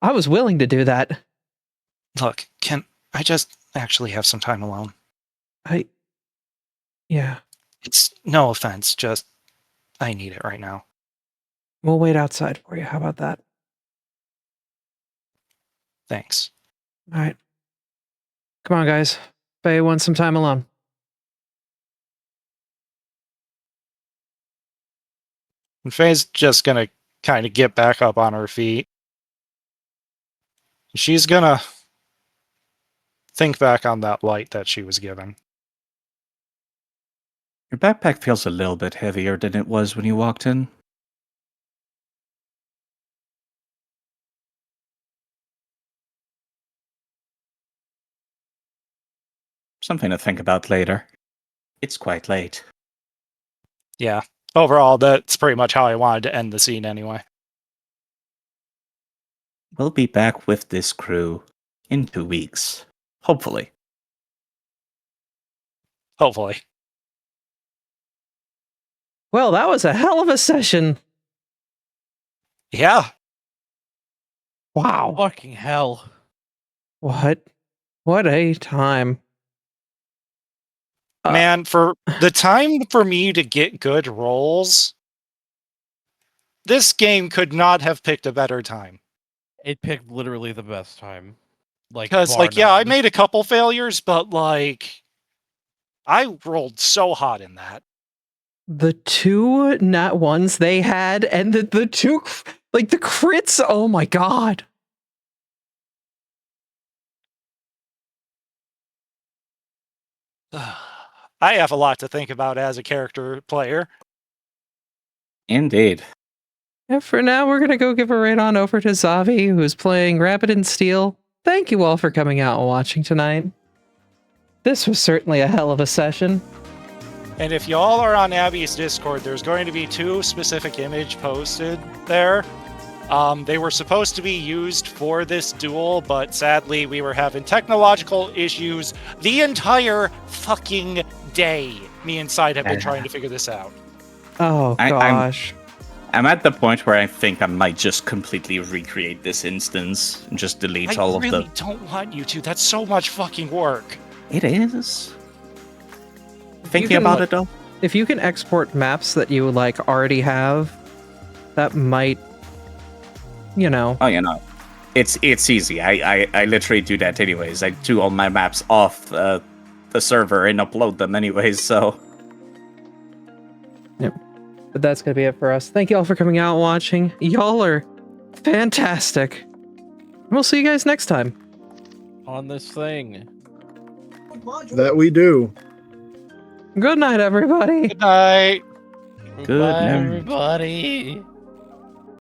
I was willing to do that. Look, can I just actually have some time alone? Yeah, It's no offense, just I need it right now. we'll wait outside for you. How about that? Thanks. All right. Come on, guys. Faye wants some time alone. And Faye's just gonna kind of get back up on her feet. She's gonna think back on that light that she was given. Your backpack feels a little bit heavier than it was when you walked in. Something to think about later. It's quite late. Yeah. Overall, that's pretty much how I wanted to end the scene anyway. We'll be back with this crew in 2 weeks. Hopefully. Hopefully. Well, that was a hell of a session. Yeah. Wow. Fucking hell. What a time. Man, for the time for me to get good rolls, this game could not have picked a better time. It picked literally the best time. Because, bar yeah, I none. made a couple failures, but, I rolled so hot in that. The two nat ones they had, and the two, the crits, oh my god. I have a lot to think about as a character player. Indeed. And for now, we're going to go give a raid on over to Zavi, who's playing Rapid and Steel. Thank you all for coming out and watching tonight. This was certainly a hell of a session. And if y'all are on Abby's Discord, there's going to be 2 specific images posted there. They were supposed to be used for this duel, but sadly we were having technological issues the entire fucking day me and Side have been trying to figure this out. Oh gosh. I'm at the point where I think I might just completely recreate this instance and just delete all of I the. really don't want you to. That's so much fucking work. It is. Thinking about it though. If you can export maps that you like already have, that might, you know. Oh, you know, it's easy. I literally do that anyways. I do all my maps off the server and upload them anyways. So. Yep. But that's gonna be it for us. Thank you all for coming out and watching. Y'all are fantastic. We'll see you guys next time. On this thing. That we do. Good night, everybody. Good night. Good Goodbye, night. everybody.